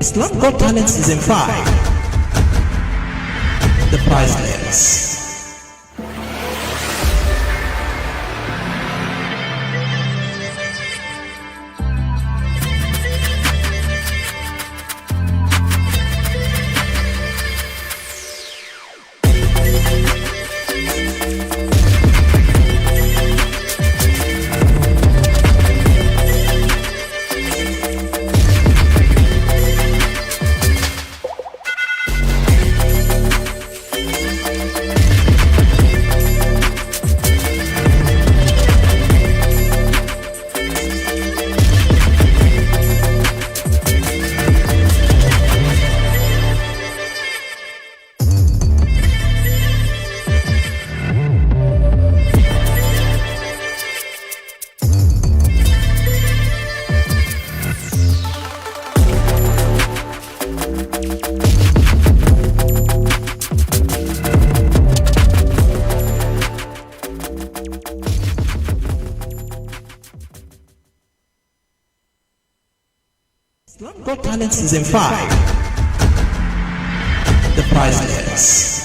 Islam Got Talent Season 5. The Priceless. Islam Got Talent Season 5. The Priceless.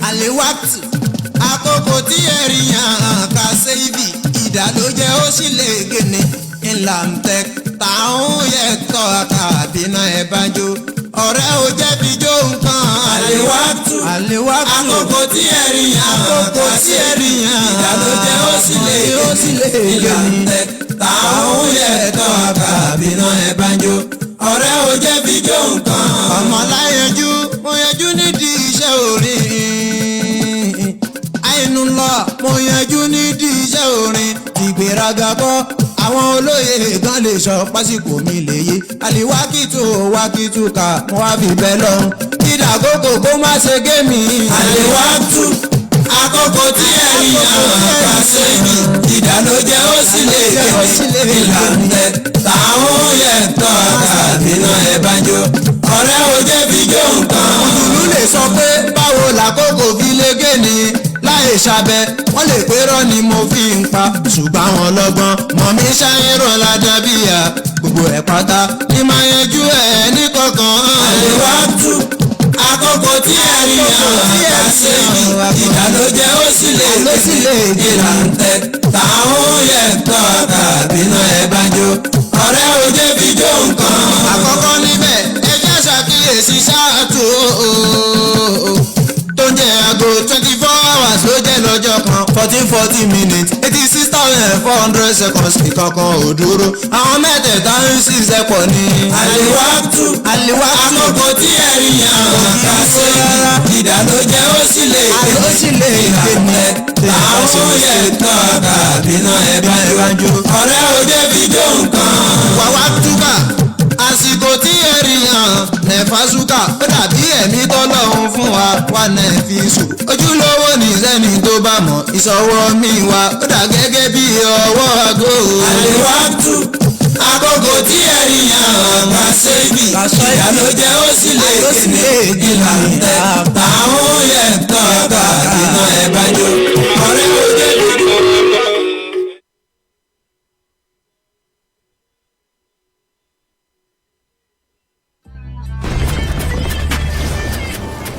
Àlewàtì àkókò tí ẹ̀rí yàn ká sẹ́yìbì ìdálójẹ́ ó sì lè gènè ńlá ń tẹ táwọn yẹ tọ́ àkàbínà ẹ̀ bá jó ọ̀rẹ́ ò jẹ́ fi jó nǹkan. Àlewàtì àkókò tí ẹ̀rí yàn ká sẹ́yìbì ìdálójẹ́ ó sì lè gènè ńlá ń tẹ táwọn yẹ tọ́ àkàbínà ẹ̀ bá jó ọ̀rẹ́ ò jẹ́ fi jó nǹkan. Ọmọláyanjú mo yanjú nídìí iṣẹ́ orin àìnú lọ mo yanjú nídìí iṣẹ́ orin ìgbéraga kọ́ àwọn olóyè gan lè sọ pásíkò mi lè yé àlìwákìtù wákìtù ká mo wá fi bẹ́ lọ́hùn ìdàgógó kó má ṣe gé mi. Àlìwátù àkókò tí ẹ̀rí àkà ṣe mí ìdálójẹ́ ó sì lè gé mi ìlànà táwọn yẹ tọ́ àkàbínà ẹ̀ bá jó ọ̀rẹ́ ò jẹ́ fi jó nǹkan. Òdùlú lè sọ pé báwo làkókò fi lè gé ni láì ṣàbẹ̀ wọ́n lè pérọ́ ni mo fi ń pa ṣùgbọ́n àwọn ọlọ́gbọ́n mọ̀ mí ṣáyẹ̀rọ̀ ládàbíyà gbogbo ẹ̀ pátá ní máa yanjú ẹ̀ ní kọ̀ọ̀kan. Àlewàtù àkókò tí ẹ̀rí àkà ṣe mí ìdálójẹ́ ó sì lè gé ìlànà táwọn yẹ tọ́ àkàbínà ẹ̀ bá jó ọ̀rẹ́ ò jẹ́ fi jó nǹkan. Àkọ́kọ́ níbẹ̀ ẹ jẹ́ ṣàkíyèsí ṣáàtú tó ń jẹ́ aago 24 hours ló jẹ́ lọ́jọ́ kan 14-40 minutes 86,400 seconds ìkọ̀kan ò dúró àwọn mẹ́tẹ̀ẹ̀ta ń ṣiṣẹ́ pọ̀ ní. Àlewàtù àkókò tí ẹ̀rí àkà ṣe ìdálójẹ́ ó sì lè gé ìlànà táwọn yẹ tọ́ àkàbínà ẹ̀ bá jó ọ̀rẹ́ ò jẹ́ fi jó nǹkan. Wàwá túkà àsìkò tí ẹ̀rí hàn nẹ̀fàṣúkà ó dàbí ẹ̀mí tọ́lọ́run fún wa wà nẹ̀fì sùn ojúlówó ní sẹ́ni tó bá mọ̀ ìṣọwọ́ mi wa ó dà gẹ́gẹ́ bí ọwọ́ aago. Àlewàtù àkókò tí ẹ̀rí hàn ká ṣe bí ìdálójẹ́ ó sì lè gé ìlànà táwọn yẹ tọ́ àkàbínà ẹ̀ bá jó ọ̀rẹ́ ò jẹ́ fi jó nǹkan.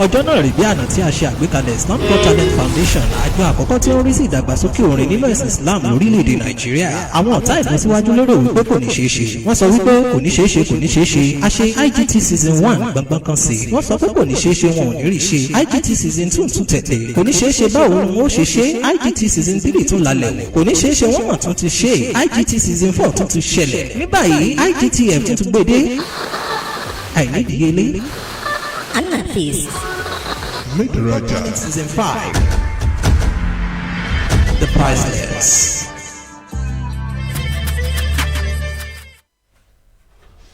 Ọjọ́ náà rí bí àná tí a ṣe àgbékalẹ̀ Islam Got Talent Foundation, àjọ àkọ́kọ́ tí ó ń rí sí ìdàgbàsókè orin nínú ẹ̀sìn Islam lórílẹ̀‐èdè Nàìjíríà. Àwọn ọ̀tá ìlọsíwájú lérò wípé kò ní ṣeé ṣe. Wọ́n sọ wípé kò ní ṣeé ṣe kò ní ṣeé ṣe. A ṣe IGT Season 1 gbọ̀ngbọ̀n kan sí. Wọ́n sọ pé kò ní ṣeé ṣe wọn ò ní rí ṣe. IGT Season 2 tún tẹ̀lé. Kò ní ṣeé ṣe báwo ni wọ́n ó ṣe ṣe. IGT Season 3 tún lálẹ́ wò. Kò ní ṣeé ṣe wọ́n mọ̀ tún ti ṣe. IGT Season 4 tún ti ṣẹlẹ̀. Ní báyìí IGTF tún ti gbé dé. Àìnídìíyelé. Anafis. Season 5. The Priceless.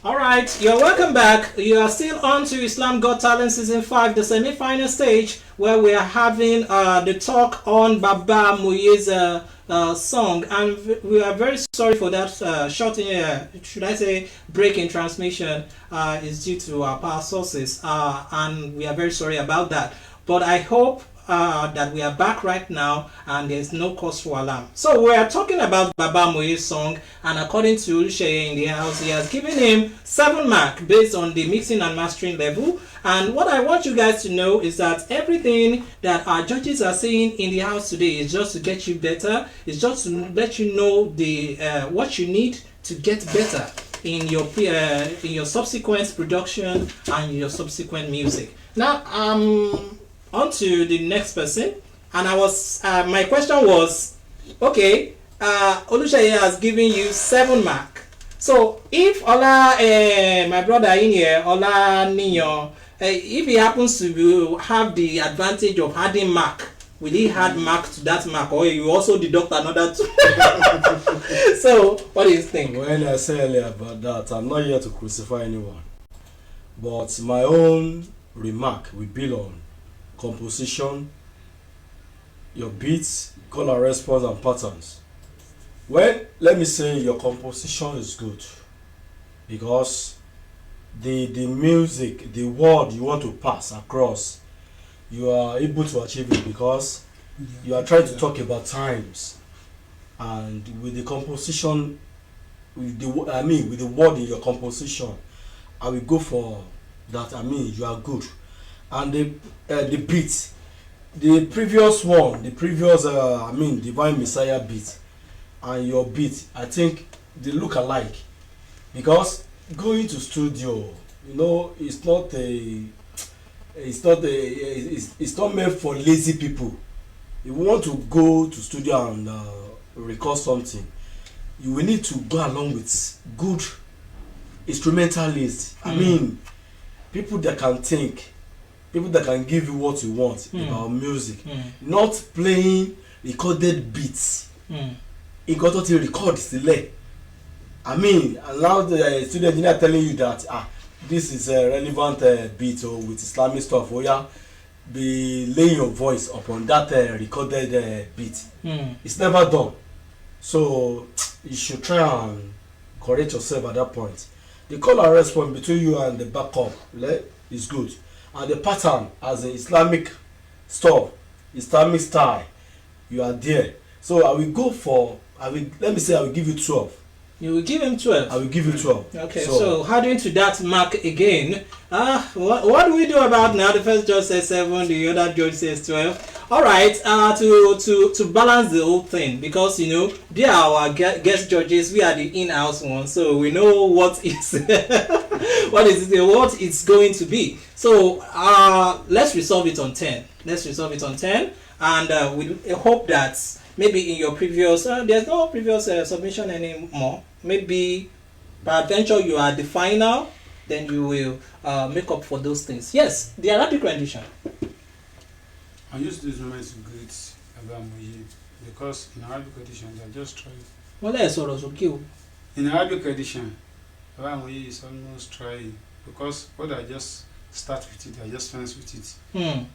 All right. right, you're welcome back. You are still on to Islam Got Talent Season 5, the semi-final stage, where we are having the talk on Baba Muye's song. And we are very sorry for that short, should I say, break in transmission is due to our power sources. And we are very sorry about that. But I hope that we are back right now and there's no cause for alarm. So we are talking about Baba Muye's song, and according to Olusheye in the house, he has given him 7 marks based on the mixing and mastering level. And what I want you guys to know is that everything that our judges are saying in the house today is just to get you better. It's just to let you know the what you need to get better in your subsequent production and your subsequent music. Now on to the next person, and I was my question was, okay, Olusheye has given you 7 marks. So if Ola, my brother in here, Ola Niyo, if he happens to have the advantage of adding mark, will he add mark to that mark, or you also deduct another 2? So what do you think? When I said earlier about that, I'm not here to crucify anyone, but my own remark will build on composition, your beats, call and response, and patterns. When, let me say, your composition is good because the music, the word you want to pass across, you are able to achieve it because you are trying to talk about times, and with the composition, with the word in your composition, I will go for that. You are good. And the beat, the previous one, Divine Messiah beat, and your beat, I think they look alike, because going to studio, it's not meant for lazy people. If you want to go to studio and record something, you will need to go along with good instrumentalists. People that can think, people that can give you what you want about music, not playing recorded beats. It got to record delay. Allow the studio engineer telling you that this is a relevant beat or with Islamic stuff. Be laying your voice upon that recorded beat. It's never done. So you should try and correct yourself at that point. The call and response between you and the backup is good. And the pattern as an Islamic stuff, Islamic style, you are there. So I will give you 12. You will give him 12. I will give you 12. Okay, so adding to that mark again, what do we do about now? The first judge says 7, the other judge says 12. All right, to balance the whole thing, because they are our guest judges, we are the in-house ones, so we know what is what it's going to be. So let's resolve it on 10. And we hope that maybe in your previous, there's no previous submission anymore. Maybe peradventure you are the final, then you will make up for those things. Yes, the Arabic rendition. I use this moment to greet Baba Muye because in Arabic edition they are just trying. Well, that's okay. In Arabic edition, Baba Muye is almost trying because what I just start with it, I just fence with it.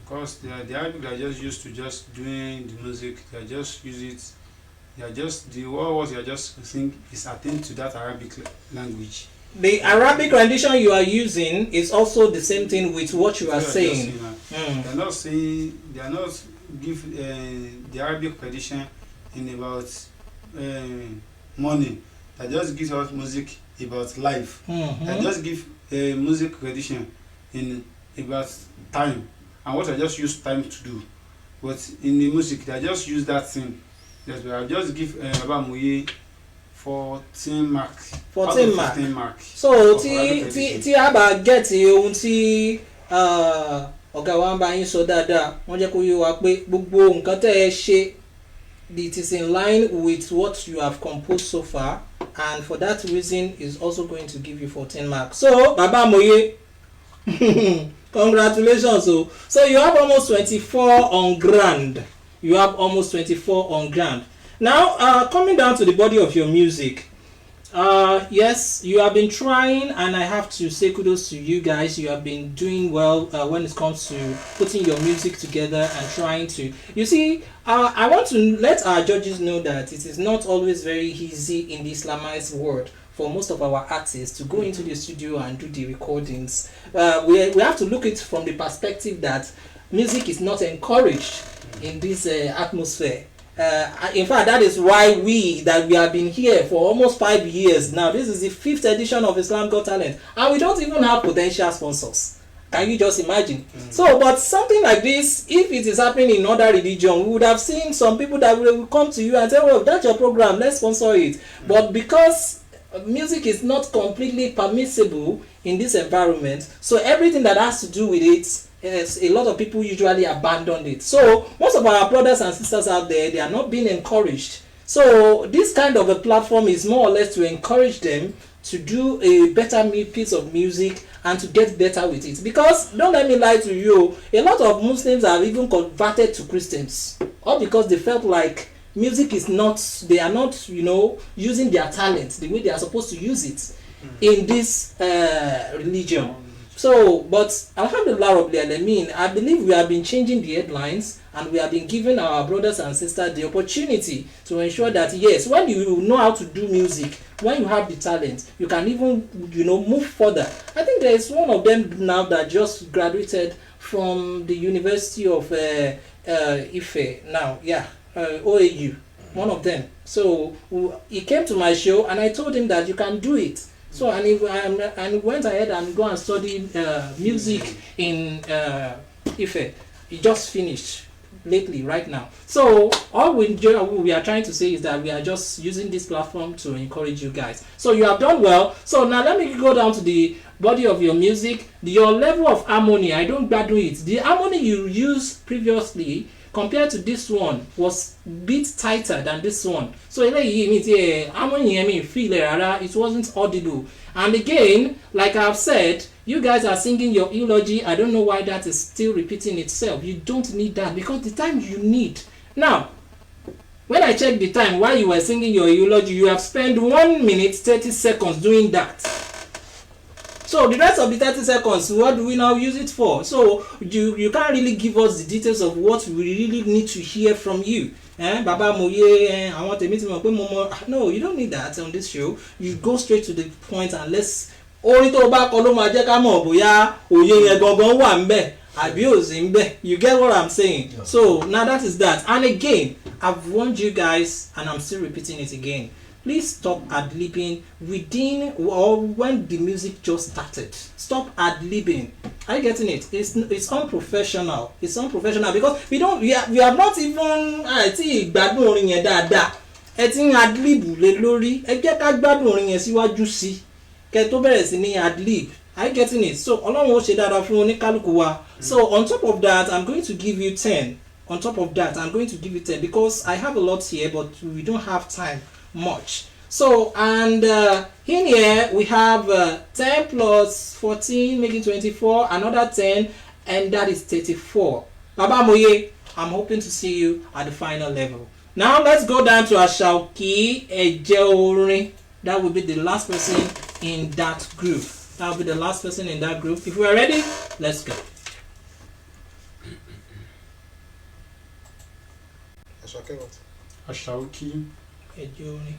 Because the Arabic they are just used to just doing the music, they are just use it. They are just the words they are just think is attend to that Arabic language. The Arabic rendition you are using is also the same thing with what you are saying. They are not saying, they are not give the Arabic edition in about money. They just give us music about life. They just give music edition in about time and what I just use time to do. But in the music, they just use that thing. Yes, I just give Baba Muye 14 marks. 14 marks. 15 marks. So tí a bá get ohun tí ọ̀gá wa ń bá yín sọ dáadáa, wọ́n jẹ́ kó yé wa pé gbogbo nǹkan tẹ́ ẹ ṣe, it is in line with what you have composed so far, and for that reason is also going to give you 14 marks. So Baba Muye, congratulations. So you have almost 24 on grand. Now coming down to the body of your music, Yes, you have been trying, and I have to say kudos to you guys. You have been doing well when it comes to putting your music together and trying to. You see, I want to let our judges know that it is not always very easy in the Islamized world for most of our artists to go into the studio and do the recordings. We have to look at it from the perspective that music is not encouraged in this atmosphere. In fact, that is why we have been here for almost 5 years now. This is the 5th edition of Islam Got Talent, and we don't even have potential sponsors. Can you just imagine? So, but something like this, if it is happening in other religion, we would have seen some people that will come to you and say, well, that's your program, let's sponsor it. But because music is not completely permissible in this environment, so everything that has to do with it, yes, a lot of people usually abandon it. So most of our brothers and sisters out there, they are not being encouraged. So this kind of a platform is more or less to encourage them to do a better piece of music and to get better with it. Because don't let me lie to you, a lot of Muslims have even converted to Christians, all because they felt like music is not, they are not, using their talent the way they are supposed to use it in this religion. So, but Alhamdulillah Rabbil Alameen, I believe we have been changing the headlines, and we have been giving our brothers and sisters the opportunity to ensure that, yes, when you know how to do music, when you have the talent, you can even, move further. I think there is one of them now that just graduated from the University of Ife now, OAU, one of them. So he came to my show, and I told him that you can do it. So and he went ahead and go and study music in Ife. He just finished lately, right now. So all we are trying to say is that we are just using this platform to encourage you guys. So you have done well. So now let me go down to the body of your music. Your level of harmony, I don't graduate it. The harmony you used previously compared to this one was a bit tighter than this one. So it wasn't audible. And again, like I've said, you guys are singing your eulogy. I don't know why that is still repeating itself. You don't need that, because the time you need. Now, when I check the time while you were singing your eulogy, you have spent 1 minute 30 seconds doing that. So the rest of the 30 seconds, what do we now use it for? So you can't really give us the details of what we really need to hear from you. Baba Moye, I want to meet him. No, you don't need that on this show. You go straight to the point, and let's. You get what I'm saying? Yeah. So now that is that. And again, I've warned you guys, and I'm still repeating it again. Please stop ad-libbing within or when the music just started. Stop ad-libbing. Are you getting it? It's unprofessional. It's unprofessional because we have not even gbádùn orin yẹn dáadáa. Ẹ ti ń ad-lib lé lórí. Ẹ jẹ́ ká gbádùn orin yẹn síwájú sí. Kẹ́ tó bẹ̀rẹ̀ sí ní ad-lib. Are you getting it? So Ọlọ́run ó ṣe dáadáa fún oníkálùkù wa. So on top of that, I'm going to give you 10. On top of that, I'm going to give you 10 because I have a lot here, but we don't have time much. So, and in here we have 10 plus 14 making 24, another 10, and that is 34. Baba Moye, I'm hoping to see you at the final level. Now let's go down to Ashauki Ejeorin. That will be the last person in that group. That will be the last person in that group. If we are ready, let's go. Ashauki what? Ashauki Ejeorin.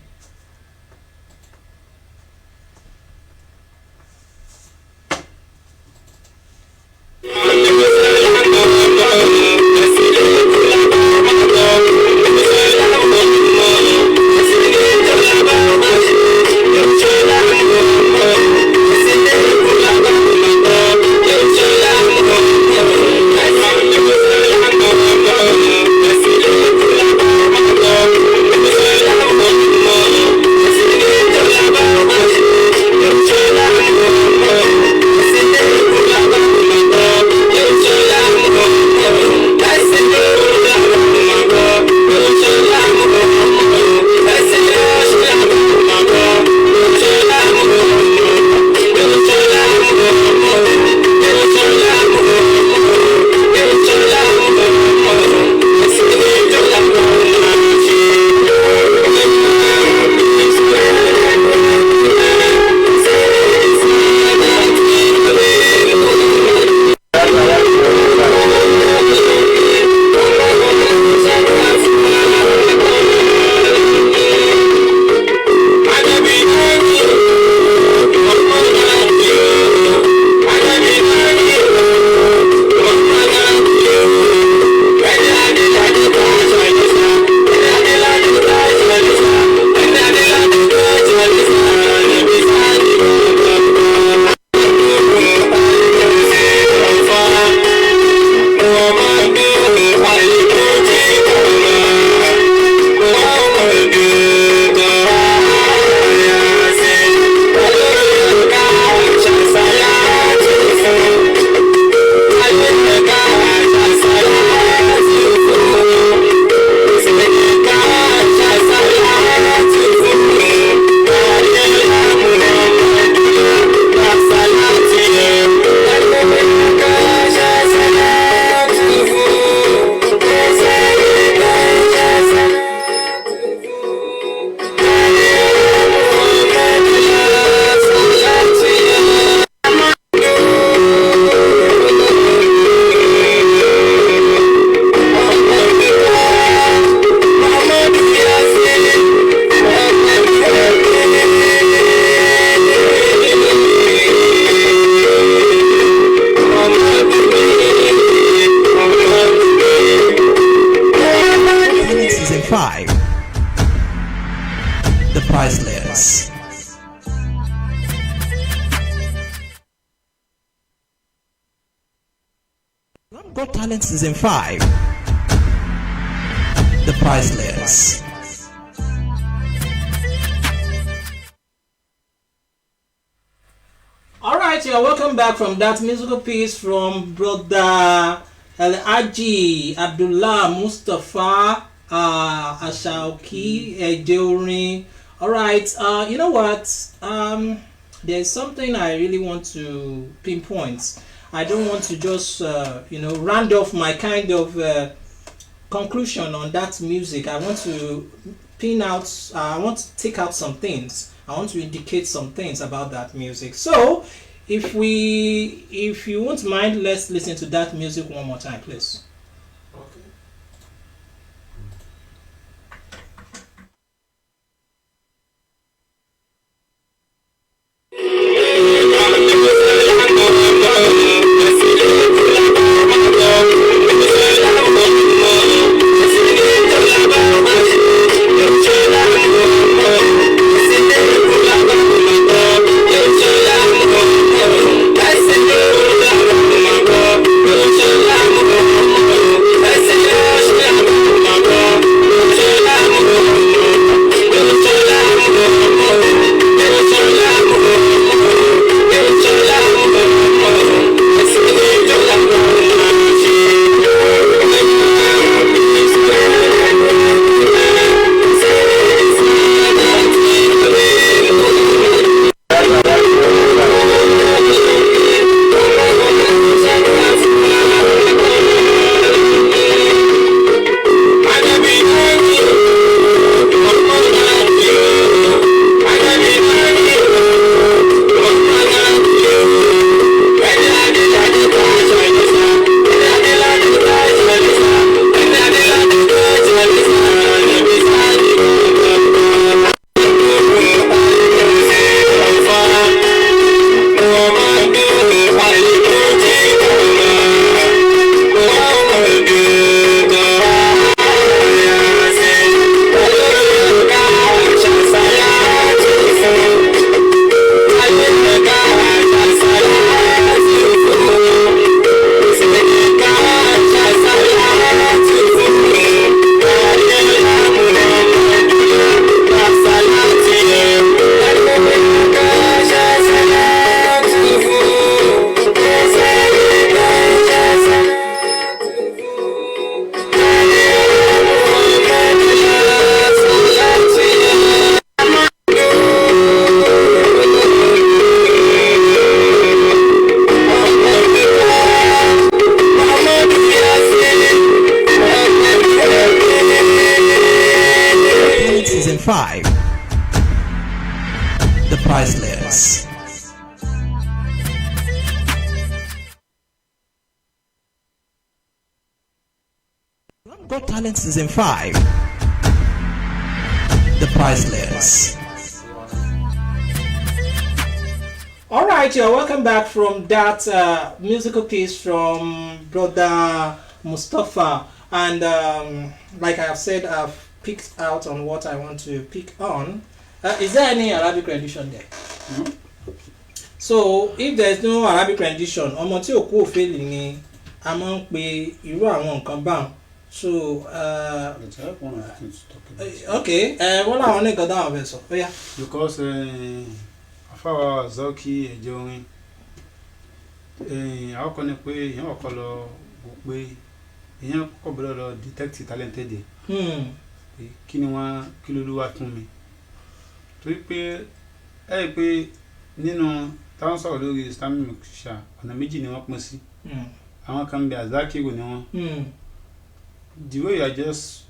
Priceless. Got Talent Season 5. The Priceless. Alright, you're welcome back from that musical piece from Brother Al-Haji Abdullah Mustafa Ashaoki Ejeorin. Alright, you know what? There's something I really want to pinpoint. I don't want to just, round off my kind of conclusion on that music. I want to I want to take out some things. I want to indicate some things about that music. So, if you won't mind, let's listen to that music one more time, please. Okay. Season 5. The Priceless. Got Talent Season 5. The Priceless. Alright, you're welcome back from that musical piece from Brother Mustafa. And like I have said, I've picked out on what I want to pick on. Is there any Arabic rendition there? Mm-hmm. So, if there's no Arabic rendition, ọmọ tí òkú òfèlè ni a máa ń pe irú àwọn nǹkan báwọn. So, okay, wọ́n làwọn ní nǹkan dáhùn fẹ́ sọ. Oh, yeah. Because Afawa Zoki Ejeorin, àwọn kan ní pé èèyàn ọ̀kan lọ wò pé èèyàn kọ̀ bẹ̀rẹ̀ lọ detect talented ẹ̀. Kí ni wọ́n kí ló wá fún mi. Torí pé ẹ rí pé nínú táwọn sọ̀rọ̀ lórí Islamic musician ọ̀nà méjì ni wọ́n pín sí. Àwọn kan bẹ Azakiru ni wọ́n. The way you are just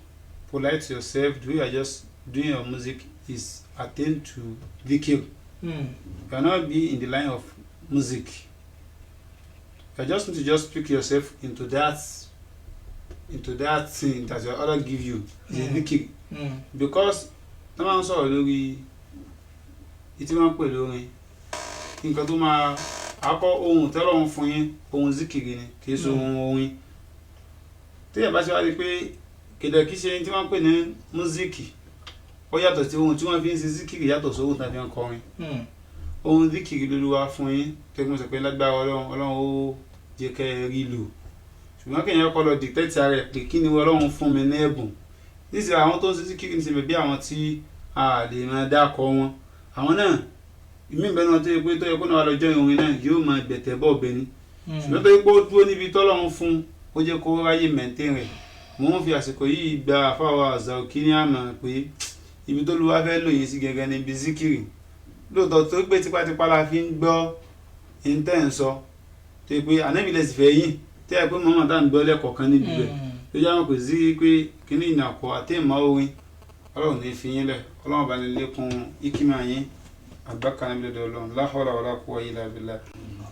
polite to yourself, the way you are just doing your music is attained to dhikr. You cannot be in the line of music. You just need to just pick yourself into that thing that your other give you. Dhikr. Because táwọn sọ̀rọ̀ lórí ìtí máa ń pè lórin nǹkan tó máa akọ ohun tẹ́lọ̀ ń fún yín ohun zikiri ni kì í ṣe ohun orin. Téèyàn bá ṣe wá di pé kèdè kìí ṣe tí wọ́n pè ní múzíkì ó yàtọ̀ sí ohun tí wọ́n fi ń ṣe síkìrì yàtọ̀ sí ohun tí wọ́n fi ń kọrin. Ohun díkìrì lolúwa fún yín tẹ́gbọ́n sọ pé lágbára ọlọ́run ó jẹ́ kẹ́ ẹ rí lò ṣùgbọ́n kéèyàn kọ́ lọ dìtẹ́tì ara ẹ̀ pé kí ni ọlọ́run fún mi ní ẹ̀bùn níṣẹ́ àwọn tó ń ṣe síkìrì ní sèmi bí àwọn tí a lè máa dákọ̀ wọn àwọn náà ìmí ìbẹ́ náà tó yẹ kó náà lọ́jọ́ ìrìn náà yóò máa gbẹ̀tẹ̀ bọ́ ọ̀bẹ ni ṣùgbọ́n tó yẹ kó dúró níbi tọ́lọ́run fún ó jẹ́ kó ráyè mẹ́ntẹ́ rẹ̀ mò ń fi àsìkò yìí gba àfáwà Zauki ní àmọ̀ pé ibi tó lùwà fẹ́ lòye sí gẹ́gẹ́ níbi síkìrì lóòótọ́ tó pé tipátipá la fi ń gbọ́ intenso tó pé ànábìlẹ̀ sì fẹ́ yìn tẹ́ ẹ pé mọ́mọ́ tá à ń gbọ́ lẹ́kọ̀ọ́ kan níbi bẹ̀ tó yá wọn kò sí pé kíní ìnàkọ̀ àti ìmọ̀ orin ọlọ́run ní fi yín lẹ̀ ọlọ́run bá ní lékún ìkímọ̀ yín àgbàkan níbi lọ́dọ̀ ọlọ́run la hawla wala quwwata illa billah.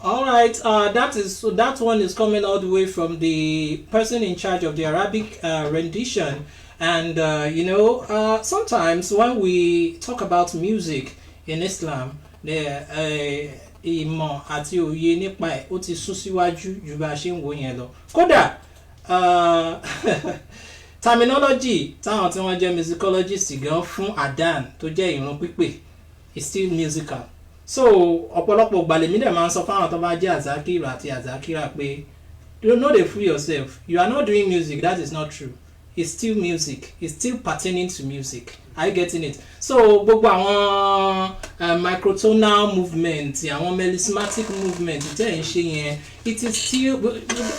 All right, that one is coming all the way from the person in charge of the Arabic rendition. And sometimes when we talk about music in Islam, ìmọ̀ àti òye nípa ẹ̀ ó ti sún síwájú ju bá a ṣe ń wò yẹn lọ. Kódà terminology táwọn tí wọ́n jẹ́ musicologist gan fún adan tó jẹ́ ìrun pípè is still musical. So ọ̀pọ̀lọpọ̀ gbàlèmí dẹ̀ máa ń sọ fáwọn tó bá jẹ́ azakira àti azakira pé you no dey fool yourself, you are not doing music, that is not true. It's still music, it's still pertaining to music. Are you getting it? So gbogbo àwọn microtonal movement, àwọn melismatic movement tẹ́ ń ṣe yẹn, it is still,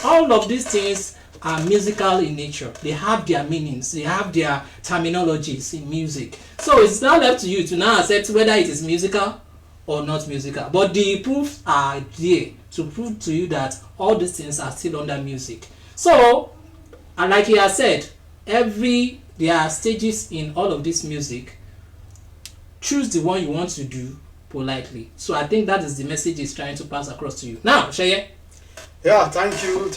all of these things are musical in nature. They have their meanings, they have their terminologies in music. So it's now left to you to now accept whether it is musical or not musical. But the proofs are there to prove to you that all these things are still under music. So, and like he has said, there are stages in all of this music. Choose the one you want to do politely. So I think that is the message he's trying to pass across to you. Now, Sheye. Yeah, thank you.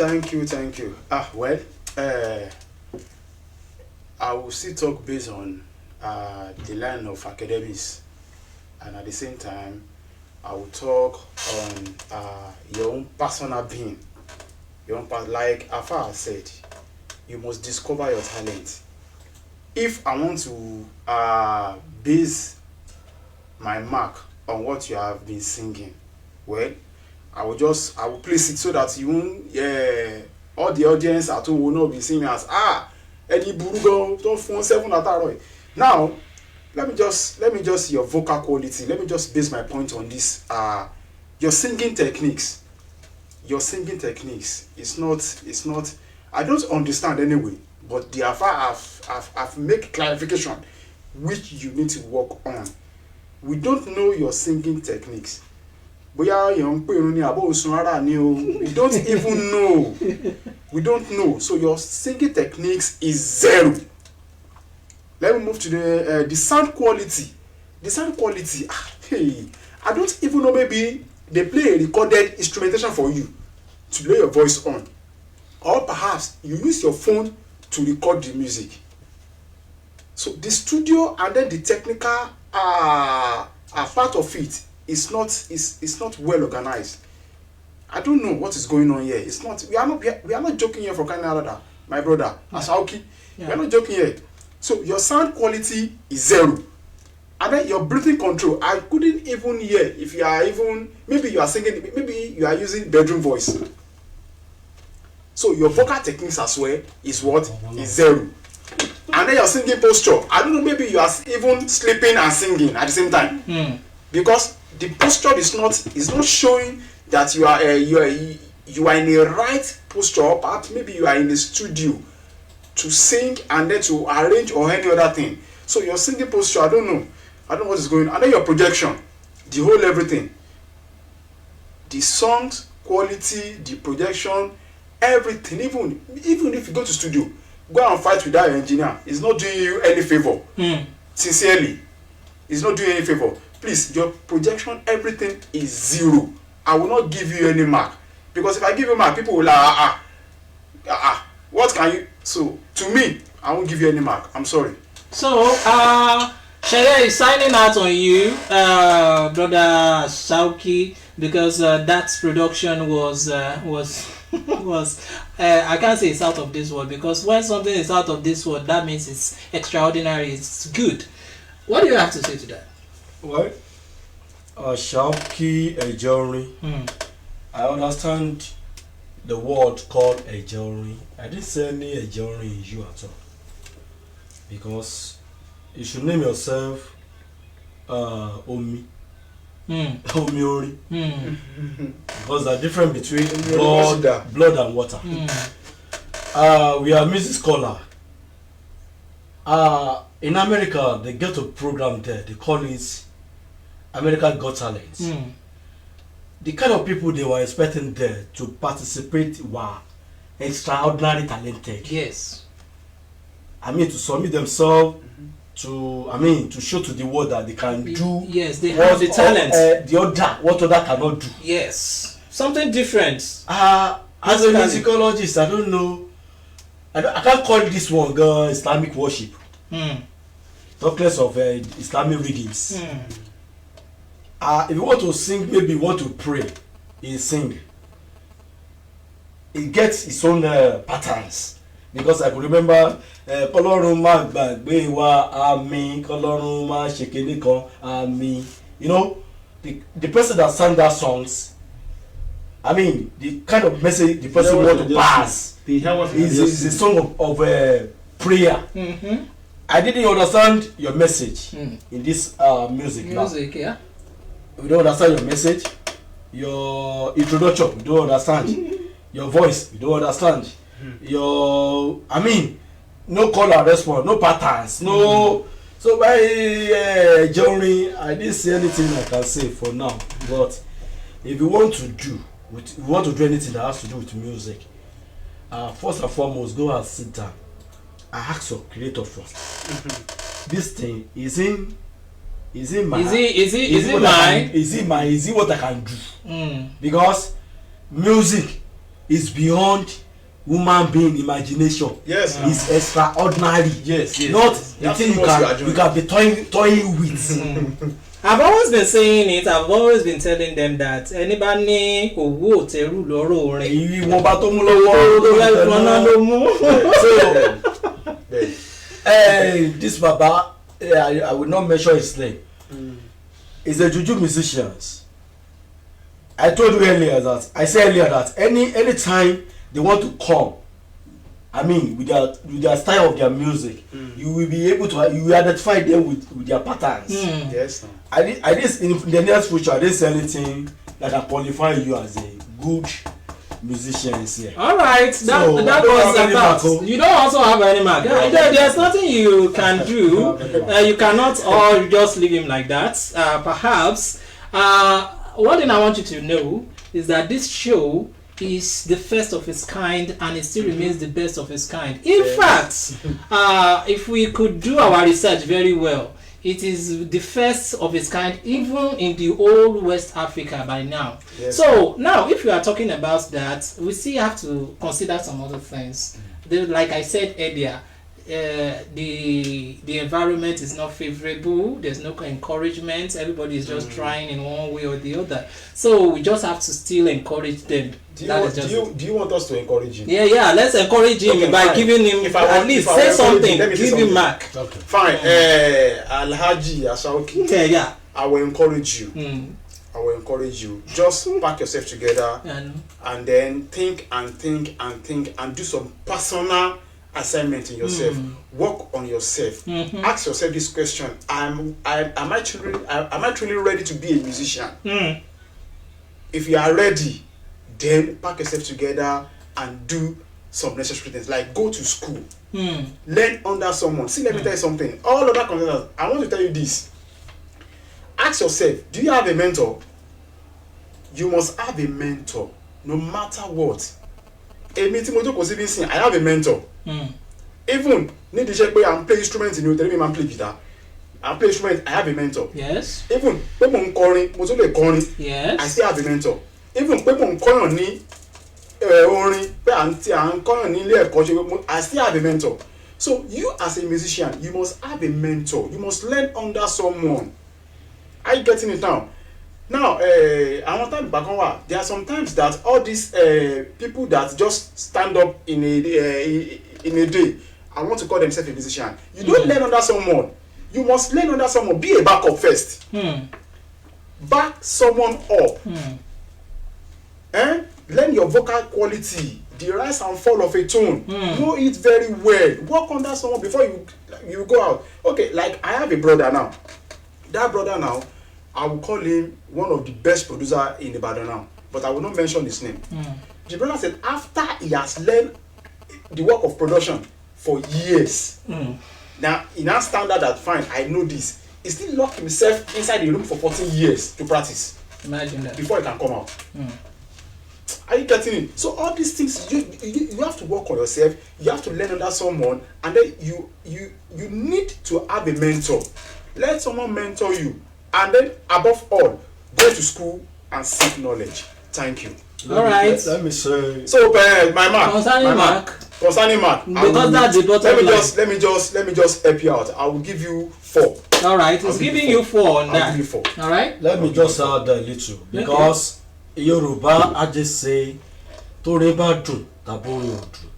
I will still talk based on the line of academics, and at the same time, I will talk on your own personal being. Like Afa said, you must discover your talent. If I want to base my mark on what you have been singing, well, I will place it so that you won't, all the audience at home will not be singing as Eddie Burugo, don't phone 7 at Aroy. Now, let me just your vocal quality. Let me just base my point on this. Your singing techniques. It's not. I don't understand anyway. But the I've made clarification which you need to work on. We don't know your singing techniques. We don't even know. We don't know. So your singing techniques is 0. Let me move to the sound quality. The sound quality, I don't even know, maybe they play a recorded instrumentation for you to lay your voice on. Or perhaps you use your phone to record the music. So the studio and then the technical part of it is not well organized. I don't know what is going on here. It's not. We are not joking here for Canada, my brother. Asauki. Yeah. We are not joking here. So your sound quality is 0. And then your breathing control, I couldn't even hear if you are maybe you are singing, maybe you are using bedroom voice. So your vocal techniques as well is what? Is 0. And then your singing posture, I don't know, maybe you are even sleeping and singing at the same time. Because the posture is not showing that you are in a right posture. Perhaps maybe you are in the studio to sing and then to arrange or any other thing. So your singing posture, I don't know what is going on. And then your projection, the whole everything, the songs quality, the projection, everything. Even if you go to studio, go and fight with that engineer. It's not doing you any favor. Sincerely, it's not doing any favor. Please, your projection, everything is 0. I will not give you any mark, because if I give you mark, people will like what can you? So to me, I won't give you any mark. I'm sorry. So Sheye is signing out on you, brother Sauki, because that production was I can't say it's out of this world, because when something is out of this world, that means it's extraordinary, it's good. What do you have to say to that? Well, Shauki Ejori. I understand the word called Ejori. I didn't say any Ejori in you at all. Because you should name yourself Omi. Omiori. Because the difference between blood and water. We are music scholar. In America, they get a program there. They call it American Got Talent. The kind of people they were expecting there to participate were extraordinarily talented. Yes. I mean, to submit themselves to show to the world that they can do. Yes, they have the talent. What other cannot do. Yes, something different. As a musicologist, I don't know. I can't call this one Islamic worship. Talk less of Islamic readings. If you want to sing, maybe you want to pray, you sing. It gets its own patterns. Because I could remember Kolorun ma gbagbe wa ami, Kolorun ma shekene kan ami. You know, the person that sang that songs, I mean, the kind of message the person want to pass is a song of prayer. I didn't understand your message in this music now. Yeah. We don't understand your message, your introduction, we don't understand. Your voice, we don't understand. No call and response, no patterns, no. So by Johnny, I didn't say anything I can say for now. But if you want to do anything that has to do with music, first and foremost, go and sit down. I ask your creator first. This thing is it mine? Is it what I can do? Because music is beyond human being imagination. Yes. It's extraordinary. Yes. Not the thing you can be toying with. I've always been saying it. I've always been telling them that anybody owó tẹrù lọ́rọ̀ orin. Ìwọ̀n bá tó mú lọ́wọ́ this Baba, I will not mention his name. He's a juju musician. I told you earlier that any time they want to come, I mean with their style of their music, you will be able to identify them with their patterns. Yes. I did in the near future, I didn't say anything that can qualify you as a good musician here. All right, that was about. You don't also have any mark. There's nothing you can do. You cannot all just leave him like that. Perhaps. One thing I want you to know is that this show is the first of its kind, and it still remains the best of its kind. In fact, if we could do our research very well, it is the first of its kind even in the whole West Africa by now. Yes. So now if you are talking about that, we still have to consider some other things. Like I said earlier, the environment is not favorable. There's no encouragement. Everybody is just trying in one way or the other. So we just have to still encourage them. Do you want us to encourage him? Yeah. Let's encourage him by giving him at least say something. Give him mark. Okay. Fine. Alhaji Asauki. Yeah. I will encourage you. I will encourage you. Just pack yourself together and then think and do some personal assignment in yourself. Work on yourself. Ask yourself this question: am I truly ready to be a musician? If you are ready, then pack yourself together and do some necessary things, like go to school, learn under someone. See, let me tell you something. All other consultants, I want to tell you this. Ask yourself, do you have a mentor? You must have a mentor, no matter what. I have a mentor. Even need to check where I'm playing instruments in you, tell me I'm playing guitar. I play instrument, I have a mentor. Yes. Even when I'm calling, yes. I still have a mentor. Even when I'm calling I still have a mentor. So you as a musician, you must have a mentor. You must learn under someone. Are you getting it now? Now, I want to back on. There are sometimes that all these people that just stand up in a day, I want to call themselves a musician. You don't learn under someone. you must learn under someone. Be a backup first. Back someone up. Learn your vocal quality, the rise and fall of a tone. Know it very well. Work under someone before you go out. Okay, like I have a brother now. That brother now, I will call him one of the best producer in Ibadan now, but I will not mention his name. The brother said after he has learned the work of production for years, now he now stand out that fine, I know this. He still locked himself inside the room for 14 years to practice. Imagine that. Before he can come out. Are you getting it? So all these things, you have to work on yourself. You have to learn under someone, and then you need to have a mentor. Let someone mentor you, and then above all, go to school and seek knowledge. Thank you. All right. Let me say. So my mark. Concerning Mark. Because that's the bottom line. Let me just help you out. I will give you 4. All right. It's giving you 4 on that. I'll give you 4. All right. Let me just add a little because Yoruba I just say torí bá dùn tàbí orin ò dùn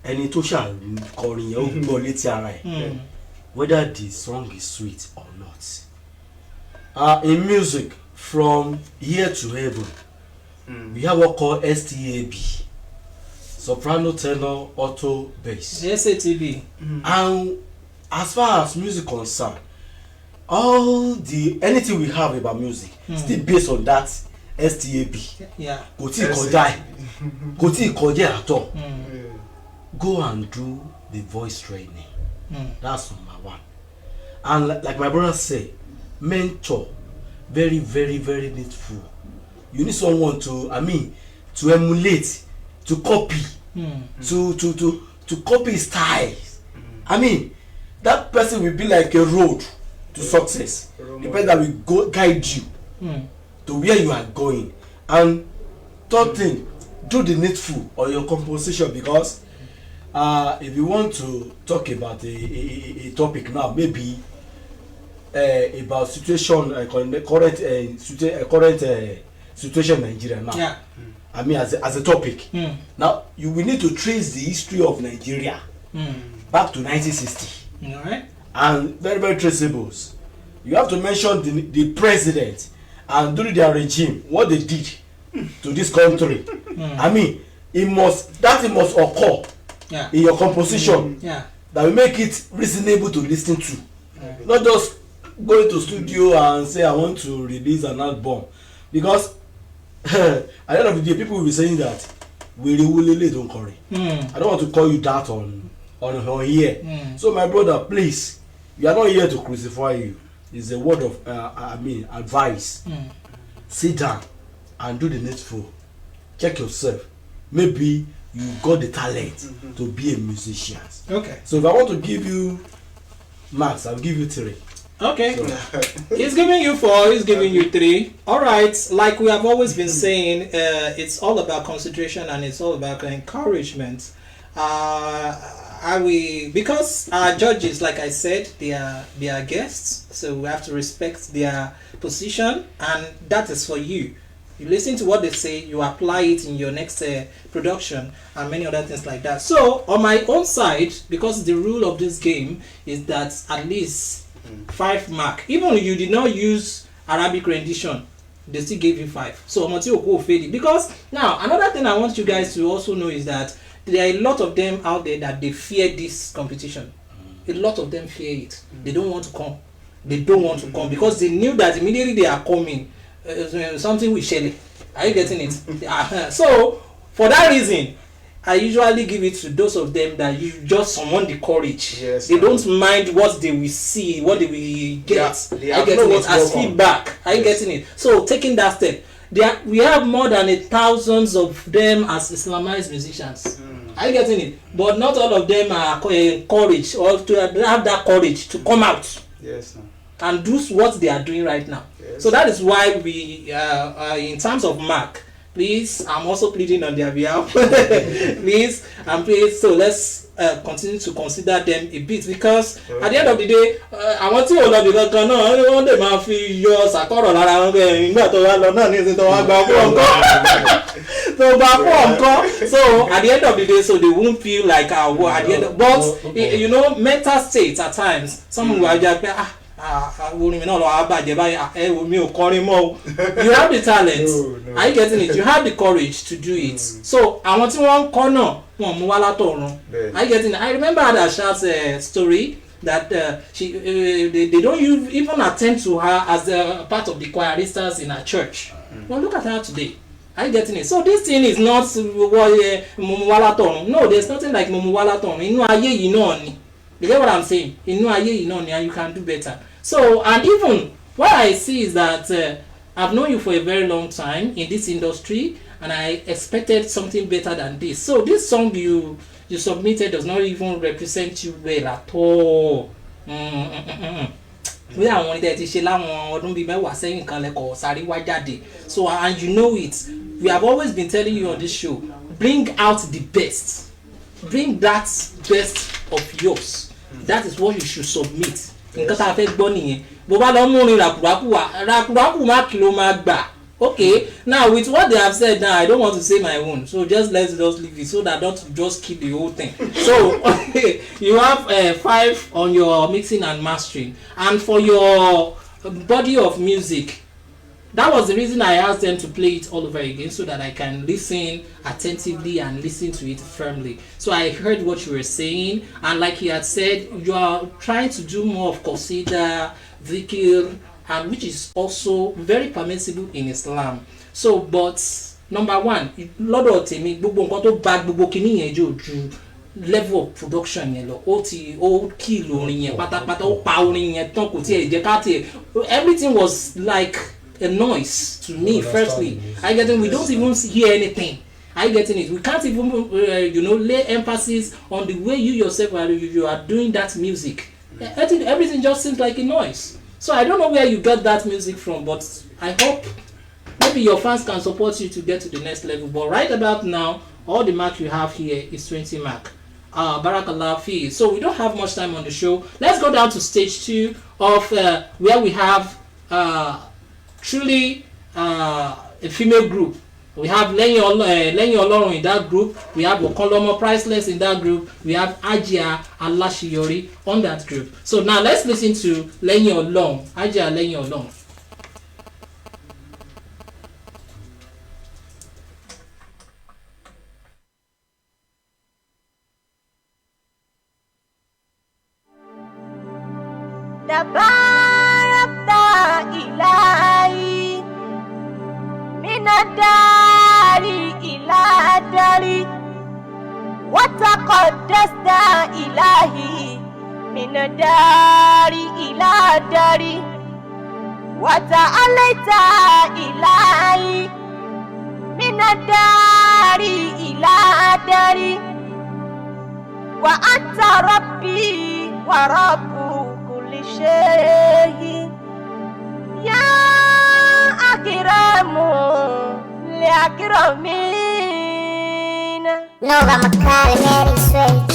ẹni tó ṣàkọrin yẹn ó gbọ́ létí ara ẹ̀ whether the song is sweet or not. In music from here to heaven we have what called STAB, soprano, tenor, alto, bass. SATB. And as far as music concerned, anything we have about music still based on that STAB. Yeah. Kò tí kọjá at all. Go and do the voice training. That's number 1. And like my brother said, mentor, very, very, very needful. You need someone to emulate, to copy, to copy styles. That person will be like a road to success. The person that will guide you to where you are going. And third thing, do the needful on your composition, because if you want to talk about a topic now, maybe about situation, current situation in Nigeria now. Yeah. As a topic. Now we need to trace the history of Nigeria back to 1960. All right. And very, very traceables. You have to mention the president and during their regime what they did to this country. It must occur in your composition that will make it reasonable to listen to. Not just go to studio and say I want to release an album, because at the end of the day people will be saying that we really don't curry. I don't want to call you that on here. So my brother, please, we are not here to crucify you. It's a word of advice. Sit down and do the needful. Check yourself. Maybe you got the talent to be a musician. Okay. So if I want to give you marks, I'll give you 3. Okay. So. He's giving you 4, he's giving you 3. Alright, like we have always been saying, it's all about consideration and it's all about encouragement. Because our judges, like I said, they are guests, so we have to respect their position, and that is for you. You listen to what they say, you apply it in your next production and many other things like that. So on my own side, because the rule of this game is that at least 5 mark. Even you did not use Arabic rendition, they still gave you 5. So because now another thing I want you guys to also know is that there are a lot of them out there that they fear this competition. A lot of them fear it. They don't want to come. They don't want to come because they knew that immediately they are coming, something will shell. Are you getting it? So for that reason, I usually give it to those of them that you just summon the courage. Yes, they don't mind what they will see, what they will get. Are you getting it as feedback? Are you getting it? So taking that step, we have more than 1,000 of them as Islamized musicians. Are you getting it? But not all of them are encouraged or to have that courage to come out. Yes. And do what they are doing right now. Yes. So that is why we, in terms of mark, please, I'm also pleading on their behalf. Please, and please, so let's continue to consider them a bit, because at the end of the day, I want to hold up because no, they might feel your sakoro. So so at the end of the day, so they won't feel like at the end. But you know, mental states at times, some will just be you have the talent. No. Are you getting it? You have the courage to do it. So I want to one corner. Are you getting it? I remember Adasha's story that they don't even attend to her as a part of the choiristas in her church. Well, look at her today. Are you getting it? So this thing is not no, there's nothing like Mumuwalaton. You get what I'm saying? And you can do better. So, and even what I see is that I've known you for a very long time in this industry, and I expected something better than this. So this song you submitted does not even represent you well at all. We are one that is so, and you know it. We have always been telling you on this show, bring out the best. Bring that best of yours. That is what you should submit. Okay, now with what they have said now, I don't want to say my own. So let's just leave it so that don't just keep the whole thing. So you have 5 on your mixing and mastering. And for your body of music, that was the reason I asked them to play it all over again so that I can listen attentively and listen to it firmly. So I heard what you were saying, and like he had said, you are trying to do more of consider, dhikr, and which is also very permissible in Islam. So, but number one, Lord of Temi, level of production everything was like a noise to me. Firstly, we don't even hear anything. Are you getting it? We can't even lay emphasis on the way you yourself you are doing that music. Everything just seems like a noise. So I don't know where you got that music from, but I hope maybe your fans can support you to get to the next level. But right about now, all the mark you have here is 20 mark. Barakallah fi. So we don't have much time on the show. Let's go down to stage 2 of where we have truly a female group. We have Lenny Olorun in that group. We have Okolomo Priceless in that group. We have Ajia Alashiyori on that group. So now let's listen to Lenny Olorun. Ajia Lenny Olorun. Dari ila dari wataqaddasta ilahi min dari ila dari wata'alaita ilahi min dari ila dari wa anta rabbi wa rabbu kulli shay'in ya akramu لأكرمين نوغا مكاري ميري سويت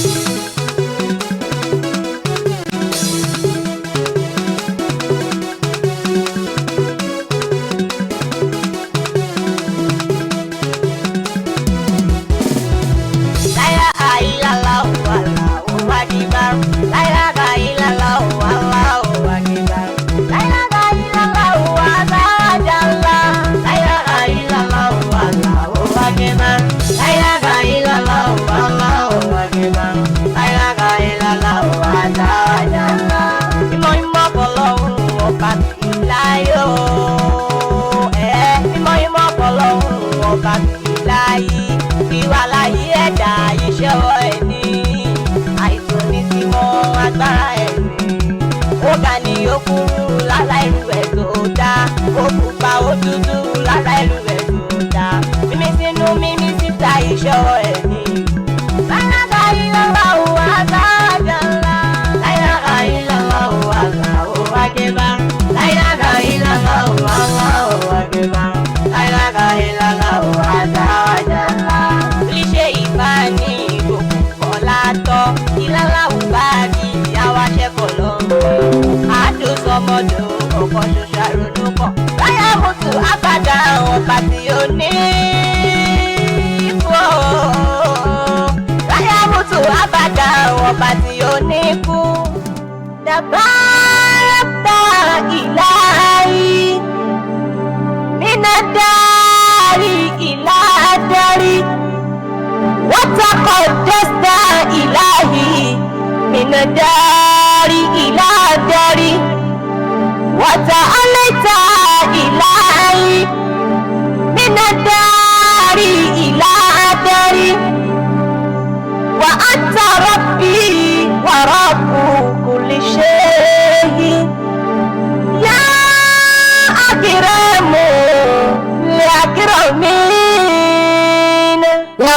من الدار إلى داري وتعاليت إلهي من الدار إلى داري وأنت ربي ورب كل شيء يا أكرم الأكرمين يا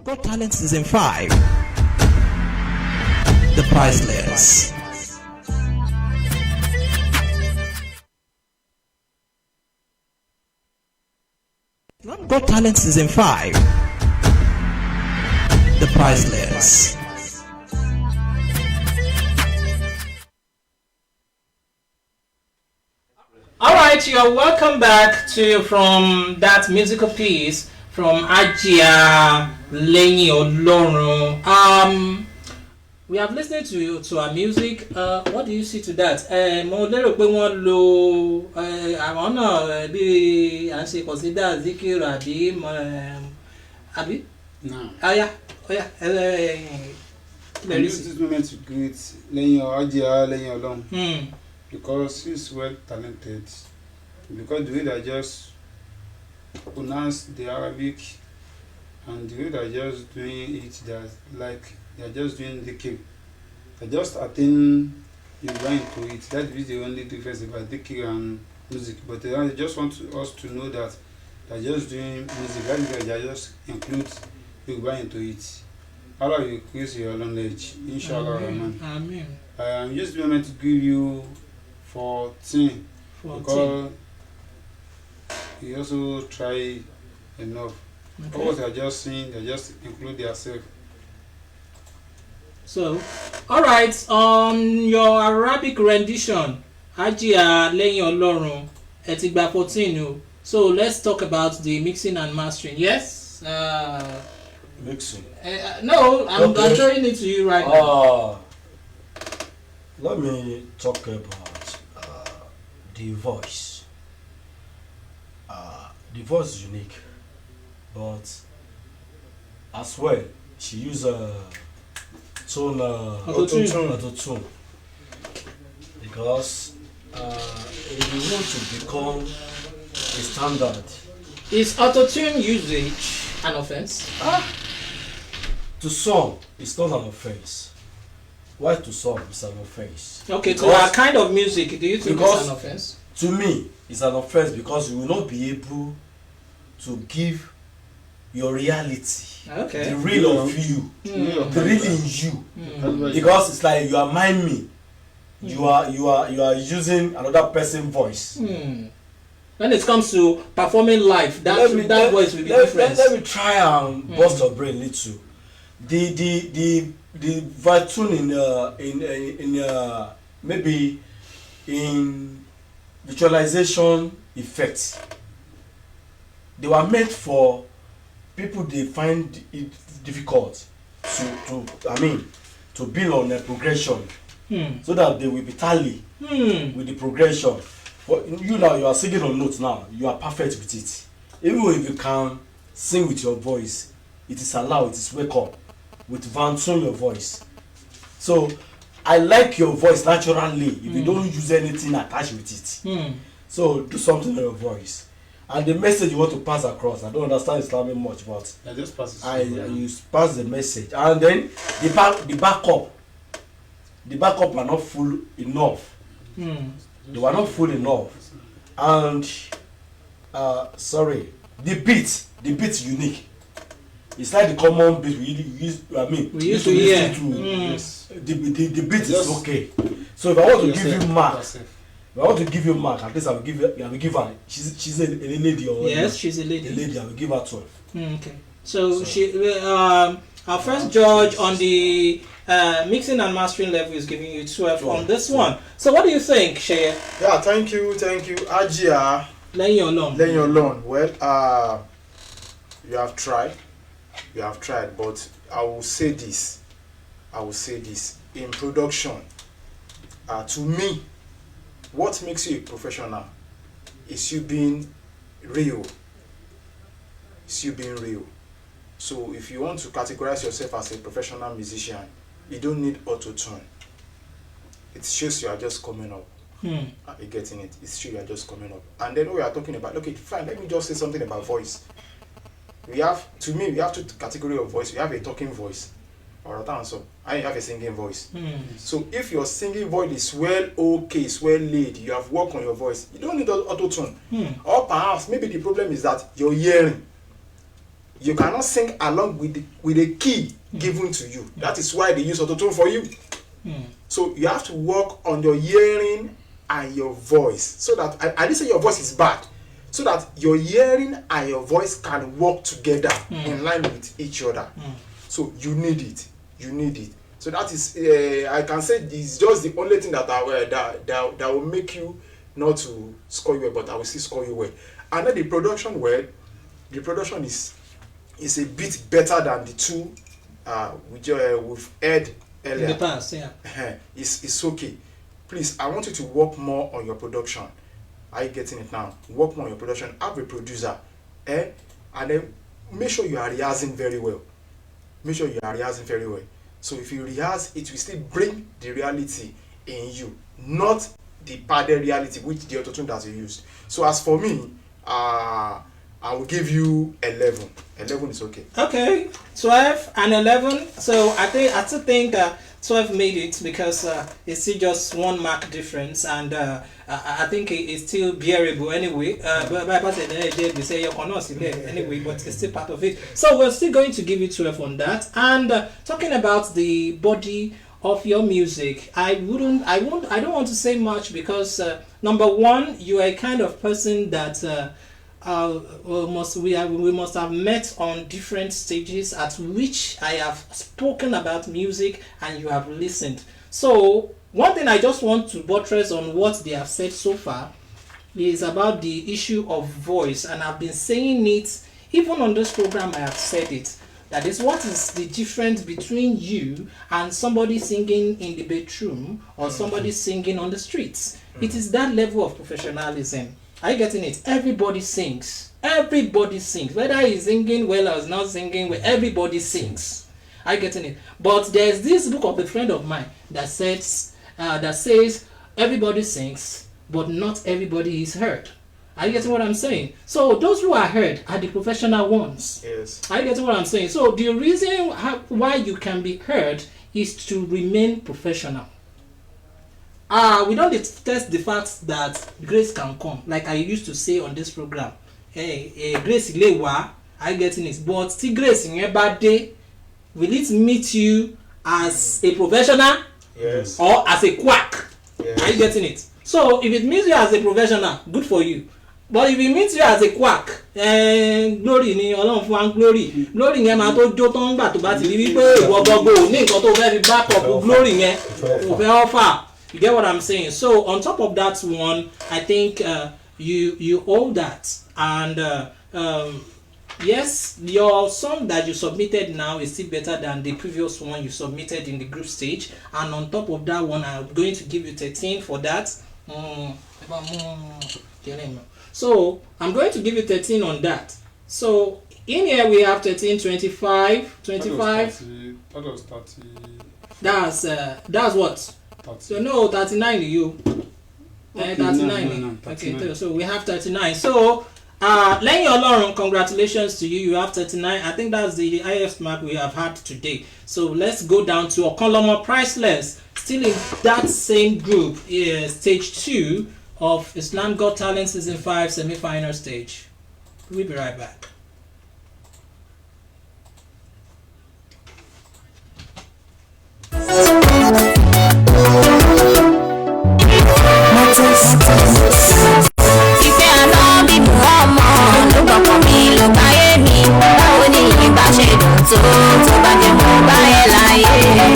Got Talent Season 5. The Priceless. Got Talent Season 5. The Priceless. Alright, you're welcome back from that musical piece from Ajia Lẹ́yìn Ọlọ́run. We have listened to our music. What do you see to that? Mo lérò pé wọ́n lo àwọn náà bí à ń ṣe consider zikir àbí? No. Yeah. I use this moment to greet Ajia Lẹ́yìn Ọlọ́run because he's well talented. Because the way they just pronounce the Arabic and the way they're just doing it, they're just doing the kick. They just attain you right into it. That is the only difference about dhikr and music. But they just want us to know that they're just doing music. That is why they just include you right into it. Allah will increase your knowledge, inshallah. Amen. I'm just going to give you 14 because you also try enough. Okay. What they're just saying, they just include themselves. So, alright, on your Arabic rendition, Ajia Lẹ́yìn Ọlọ́run, ẹ ti gba 14 o. So let's talk about the mixing and mastering. Yes? Mixing. No, I'm throwing it to you right now. Let me talk about the voice. The voice is unique, but as well, she used a tone auto-tune because if you want to become a standard. Is auto-tune usage an offense? To some, it's not an offense. Why to some it's an offense? Okay, to our kind of music, do you think it's an offense? To me, it's an offense because you will not be able to give your reality, okay, the real of you, the real in you, because it's like you are miming, you are using another person's voice. When it comes to performing live, that voice will be different. Let me try and bust your brain a little. The voice tune in maybe in visualization effects. They were meant for people they find it difficult to build on a progression, so that they will be tally with the progression. But you now, you are singing on notes now, you are perfect with it. Even if you can sing with your voice, it is allowed, it is welcome, with tone your voice. So I like your voice naturally if you don't use anything attached with it. So do something on your voice. And the message you want to pass across, I don't understand Islamic much, but I just pass it. you pass the message. And then the backup are not full enough. They were not full enough. And the beat unique. It's like the common beat we used to listen to. Yes. The beat is okay. So if I want to give you mark, at least I will give her. She's a lady or yes, she's a lady. A lady, I will give her 12. Okay. So she our first judge on the mixing and mastering level is giving you 12 on this one. So what do you think, Sheye? Yeah, thank you, Ajia. Laying your loan. Well, you have tried, but I will say this in production. To me, what makes you a professional is you being real. So if you want to categorize yourself as a professional musician, you don't need auto-tune. It shows you are just coming up. Are you getting it? It's true, you are just coming up. And then we are talking about, okay, fine, let me just say something about voice. We have two categories of voice. We have a talking voice, or and you have a singing voice. So if your singing voice is it's well laid, you have worked on your voice, you don't need auto-tune. Or perhaps maybe the problem is that you're hearing. You cannot sing along with the key given to you. That is why they use auto-tune for you. So you have to work on your hearing and your voice, so that I didn't say your voice is bad, so that your hearing and your voice can work together in line with each other. So you need it. So that is I can say it's just the only thing that that will make you not to score you well, but I will still score you well. And then the production is a bit better than the two we've heard earlier. In the past, yeah. It's okay. Please, I want you to work more on your production. Are you getting it now? Work more on your production. Have a producer, and then make sure you are rehearsing very well. So if you rehearse, it will still bring the reality in you, not the padded reality which the auto-tune that you used. So as for me, I will give you 11. 11 is okay. Okay, 12 and 11. So I still think 12 made it, because it's still just 1 mark difference, and I think it's still bearable anyway. Anyway, but it's still part of it. So we're still going to give you 12 on that. And talking about the body of your music, I don't want to say much, because number one, you are a kind of person that we must have met on different stages at which I have spoken about music and you have listened. So one thing I just want to buttress on what they have said so far is about the issue of voice, and I've been saying it even on this program. I have said it, that is, what is the difference between you and somebody singing in the bedroom or somebody singing on the streets? It is that level of professionalism. Are you getting it? Everybody sings, whether he's singing well or he's not singing well, everybody sings. Are you getting it? But there's this book of a friend of mine that says everybody sings, but not everybody is heard. Are you getting what I'm saying? So those who are heard are the professional ones. Yes. Are you getting what I'm saying? So the reason why you can be heard is to remain professional. We don't test the fact that grace can come, like I used to say on this program. Grace lewa, are you getting it? But still grace in your bad day, will it meet you as a professional? Yes. Or as a quack? Yes. Are you getting it? So if it means you as a professional, good for you. But if it means you as a quack, glory ni Ọlọ́run fún wa glory yẹn máa tó jó tán gbà tó bá ti rí wípé ìwọ gbogbo ní nǹkan tó fẹ́ fi back up glory yẹn kò fẹ́ offer. You get what I'm saying? So on top of that one, I think you owe that. And yes, your song that you submitted now is still better than the previous one you submitted in the group stage. And on top of that one, I'm going to give you 13 for that. So I'm going to give you 13 on that. So in here we have 13, 25. That was 30. That's what? 30. So no, 39 you. Okay, 39. no, 39. Okay, so we have 39. So Lenny Olorun, congratulations to you. You have 39. I think that's the highest mark we have had today. So let's go down to Okanlomo Priceless. Still in that same group, stage 2 of Islam Got Talent Season 5 semi-final stage. We'll be right back. Ìfẹ́ ànábì Muhammad ló gbọ́kàn mi ló káyé mi. Báwo ni ìbá ṣe dùn tó bá jẹ́ mo bá ẹ láyé.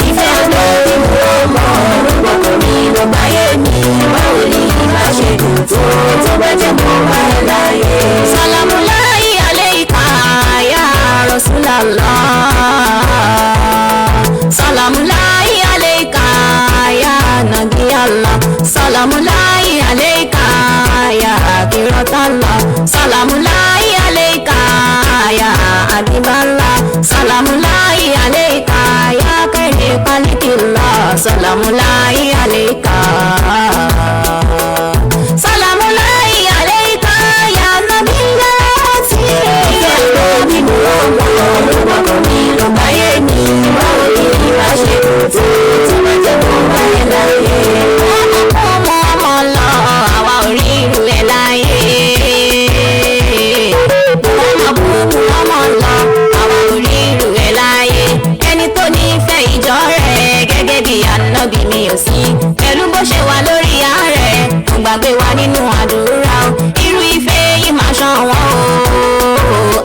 Ìfẹ́ ànábì Muhammad ló gbọ́kàn mi ló káyé mi. Báwo ni ìbá ṣe dùn tó bá jẹ́ mo bá ẹ láyé. Salamu alayka ya Rasulallah. Salamu alayka ya Nabi Allah. Salamu alayka ya Akiratallah. Salamu alayka ya Habiballah. Salamu alayka ya Khairi Khalqillah. Salamu alayka. Salamu alayka ya Nabiyya Nabi Muhammad ló gbọ́kàn mi ló báyé mi. Báwo ni ìbá ṣe tó bá jẹ́ mo bá ẹ láyé. Ọmọ lọ àwa ò rí irú ẹ láyé. Ọmọ lọ àwa ò rí irú ẹ láyé. Ẹni tó nífẹ̀ẹ́ ìjọ rẹ̀ gẹ́gẹ́ bí ànábì mi ò sí. Pẹ̀lú bó ṣe wà lórí ààrẹ, kò gbàgbé wa nínú àdúrà o. Irú ìfẹ́ yìí máa ṣàn wọ́n o.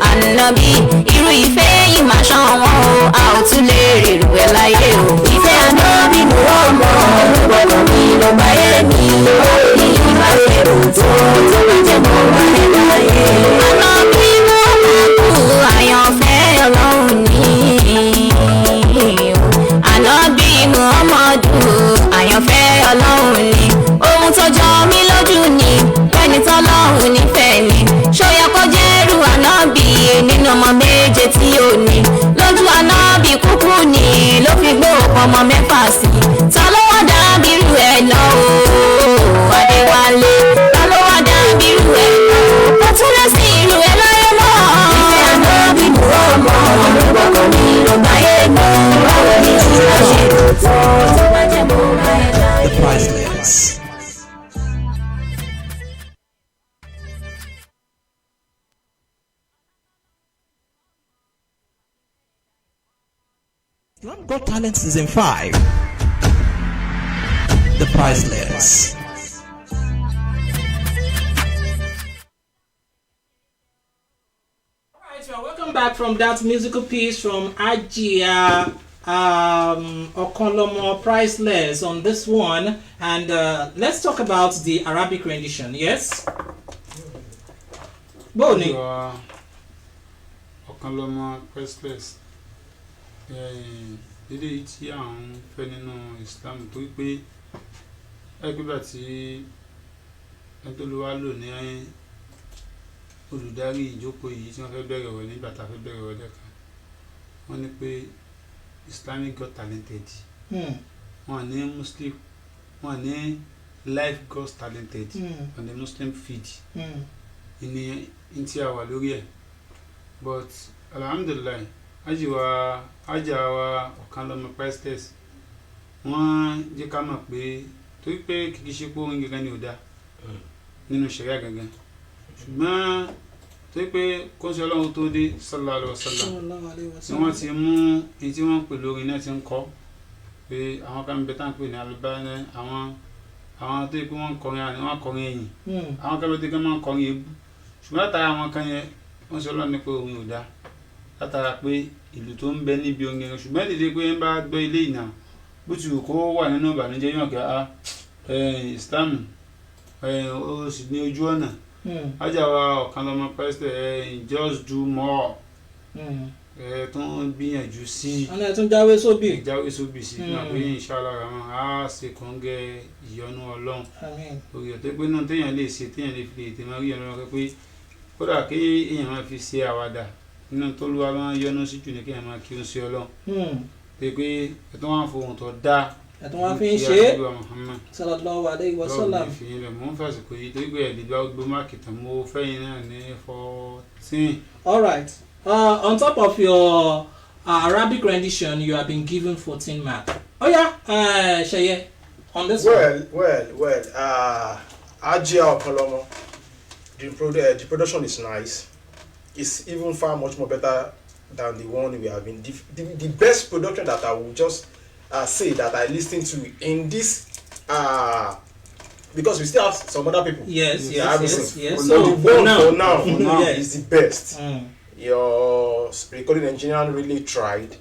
Ànábì irú ìfẹ́ yìí máa ṣàn wọ́n o. A ò tún lè rí irú ẹ láyé o. Ìfẹ́ ànábì Muhammad ló gbọ́dọ̀ mi ló báyé mi. Ní ìbá ṣe rò tó bá jẹ́ mo bá ẹ láyé. Ànábì Muhammad àyànfẹ́ Ọlọ́run ní. Ànábì Muhammad àyànfẹ́ Ọlọ́run ní. Ohun tó jọ mí lójú ni ẹni tọ́lọ́run nífẹ̀ẹ́ ni. Ṣó yẹ kó jẹ́rú ànábì nínú ọmọ méje tí ó ní. Lójú ànábì kúkú ni ló fi gbé òkú ọmọ mẹ́fà sí. Ta ló wá dàbí irú ẹ̀ lọ o? Adéwálé. Ta ló wá dàbí irú ẹ̀ lọ o? Kò tún lè sí irú ẹ̀ láyé mọ́. Ìfẹ́ ànábì Muhammad ló gbọ́kàn mi ló báyé mi. Báwo ni ìbá ṣe tó bá jẹ́ mo bá ẹ láyé. The Priceless. Islam Got Talent Season 5. The Priceless. Alright, so welcome back from that musical piece from Ajia Okanlomo Priceless on this one. And let's talk about the Arabic rendition, yes? Boni. Okanlomo Priceless. Ilé tí à ń fẹ́ nínú Islam tó pé ẹgbẹ́gbà tí ẹgbẹ́lúwà lò ní olùdarí ìjókòó yìí tí wọ́n fẹ́ bẹ̀rẹ̀ wọ̀ nígbà tá a fẹ́ bẹ̀rẹ̀ wọ̀ lẹ́kan wọ́n ní pé Islamic Got Talented wọ́n ní Muslim wọ́n ní Life Got Talented on the Muslim feed ní tí a wà lórí ẹ̀ but alhamdulillah Ajawa Okanlomo Priceless wọ́n jẹ́ ká mọ̀ pé torí pé kìkì ṣe pé orin gangan ni ò dá nínú ṣẹ̀ríà gangan ṣùgbọ́n torí pé kóńsí Ọlọ́run tó dé sallallahu alaihi wasallam ni wọ́n ti mú èyí tí wọ́n ń pè lórí náà ti ń kọ́ pé àwọn kan bẹ tán pè ní alubáná àwọn tó yẹ pé wọ́n ń kọrin àná wọ́n kọrin ẹ̀yìn àwọn kan bẹ tó máa ń kọrin ebú ṣùgbọ́n látara àwọn kan yẹn wọ́n sọ Ọlọ́run ní pé orin ò dá látara pé ìlú tó ń bẹ níbi orin ṣùgbọ́n ìdílé pé ń bá gbọ́ ilé ìnà bó ti wù kó wà nínú ìbànújẹ́ yàn gà á Islam ó sì ní ojú ọ̀nà ajáwa ọ̀kan lọ́mọ pẹ́sẹ̀ just do more tó ń gbìyànjú sí ọ̀nà tún jáwé sóbì sí náà pé inshallah rahman á ṣe kóńgẹ́ ìyọ́nú ọlọ́run òye tó pé náà téèyàn lè ṣe téèyàn lè fi ètè máa rí ọ̀nà rẹ pé kódà kí èèyàn máa fi ṣe àwàdà nínú tó lúwa máa yọ́nú sí jù ní kéèyàn máa kí ó ṣe ọlọ́run pé ẹ̀tọ́ wọn fohùn tó dáa ẹ̀tún wá fi ń ṣe é sallallahu alayhi wa sallam. mo ń fàṣìkò yìí torí pé ẹ̀ẹ́dẹ́gbẹ́ gbé máàkì tán mo fẹ́yìn náà ní 14. all right on top of your Arabic rendition you have been given 14 marks. Oh yeah, Sheye, on this well Ajia Okolomo, the production is nice. It's even far much more better than the one we have been. The best production that I will just say that I listened to in this because we still have some other people. Yes. So the one for now is the best. Your recording engineer really tried,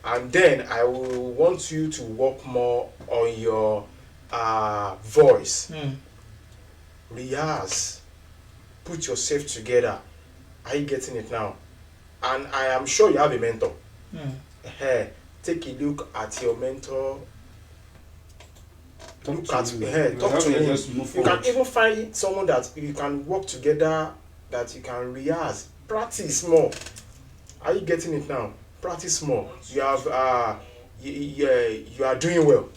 and then I will want you to work more on your voice. Rehearse, put yourself together. Are you getting it now? And I am sure you have a mentor. Take a look at your mentor. Talk to him. You can even find someone that you can work together, that you can rehearse. Practice more. Are you getting it now? Practice more. You have you are doing well.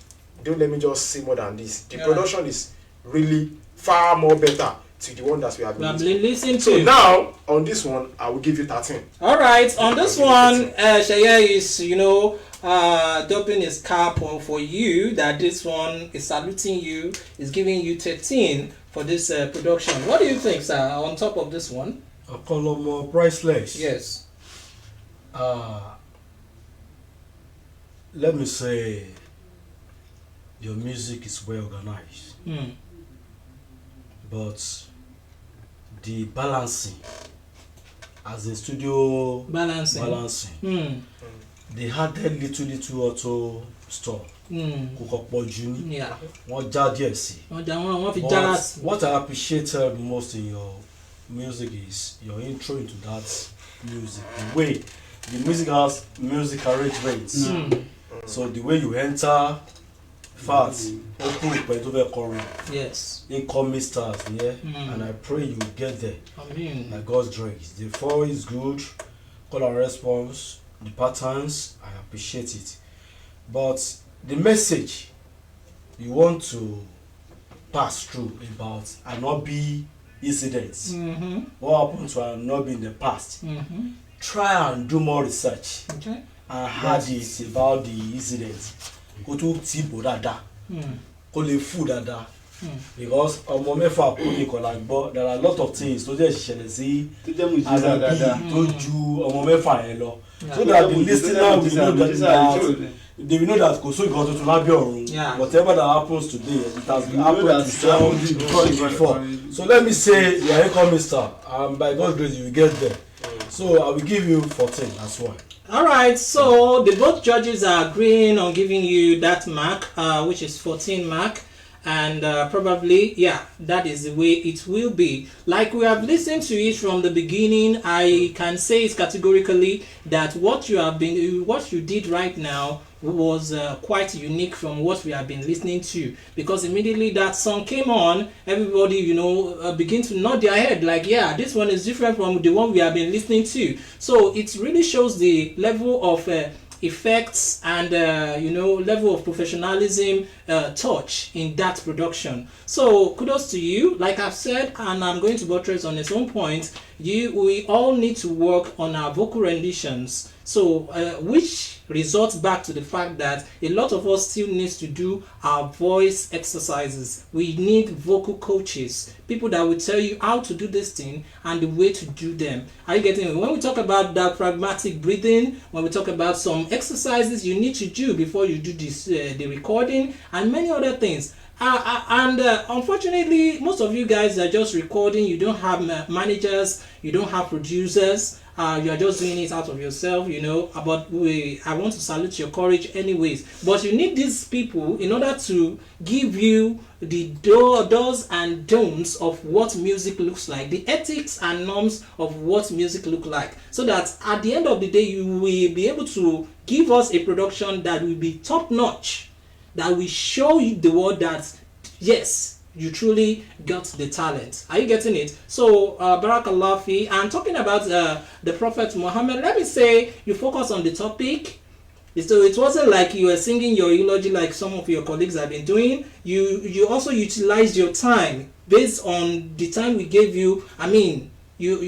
Don't let me just say more than this. The production is really far more better to the one that we have been listening to. So now on this one, I will give you 13. All right, on this one, Sheye is doping his cap for you. That this one is saluting you, is giving you 13 for this production. What do you think, sir? On top of this one, Okolomo priceless. Yes. Let me say, your music is well organized, but the balancing, as a studio balancing, they added little auto stop. Yeah. What I appreciated most in your music is your intro into that music. The way the music has music arrangements. So the way you enter fast, open with yes, incoming stars, and I pray you will get there. By God's grace. The flow is good, call and response, the patterns, I appreciate it. But the message you want to pass through about Anobi incidents, what happened to Anobi in the past, try and do more research. And had it about the incidents. Go to Tibo Dada. Go le food Dada. Because there are a lot of things to just share see told you so that the listener will know that they will know that Koso got to Labio. Whatever that happens today, it has been happened to someone before. So let me say you are a incoming star, and by God's grace you will get there. So I will give you 14 as well. Alright, so the both judges are agreeing on giving you that mark, which is 14 mark, and probably, that is the way it will be. Like we have listened to it from the beginning, I can say it categorically that what you did right now was quite unique from what we have been listening to, because immediately that song came on, everybody begin to nod their head like, this one is different from the one we have been listening to. So it really shows the level of effects and level of professionalism touch in that production. So kudos to you. Like I've said, and I'm going to buttress on its own point, we all need to work on our vocal renditions. So which results back to the fact that a lot of us still needs to do our voice exercises. We need vocal coaches, people that will tell you how to do this thing and the way to do them. Are you getting it? When we talk about that pragmatic breathing, when we talk about some exercises you need to do before you do this the recording and many other things. Unfortunately, most of you guys are just recording. You don't have managers, you don't have producers, you are just doing it out of yourself, you know. But I want to salute your courage anyways. But you need these people in order to give you the do's and don'ts of what music looks like, the ethics and norms of what music look like, so that at the end of the day you will be able to give us a production that will be top notch, that will show you the world that yes, you truly got the talent. Are you getting it? So Barakallah fi. And talking about the Prophet Muhammad, let me say you focus on the topic. So it wasn't like you were singing your eulogy like some of your colleagues have been doing. You also utilized your time based on the time we gave you. I mean, you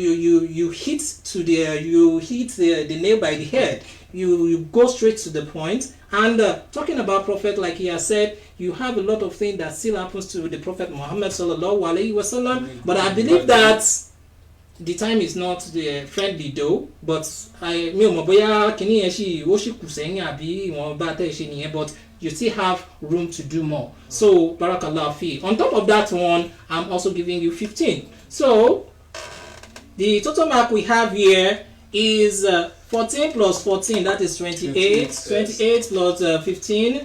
hit the nail by the head. You go straight to the point. And talking about Prophet, like he has said, you have a lot of things that still happens to the Prophet Muhammad sallallahu alaihi wasallam. But I believe that the time is not friendly though. But but you still have room to do more. So barakallah fi. On top of that one, I'm also giving you 15. So the total mark we have here is 14 plus 14, that is 28. 28 plus 15,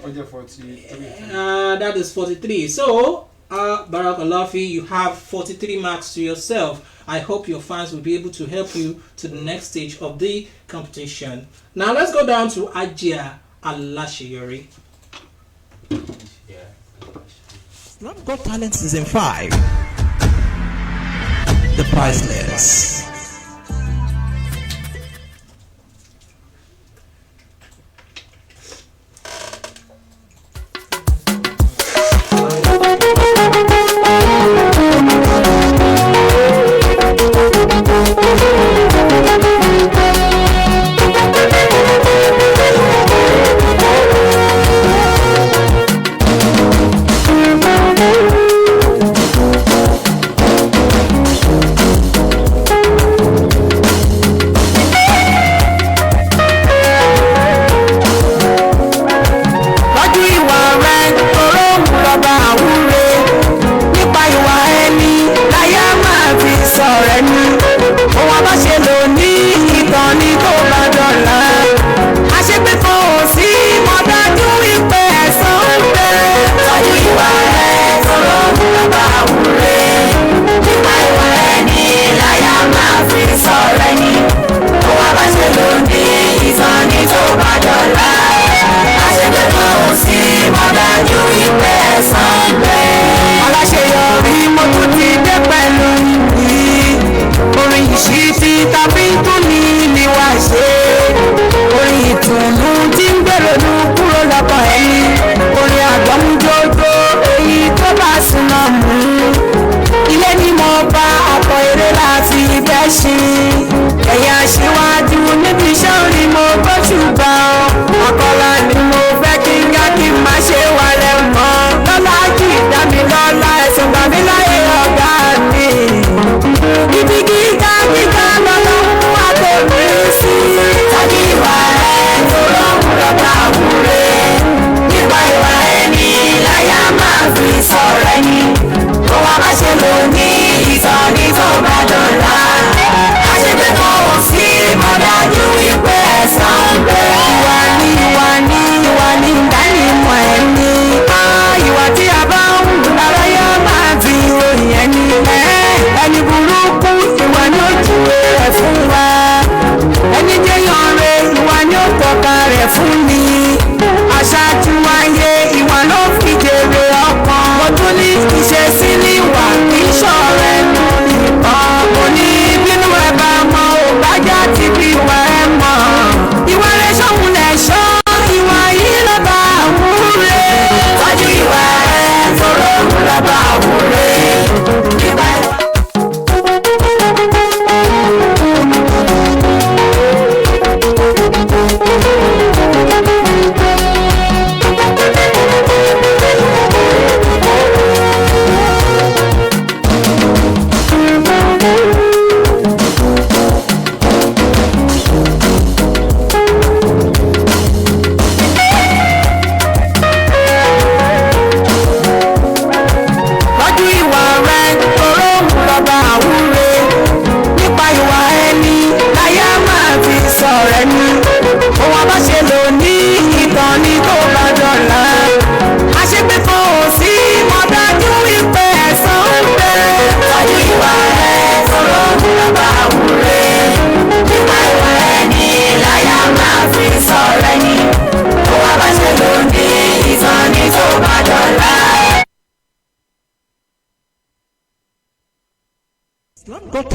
that is 43. So barakallah fi, you have 43 marks to yourself. I hope your fans will be able to help you to the next stage of the competition. Now let's go down to Ajia Alashiyori. Islam Got Talent Season 5. The Priceless.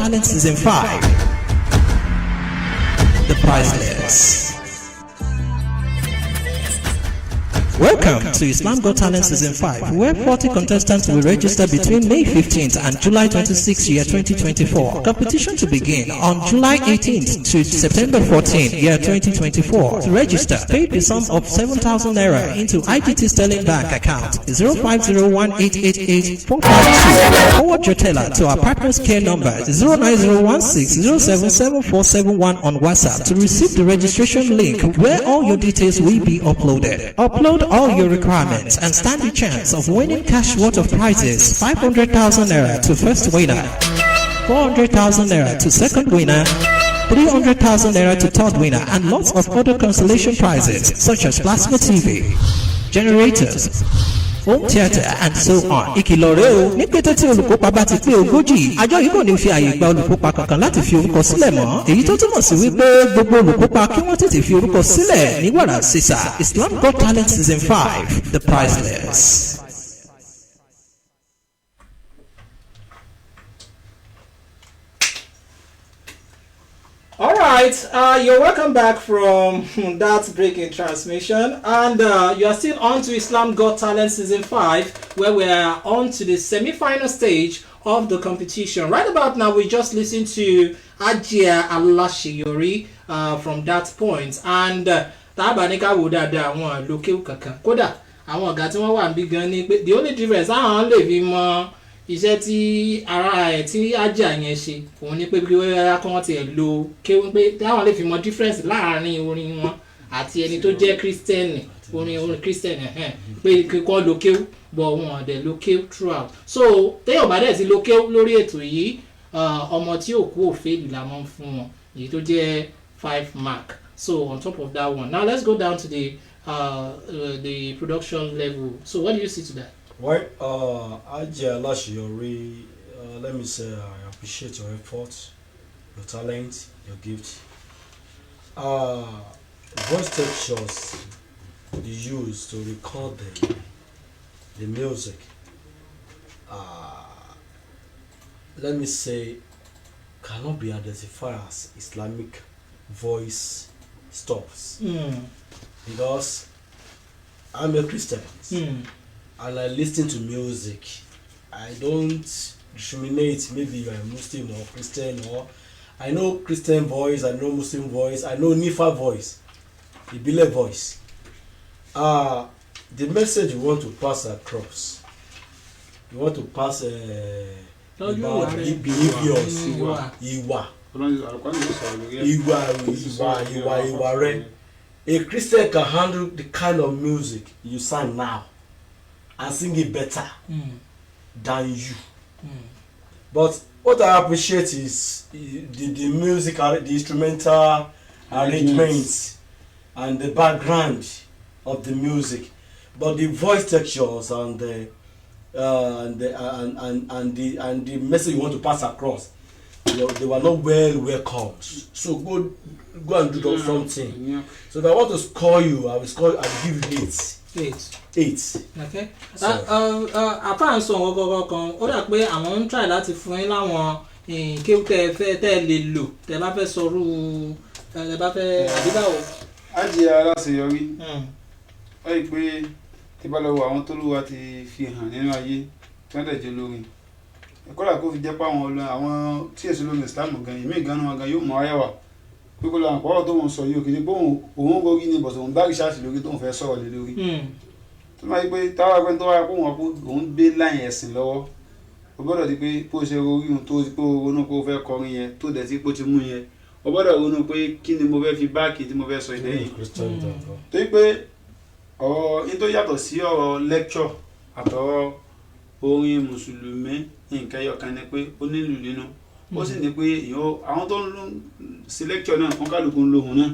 Talent Season 5. The Priceless. Welcome to Islam Got Talent Season 5, where 40 contestants will register between May 15th and July 26th, year 2024. Competition to begin on July 18th to September 14th, year 2024. To register, pay the sum of 7,000 naira into IGT Sterling Bank account 0501888452. Forward your teller to our partner's care number 09016077471 on WhatsApp to receive the registration link where all your details will be uploaded. Upload all your requirements and stand the chance of winning cash worth of prizes 500,000 naira to first winner, 400,000 naira to second winner, 300,000 naira to third winner, and lots of other consolation prizes such as plasma TV, generators, home theatre and so on. Ìkìlọ̀ rèé o, ní kété tí olùkópa bá ti pé 40, àjọ yìí kò ní fi àyè gba olùkópa kankan láti fi orúkọ sílẹ̀ mọ́. Èyí tó túmọ̀ sí wípé gbogbo olùkópa kí wọ́n tètè fi orúkọ sílẹ̀ ní wàrà sísà. Islam Got Talent Season 5, The Priceless. All right, you're welcome back from that breaking transmission, and you are still on to Islam Got Talent Season 5, where we are on to the semi-final stage of the competition. Right about now, we just listened to Ajia Alashiyori from that point, and Tabanika Wudada won lókè kankan. Kódà àwọn ọ̀gá tí wọ́n wà níbí gan ni pé the only difference àwọn lè fi mọ iṣẹ́ tí ara ẹ̀ tí Ajia yẹn ṣe òun ni pé bí wọ́n kọ́ wọ́n ti ẹ̀ lo kéwọ́n pé táwọn lè fi mọ difference láàrin orin wọn àti ẹni tó jẹ́ Christian orin Christian pé kọ́ lo kéwọ́ bọ̀ wọn ọ̀dẹ̀ lo kéwọ́ throughout. So téèyàn bá dẹ̀ sí lo kéwọ́ lórí ètò yìí ọmọ tí òkú òfèlì la mọ́ fún wọn èyí tó jẹ́ 5 mark. So on top of that one, now let's go down to the production level. So what do you see to that? Well, Ajia Alashiyori, let me say I appreciate your effort, your talent, your gift. Voice textures you use to record the music, let me say, cannot be identified as Islamic voice stuffs. Because I'm a Christian. And I listen to music. I don't discriminate, maybe you're a Muslim or Christian, or I know Christian voice, I know Muslim voice, I know Nifa voice, Ibile voice. The message you want to pass across, you want to pass about behaviors, Iwa. A Christian can handle the kind of music you sing now and sing it better than you. But what I appreciate is the music, the instrumental arrangements and the background of the music, but the voice textures and the message you want to pass across, they were not well welcomed. So go and do something. Yeah. So if I want to score you, I will give you 8. Okay. Apá ń sọ ọgọgọ kan ó dà pé àwọn ń try láti fún yín láwọn kéwù tẹ́ lè lò tẹ́ bá fẹ́ sọrú tẹ́ bá fẹ́ àdíbàwò. Ajia Alashiyori ó yí pé tí bá lọ́wọ́ àwọn tó lùwà ti fi hàn nínú ayé tí wọ́n dẹ̀ jẹ́ lórin kódà kó fi jẹ́ pé àwọn tí èso lórin Islam gan ìmí gan náà gan yóò mọ ayé wa pé kó lọ àpọ̀ tó wọn sọ yìí òkèdè pé òun gorí ni bọ̀sọ̀ òun bá rìṣáàtì lórí tó ń fẹ́ sọ̀rọ̀ lé lórí tó máa yí pé táwa pé tó wáyé pé òun gbé láyìn ẹ̀sìn lọ́wọ́ o gbọ́dọ̀ di pé bó ṣe rorí ohun tó ti pé ronú pé ó fẹ́ kọrin yẹn tó dẹ̀ tí pé ó ti mú yẹn o gbọ́dọ̀ ronú pé kí ni mo fẹ́ fi báàkì tí mo fẹ́ sọ ìdẹ́yìn tó yí pé ọ̀rọ̀ ní tó yàtọ̀ sí ọ̀rọ̀ lecture àtọ̀rọ̀ orin mùsùlùmí nǹkan ẹyọkan ni pé ó nílùú nínú ó sì ní pé àwọn tó ń sí lecture náà wọ́n kálukú ń lóhun náà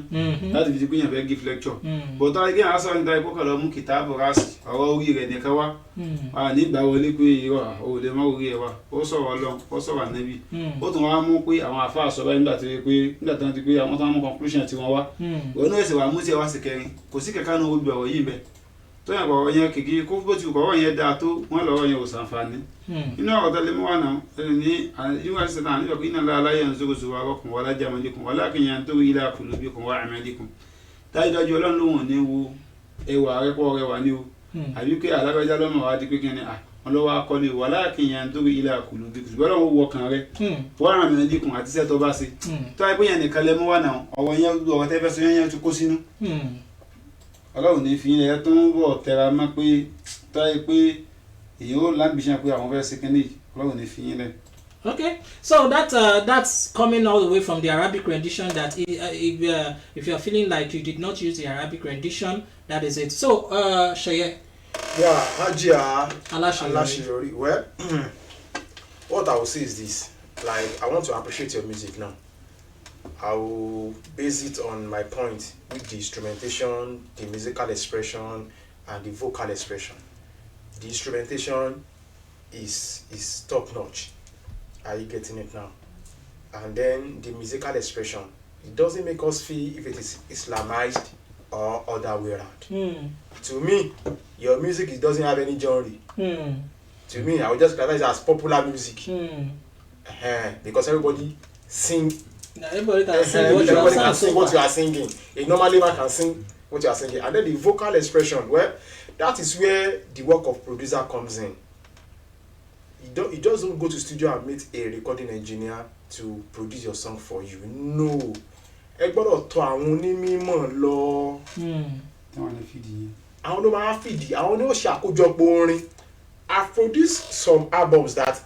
láti fi ti pé yàn fẹ́ give lecture but tó again aṣọ níta ipò kan lọ mú kìtàbù rásì ọ̀rọ̀ orí rẹ̀ nìkan wá nígbà wọlé pé irọ́ ò lè má orí ẹ̀ wá ó sọ̀rọ̀ Ọlọ́run ó sọ̀rọ̀ Ànábì ó tún wá mú pé àwọn àfáà sọ báyìí nígbà tó ti pé àwọn tó ń mú conclusion tí wọ́n wá òun náà sì wà mú sí ẹ̀ wá sí kẹrin kò sí kẹ̀kẹ́ náà ó gbé ọ̀rọ̀ yìí bẹ́ẹ̀ tó yàn kọ̀ọ̀rọ̀ yẹn kìkì kó bó ti kọ̀ọ̀rọ̀ yẹn dáa tó wọ́n lọ́wọ́ yẹn ò sànfàní. inú ọ̀rọ̀ tó lè mú wa náà ní àyíwá ṣe náà nígbà pé iná lára láyé ń zógo zòwò arọ́kùn wọlá jàmọ́lẹ́kùn wọlá kìnyàn tó rí ilé àkùlùbíkùn wá àmẹ́lẹ́kùn dájúdájú ọlọ́run ló wọ̀n ní wo ẹwà rẹ́pọ̀ rẹwà ní o àbí pé alágbájá lọ́mọ wa di pé kí ni wọn lọ́wọ́ akọ́lé wọlá kìnyàn tó rí ilé àkùlùbíkùn ṣùgbọ́n ọlọ́run wọ kàn rẹ wọ́n àmẹ́lẹ́kùn àti iṣẹ́ tó bá ṣe tó ayé pé yẹn nìkan lẹ mú wa náà ọ̀rọ̀ yẹn ọ̀rọ̀ tẹ́fẹ́ sọ yẹn ti kó sínú ọlọ́run ní fi yẹn tó ń bọ̀ tẹra mọ́ pé tó ayé pé èyí ó lágbèsàn pé àwọn fẹ́ ṣe kínní ọlọ́run ní fi yẹn lẹ. Okay, so that's coming all the way from the Arabic rendition. That if you're feeling like you did not use the Arabic rendition, that is it. So, Shaye. Yeah, Hajia Alashiyori. Well, what I will say is this: like, I want to appreciate your music now. I will base it on my point with the instrumentation, the musical expression, and the vocal expression. The instrumentation is top notch. Are you getting it now? And then the musical expression, it doesn't make us feel if it is Islamized or other way around. To me, your music, it doesn't have any genre. To me, I would just classify it as popular music. Because everybody sing. Everybody can sing what you are singing. A normal man can sing what you are singing. And then the vocal expression, well, that is where the work of producer comes in. You just don't go to studio and meet a recording engineer to produce your song for you. No. Ẹ gbọ́dọ̀ tọ̀ àwọn onímọ̀ lọ. Àwọn ló máa fìdí, àwọn ni ó ṣe àkójọpọ̀ orin. I've produced some albums that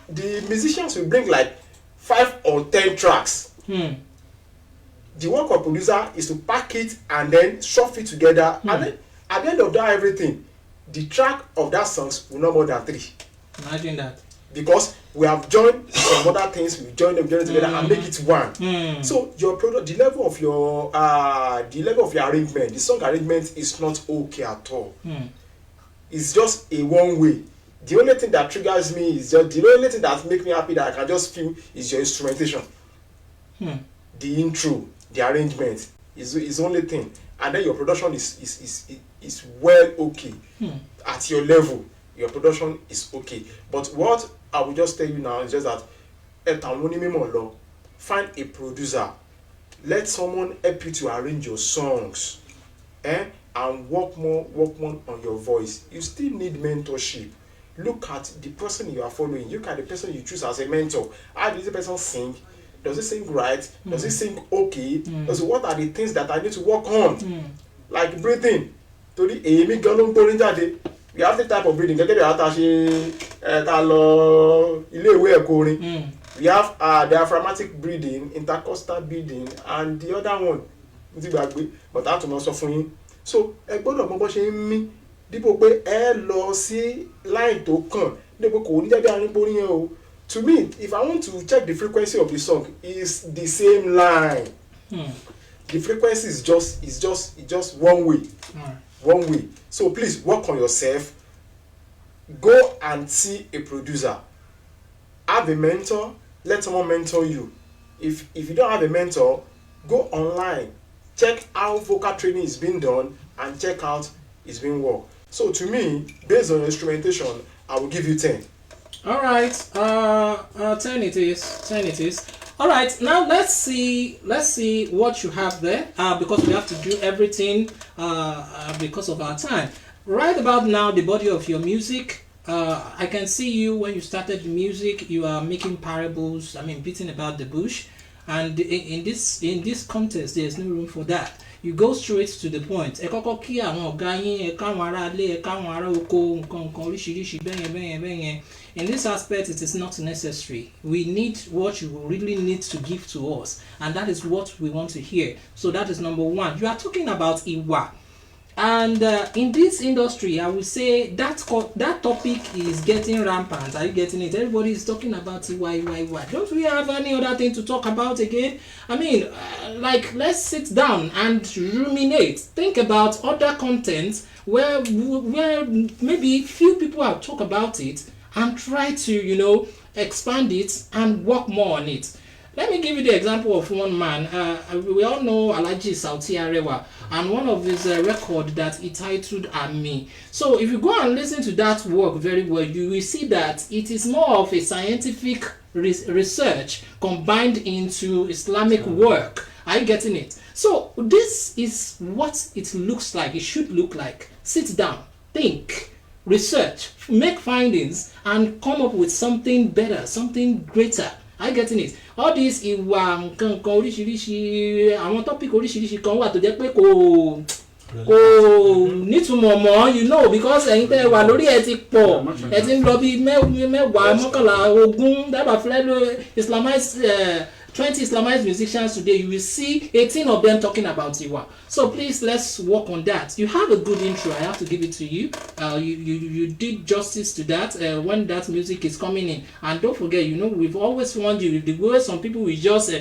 the musicians will bring like 5 or 10 tracks. The work of producer is to pack it and then shove it together. And then at the end of that everything, the track of that songs will not more than 3. Imagine that. Because we have joined some other things, we join them together and make it one. So your product, the level of your arrangement, the song arrangement is not okay at all. It's just a one way. The only thing that triggers me is just the only thing that makes me happy that I can just feel is your instrumentation. The intro, the arrangement is the only thing, and then your production is well okay at your level. Your production is okay. But what I will just tell you now is just that find a producer, let someone help you to arrange your songs, and work more on your voice. You still need mentorship. Look at the person you are following. Look at the person you choose as a mentor. How does the person sing? Does he sing right? Does he sing okay? What are the things that I need to work on? Like breathing. We have the type of breathing. We have diaphragmatic breathing, intercostal breathing, and the other one. But I have to also for you. So, dípò pé ẹ lọ sí line tó kàn dípò kò ní jẹ́ bí arín yẹn o. To me, if I want to check the frequency of the song, it's the same line. The frequency is just one way. One way. So please work on yourself. Go and see a producer. Have a mentor. Let someone mentor you. If you don't have a mentor, go online. Check how vocal training is being done and check out it's being worked. So to me, based on instrumentation, I will give you 10. All right, 10 it is. All right, now let's see what you have there. Because we have to do everything because of our time. Right about now, the body of your music. I can see you when you started the music. You are making parables. Beating about the bush. And in this contest, there's no room for that. You go straight to the point. In this aspect, it is not necessary. We need what you really need to give to us, and that is what we want to hear. So that is number one. You are talking about Iwa. And in this industry, I would say that topic is getting rampant. Are you getting it? Everybody is talking about Iwa. Don't we have any other thing to talk about again? Let's sit down and ruminate. Think about other content where maybe few people have talked about it and try to, expand it and work more on it. Let me give you the example of one man. We all know Alhaji Sauti Arewa, and one of his record that he titled Ami. So if you go and listen to that work very well, you will see that it is more of a scientific research combined into Islamic work. Are you getting it? So this is what it looks like. It should look like. Sit down, think, research, make findings, and come up with something better, something greater. Are you getting it? All these ìwà nǹkan oríṣiríṣi àwọn topic oríṣiríṣi kan wà tó jẹ́ pé kò nítumọ̀ mọ́, you know, because ẹ̀yin tẹ́ wà lórí ẹ̀ ti pọ̀, ẹ̀ ti ń lọ bí mẹ́wàá mọ́kànlá ogún dábàá fúlẹ́ ló Islamized 20 Islamized musicians today. You will see 18 of them talking about Iwa. So please, let's work on that. You have a good intro. I have to give it to you. You did justice to that when that music is coming in. And don't forget, you know, we've always warned you, the way some people will just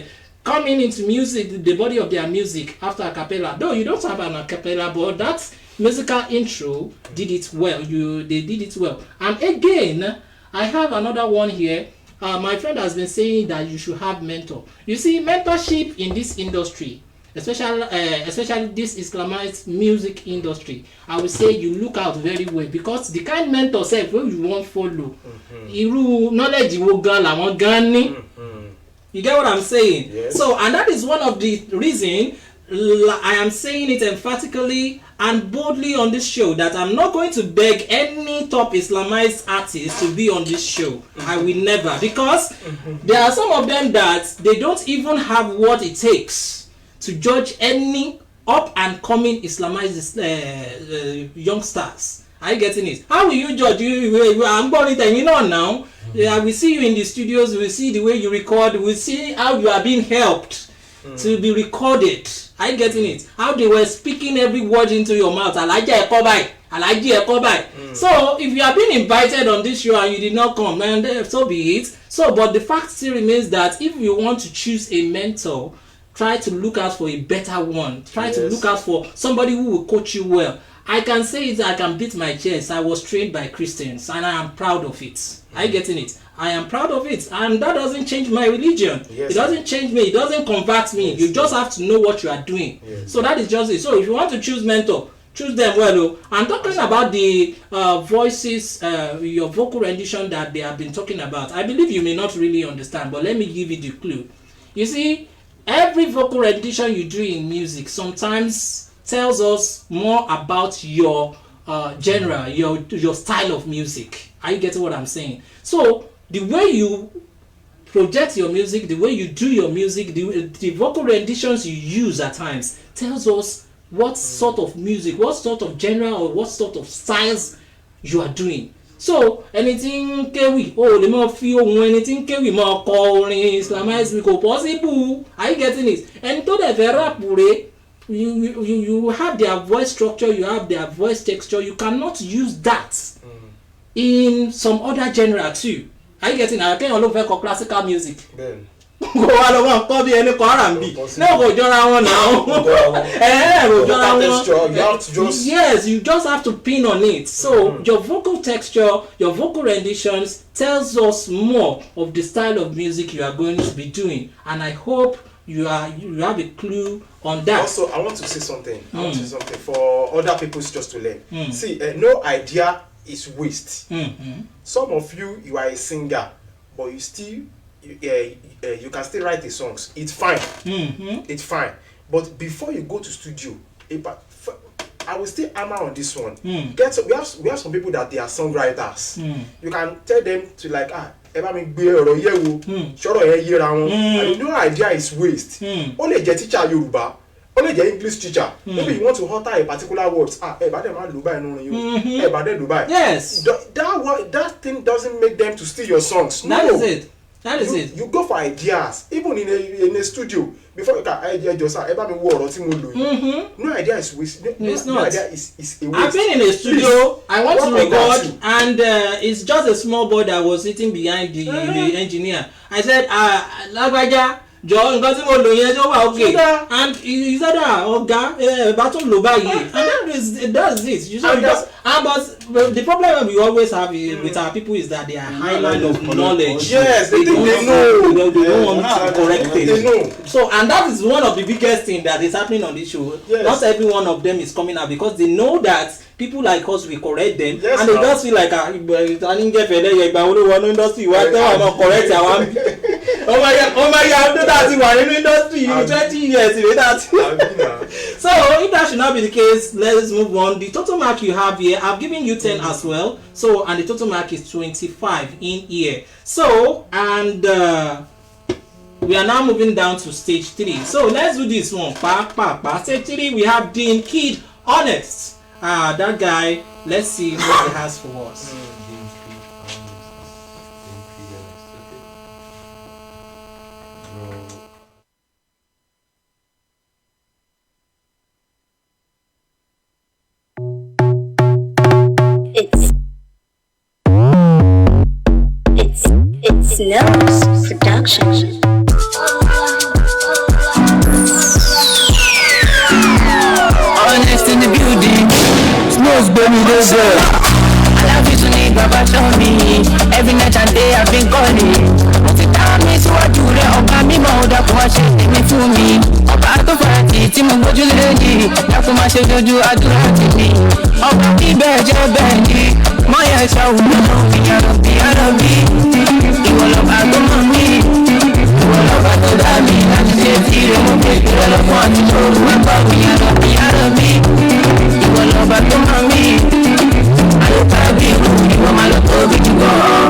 come into music, the body of their music after a cappella. Though you don't have an a cappella, but that musical intro did it well. They did it well. And again, I have another one here. My friend has been saying that you should have mentor. You see, mentorship in this industry, especially this Islamized music industry, I would say you look out very well, because the kind mentor self wey you wan follow, irú knowledge wo gan làwọn gan ní. You get what I'm saying? Yes. So, and that is one of the reason I am saying it emphatically and boldly on this show that I'm not going to beg any top Islamized artist to be on this show. I will never, because there are some of them that they don't even have what it takes to judge any up and coming Islamized youngsters. Are you getting it? How will you judge? I'm going to tell you now. We see you in the studios. We see the way you record. We see how you are being helped to be recorded. Are you getting it? How they were speaking every word into your mouth. Alaji Ekobai. Alaji Ekobai. So if you have been invited on this show and you did not come, then so be it. So, but the fact still remains that if you want to choose a mentor, try to look out for a better one. Try to look out for somebody who will coach you well. I can say it, I can beat my chest. I was trained by Christians and I am proud of it. Are you getting it? I am proud of it, and that doesn't change my religion. Yes. It doesn't change me. It doesn't convert me. Yes. You just have to know what you are doing. Yes. So that is just it. So if you want to choose mentor, choose them well. I'm talking about the voices, your vocal rendition that they have been talking about. I believe you may not really understand, but let me give you the clue. You see, every vocal rendition you do in music sometimes tells us more about your genre, your style of music. Are you getting what I'm saying? So the way you project your music, the way you do your music, the vocal renditions you use at times tells us what sort of music, what sort of genre, or what sort of styles you are doing. So anything kewi, le mo fi ohun anything kewi mo kọ orin Islamized kò possible. Are you getting it? And to the fẹ́ rap re, you have their voice structure, you have their voice texture. You cannot use that in some other genre too. Are you getting it? I can't look for classical music. Ben. Go along, copy any R&B. No, go join now. Yes, you just have to pin on it. So your vocal texture, your vocal renditions tells us more of the style of music you are going to be doing, and I hope you have a clue on that. Also, I want to say something. I want to say something for other people just to learn. See, no idea is waste. Some of you are a singer, but you still you can still write the songs. It's fine. It's fine. But before you go to studio, I will still hammer on this one. We have some people that they are songwriters. You can tell them to like eba mi gbe ọ̀rọ̀ yewo sọ̀rọ̀ yẹn yera wọn. And no idea is waste. Ó lè jẹ́ teacher Yorùbá, ó lè jẹ́ English teacher. Maybe you want to utter a particular words. Eba dem ma lo báyìí nínú yín. Eba dem lo báyìí. Yes. That thing doesn't make them to steal your songs. No. That is it. That is it. You go for ideas. Even in a studio, before you can idea just eba mi wo ọ̀rọ̀ tí mo lò yìí. No idea is waste. No idea is a waste. I've been in a studio. Please, I want to record, and it's just a small boy that was sitting behind the engineer. I said, Lagbaja, jọ nǹkan tí mo lò yẹn tó wà okay and you said that ọ̀gá bá tún lò báyìí and that's it you said that but the problem we always have with our people is that they are highline of knowledge. Yes, they know. They don't want to correct things. They know. So and that is one of the biggest things that is happening on this show. Yes. Not every one of them is coming out because they know that people like us will correct them. Yes, and they just feel like I didn't get ìgbà wo ló wọnú industry wa tẹ́wọ̀n náà correct àwọn ọmọ ya ọdún tá a ti wà nínú industry yìí 20 years ìwé tá a ti. So if that should not be the case, let's move on. The total mark you have here, I've given you 10 as well. So and the total mark is 25 in here. So and we are now moving down to stage 3. So let's do this one. Stage 3 we have Dean Kid Honest. That guy, let's see what he has for us. It's Nels Production. Honest in the building. Snows baby this I love you to need Baba show me. Every night and day I've been calling. Wọ́n ti dá mi síwájú rẹ̀ ọba mímọ́ ọ̀dà kò wá ṣe tèmi fún mi. Ọba tó fàtì tí mo gbójú lé yìí dákun máa ṣe dojú àdúrà tèmi. Ọba bí bẹ́ẹ̀ jẹ́ bẹ́ẹ̀ ni mọ́yà ẹ̀ṣọ́ òun náà fi yàrá bí. Ìwọ lọ́ba tó mọ̀ mí. Ìwọ lọ́ba tó dá mi láti ṣe tí rẹ̀ mo gbé ìrẹ́ lọ́fọ́ àti lóru wá bá mi yàrá bí. Ìwọ lọ́ba tó mọ̀ mí. Àlùkà bí irú ìwọ máa lọ tóbi jù gan-an.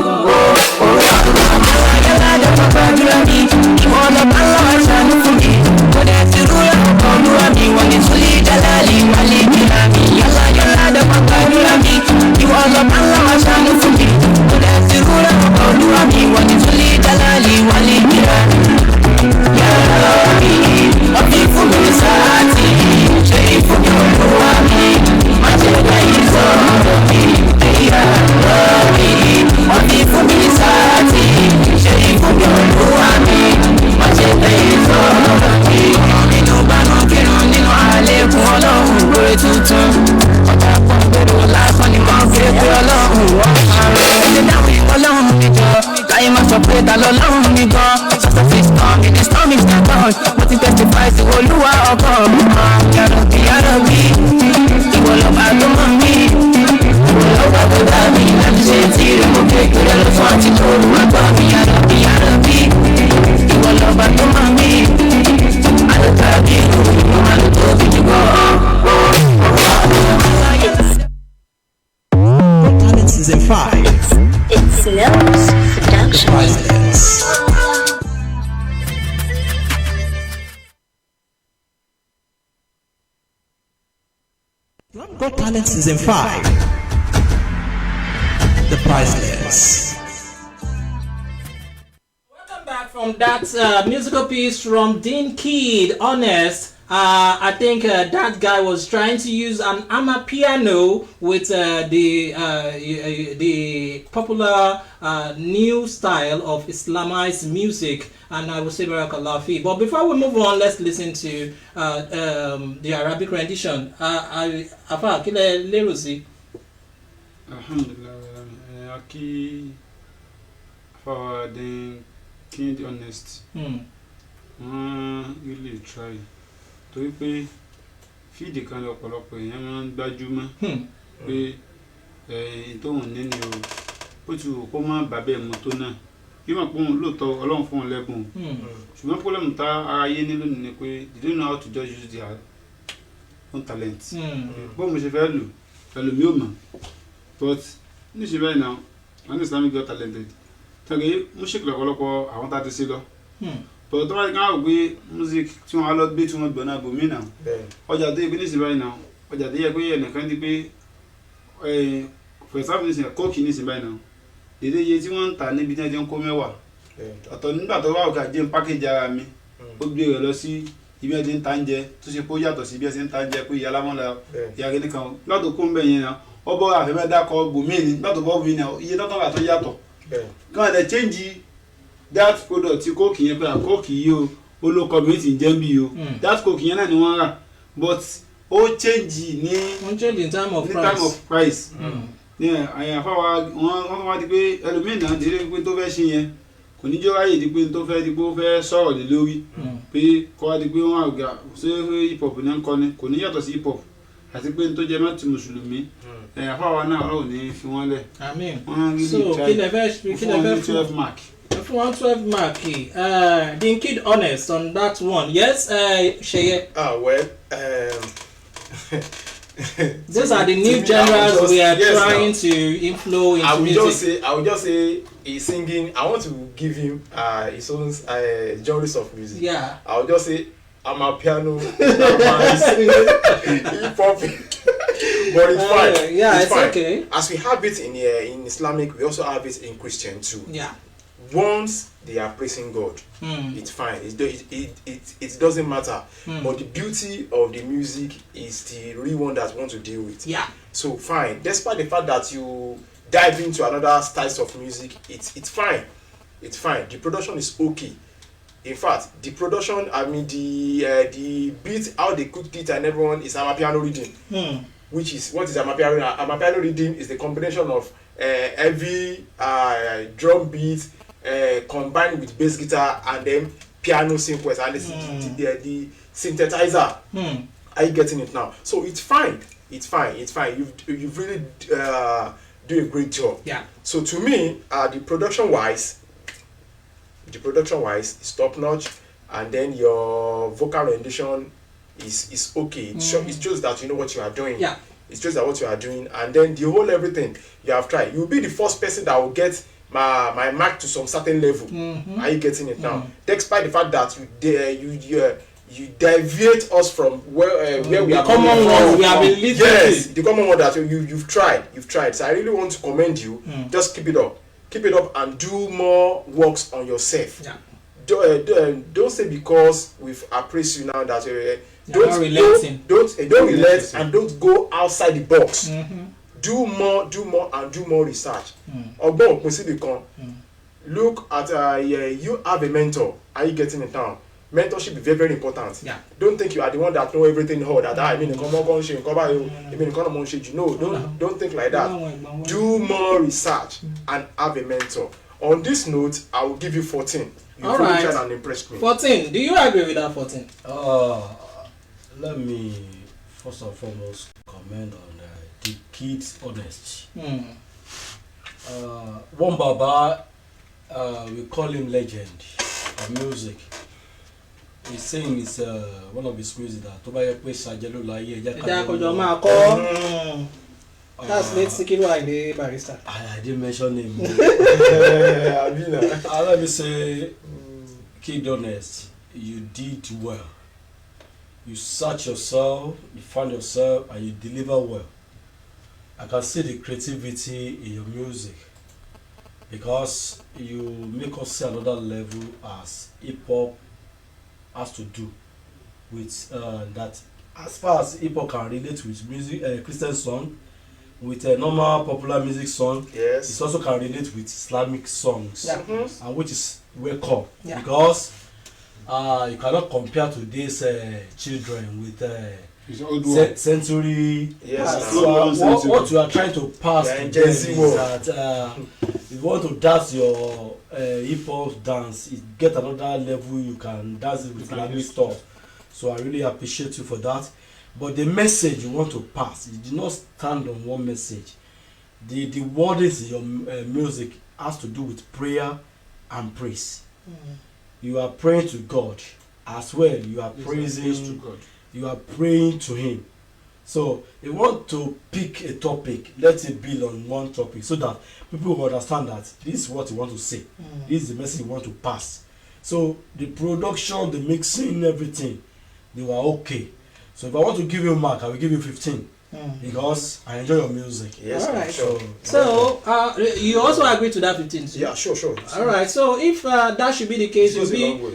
Yàrá dàpọ̀ gbàdúrà mi. Ìwọ lọ́ba ńlá wá ṣàánú fún mi. Kò dẹ̀ ti rúra ọkọ̀ olúwa mi. Wọ́n ní Sùlí Jálálì wálé kíra mi. Yàrá dàpọ̀ gbàdúrà mi. Ìwọ lọ́ba ńlá wá ṣàánú fún mi. Kò dẹ̀ ti rúra ọkọ̀ olúwa mi. Wọ́n ní Sùlí Jálálì wálé kíra mi. Yàrá mi, wọ́n fi fún mi sáàtì. Ṣé ìfún mi olúwa mi? Má ṣe lẹ́yìn sọ̀rọ̀ mi. Yàrá mi, wọ́n fi fún mi sáàtì. Ṣé ìfún mi olúwa mi? Má ṣe lẹ́yìn sọ̀rọ̀ mi. Nínú bánú kírun nínú àlékún ọlọ́run lórí tuntun. Ọjà kan gbèrò lásán ni wọ́n fi pé ọlọ́run wọ́n parọ́. Ẹni dáhùn ìwọ́lọ́run mi jọ. Láyé má sọ pé ta lọ́lọ́run mi gan. Sọ́sọ́ fi storm in the storm is not gone. Mo ti testify sí olúwa ọkọ mi. Yàrá bí ìwọ lọ́ba tó mọ̀ mí. Ìwọ lọ́ba tó dá mi láti ṣe tí rẹ̀ mo kékeré lọ fún àti lóru wá gbọ́ mi. Yàrá bí ìwọ lọ́ba tó mọ̀ mí. Àlùkà bí irú ìwọ máa lọ tóbi jù gan-an. Talent Season 5. It's Nels Production. Priceless. Got Talent Season 5. The Priceless. Welcome back from that musical piece from Dean Kid Honest. I think that guy was trying to use an amapiano with the popular new style of Islamized music, and I will say Barakallah fi. But before we move on, let's listen to the Arabic rendition. Afa kile lérò sí. Alhamdulillah, aki for the Kid Honest. Really try. Torí pé fíìdì kan lọ́pọ̀lọpọ̀ èèyàn máa ń gbájúmọ́ pé tóun níní o ó ti wò kó má bàbá ẹ̀ mọ́ tó náà bí wọ́n pọ́n lóòótọ́ ọlọ́run fún un lẹ́bùn ṣùgbọ́n pọ́lẹ́mù tá ara yé ní lónìí ni pé they don't know how to just use their own talent bó mo ṣe fẹ́ lò ẹlòmíì ò mọ̀ but níṣẹ́ báyìí náà wọ́n ní Islamic God talented tẹ́lẹ̀ music lọ́pọ̀lọpọ̀ àwọn tá a ti ṣe lọ. But tó bá yẹ ká wò pé music tí wọ́n á lọ gbé tí wọ́n gbọ́n náà bòmí náà ọjà tó yẹ pé níṣẹ́ báyìí náà ọjà tó yẹ pé ẹnìkan ti pé for example níṣẹ́ kóòkì níṣẹ́ báyìí náà dédé iye tí wọ́n ń tà níbi tí wọ́n ti ń kó mẹ́wàá ọ̀tọ̀ nígbà tó wà òkè àjẹ́ pákéjì ara mi ó gbé rẹ̀ lọ sí ibi ẹ̀ ti ń ta ń jẹ tó ṣe pé ó yàtọ̀ sí ibi ẹ̀ ti ń ta ń jẹ pé ìyá alámọ́lá ìyá kìíní kan látò kó ń bẹ̀ yẹn náà ọ bọ́ àfẹ́mẹ́dákọ̀ bòmí ni látò bọ́ bòmí náà iye tọ́tọ́ àtọ́ yàtọ̀ kí wọ́n change that product tí kóòkì yẹn pé àkóòkì yìí olóko mi ti jẹ́ bí o that coke yẹn náà ni wọ́n rà but ó change ní in time of price àyàfáwa wọ́n wá di pé ẹlòmíràn délé pé tó fẹ́ ṣe yẹn kò ní jọ́ ráyè di pé tó fẹ́ di pé ó fẹ́ sọ̀rọ̀ lé lórí pé kọ́ wá di pé wọ́n àgbà ṣé hip hop náà ń kọ́ ni kò ní yàtọ̀ sí hip hop àti pé tó jẹ́ mẹ́tì mùsùlùmí àyàfáwa náà ọ̀rọ̀ ní fi wọ́n lẹ̀. So kí lẹ fẹ́ fún 12 mark. If 112 mark, being kid honest on that one, yes, Sheye. These are the new genres we are trying to influence into music. I would just say he's singing. I want to give him his own genres of music. Yeah. I would just say I'm a piano, I'm singing hip hop. But it's fine. Yeah, it's fine. okay. As we have it in Islamic, we also have it in Christian too. Yeah. Once they are praising God, it's fine. It doesn't matter. But the beauty of the music is the real one that we want to deal with. Yeah. So fine. Despite the fact that you dive into another styles of music, it's fine. It's fine. The production is okay. In fact, the production, I mean the beat, how they cooked it and everyone is amapiano reading. Which is what is amapiano? Amapiano reading is the combination of heavy drum beat combined with bass guitar and then piano sequence and the synthesizer. Are you getting it now? So it's fine. It's fine. You've really do a great job. Yeah. So to me, the production wise is top notch, and then your vocal rendition is okay. It shows that you know what you are doing. Yeah. It's just that what you are doing, and then the whole everything you have tried. You'll be the first person that will get my mark to some certain level. Are you getting it now? Despite the fact that you deviate us from where we are coming from. We have been listening. Yes, the common one that you've tried. So I really want to commend you. Just keep it up, and do more works on yourself. Yeah. Don't say because we've appraised you now that don't relent and don't go outside the box. Do more and do more research. Look at you have a mentor. Are you getting it now? Mentorship is very, very important. Yeah. Don't think you are the one that know everything. Don't think like that. Do more research and have a mentor. On this note, I will give you 14. All right. And impressed me. 14. Do you agree with that 14? Let me first and foremost comment on the kids' honesty. One Baba, we call him legend of music. He's saying it's one of his music that that's late Sikiru Ayinde Barrister. I didn't mention him. Let me say, kid honest, you did well. You search yourself, you find yourself, and you deliver well. I can see the creativity in your music because you make us see another level as hip hop has to do with that. As far as hip hop can relate with music, Christian song, with a normal popular music song, yes, it also can relate with Islamic songs, and which is welcome because you cannot compare today's children with century. Yes. What you are trying to pass to them is that if you want to dance your hip hop dance, it get another level. You can dance it with Islamic stuff. So I really appreciate you for that. But the message you want to pass, you do not stand on one message. The wordings in your music has to do with prayer and praise. You are praying to God as well. You are praising to God. You are praying to Him. So you want to pick a topic, let it build on one topic so that people will understand that this is what you want to say. This is the message you want to pass. So the production, the mixing, everything, they were okay. So if I want to give you a mark, I will give you 15 because I enjoy your music. Yes, all right. Sure. So you also agree to that 15 too? Yeah, sure. All right. So if that should be the case, the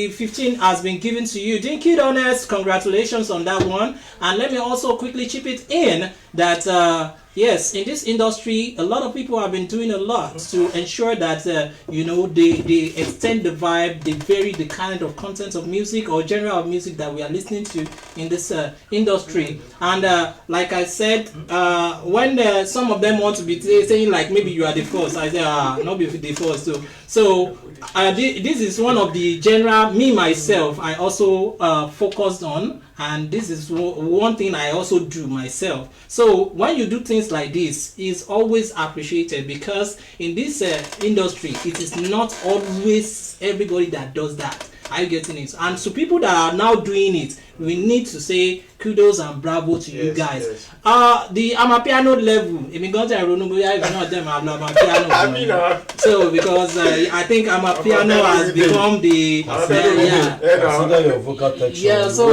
15 has been given to you. Dean Kid Honest, congratulations on that one. And let me also quickly chip it in that yes, in this industry, a lot of people have been doing a lot to ensure that they extend the vibe, they vary the kind of content of music or genre of music that we are listening to in this industry. And like I said, when some of them want to be saying like maybe you are the first, I say not be the first. So this is one of the genre me myself I also focused on, and this is one thing I also do myself. So when you do things like this, is always appreciated, because in this industry it is not always everybody that does that. Are you getting it? And so people that are now doing it, we need to say kudos and bravo to you guys. Yes. The amapiano level, even got I don't know them amapiano. So because I think amapiano has become the Consider your vocal texture. yeah. So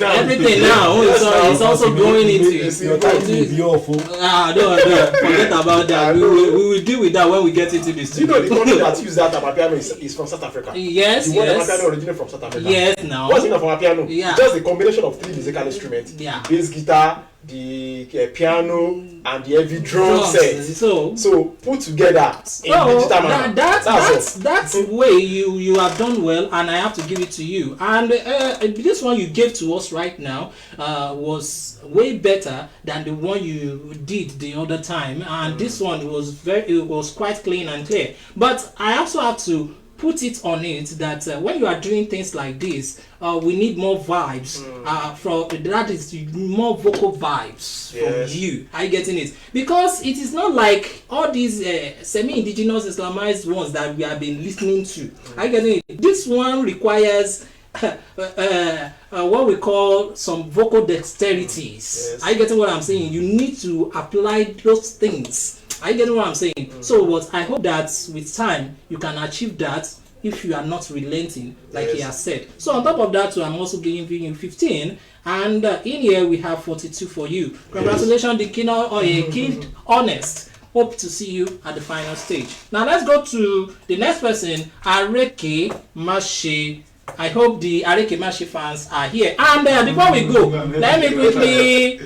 everything now it's also going into. Your time will be awful. No, forget about that. We will deal with that when we get into this. Do you know the country that use that amapiano is from South Africa? Yes, The word yes. amapiano originated from South Africa. Yes, now. What's in of amapiano? Yeah. Just the combination of 3 musical instruments. Yeah. The bass guitar, the piano, and the heavy drum set. So put together in digital manner. That's way you have done well, and I have to give it to you. And this one you gave to us right now was way better than the one you did the other time, and this one was quite clean and clear. But I also have to put it on it that when you are doing things like this, we need more vibes from that is more vocal vibes from you. Are you getting it? Because it is not like all these semi-indigenous Islamized ones that we have been listening to. Are you getting it? This one requires what we call some vocal dexterities. Are you getting what I'm saying? You need to apply those things. Are you getting what I'm saying? So what I hope that with time you can achieve that if you are not relenting, like he has said. So on top of that, I'm also giving you 15, and in here we have 42 for you. Congratulations, the Kid Honest. Hope to see you at the final stage. Now let's go to the next person, Areke Mashe. I hope the Areke Mashe fans are here. And before we go, let me quickly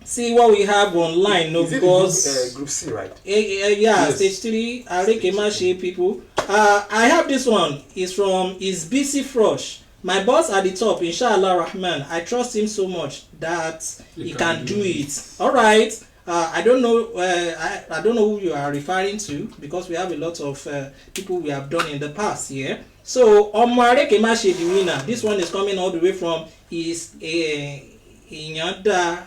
see what we have online. No, because Group C, right? Yeah, stage 3, Areke Mashe people. I have this one. It's from BC Frosh. My boss at the top, Inshallah Rahman. I trust him so much that he can do it. All right. I don't know. I don't know who you are referring to, because we have a lot of people we have done in the past here. So Areke Mashe, the winner. This one is coming all the way from Inyada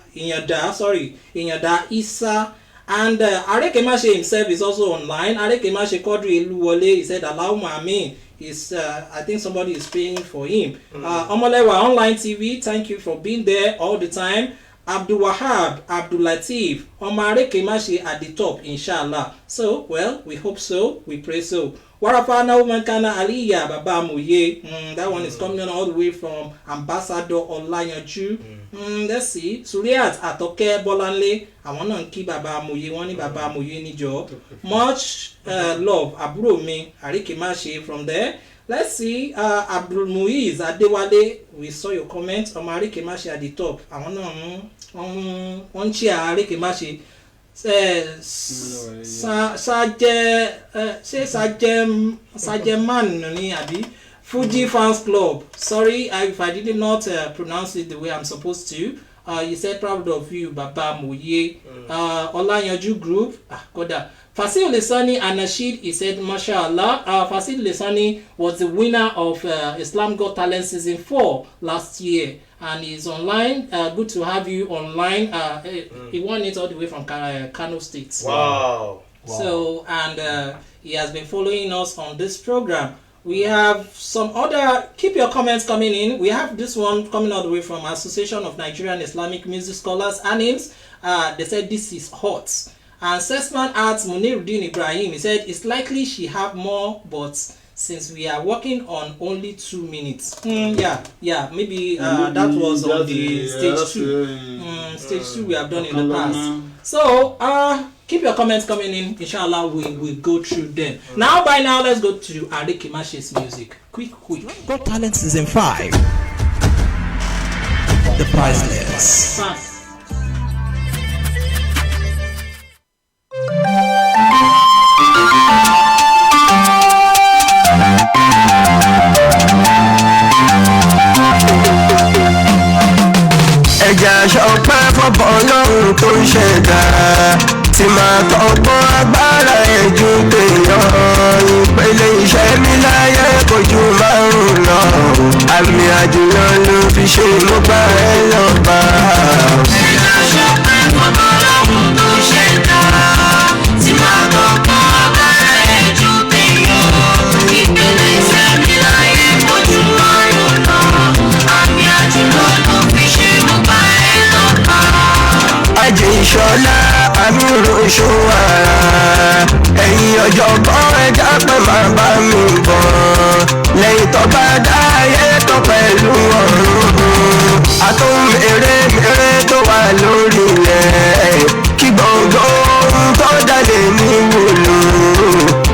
Isa. And Areke Mashe himself is also online. Areke Mashe Kodri Eluwole, he said, Allahumma Amin. I think somebody is paying for him. Omolewa Online TV, thank you for being there all the time. Abdul Wahab, Abdul Latif, Areke Mashe at the top, inshallah. So, well, we hope so, we pray so. Warafana Umankana Aliyah Baba Muye. That one is coming all the way from Ambassador Olayanju. Let's see. Suriat Atoke Bolanle. I want to keep Baba Muye. Wani Baba Muye Nijo. Much love. Aburo me. Areke Mashe from there. Let's see. Abdul Muiz Adewale. We saw your comment. Areke Mashe at the top. I want to cheer Areke Mashe. Sajeman ni abi Fuji Fans Club. Sorry if I did not pronounce it the way I'm supposed to. You said proud of you, Baba Muye. Olayanju Group. Koda. Fasil Lesani Anashid, he said, Mashallah. Fasil Lesani was the winner of Islam Got Talent Season 4 last year. And he's online. Good to have you online. He won it all the way from Kano State. Wow. So, and he has been following us on this program. We have some other, keep your comments coming in. We have this one coming all the way from Association of Nigerian Islamic Music Scholars, ANIMS. They said this is hot. And Sesman Arts Muniruddin Ibrahim, he said it's likely she have more, but since we are working on only 2 minutes. Yeah, maybe that was on the stage 2. Stage 2 we have done in the past. So keep your comments coming in. Inshallah, we will go through them. Now, let's go to Areke Mashe's music. Quick. Got Talent Season 5. The Priceless. ẹ̀jẹ̀ ṣọpẹ́ fọ́bọ̀ ọlọ́run tó ń ṣẹ̀dá tí máa tọ́gbọ́n agbára ẹ̀jú tèèyàn ìpele iṣẹ́ mi láyé kojú márùn-ún lọ àmì àjùlọ ló fi ṣe mo gbà ẹ́ lọ́ba. ẹ̀jẹ̀ ṣọpẹ́ fọ́bọ̀ ọlọ́run tó ń ṣẹ̀dá tí máa tọ́gbọ́n agbára ẹ̀jú tèèyàn ìpele iṣẹ́ mi láyé kojú márùn-ún lọ àmì àjùlọ ló fi ṣe mo gbà ẹ́ lọ́ba. ajé ìṣọlá àmì ìròṣù ara ẹ̀yin ọ̀jọ̀gbọ́n ẹja pé máa bá mi bọ̀ lẹ́yìn tó bá dá ayé tó pẹ̀lú ọ̀run àtòun mèremère tó wà lórí rẹ̀ kí gbọ̀ngàn ohun tó jáde ní wòlò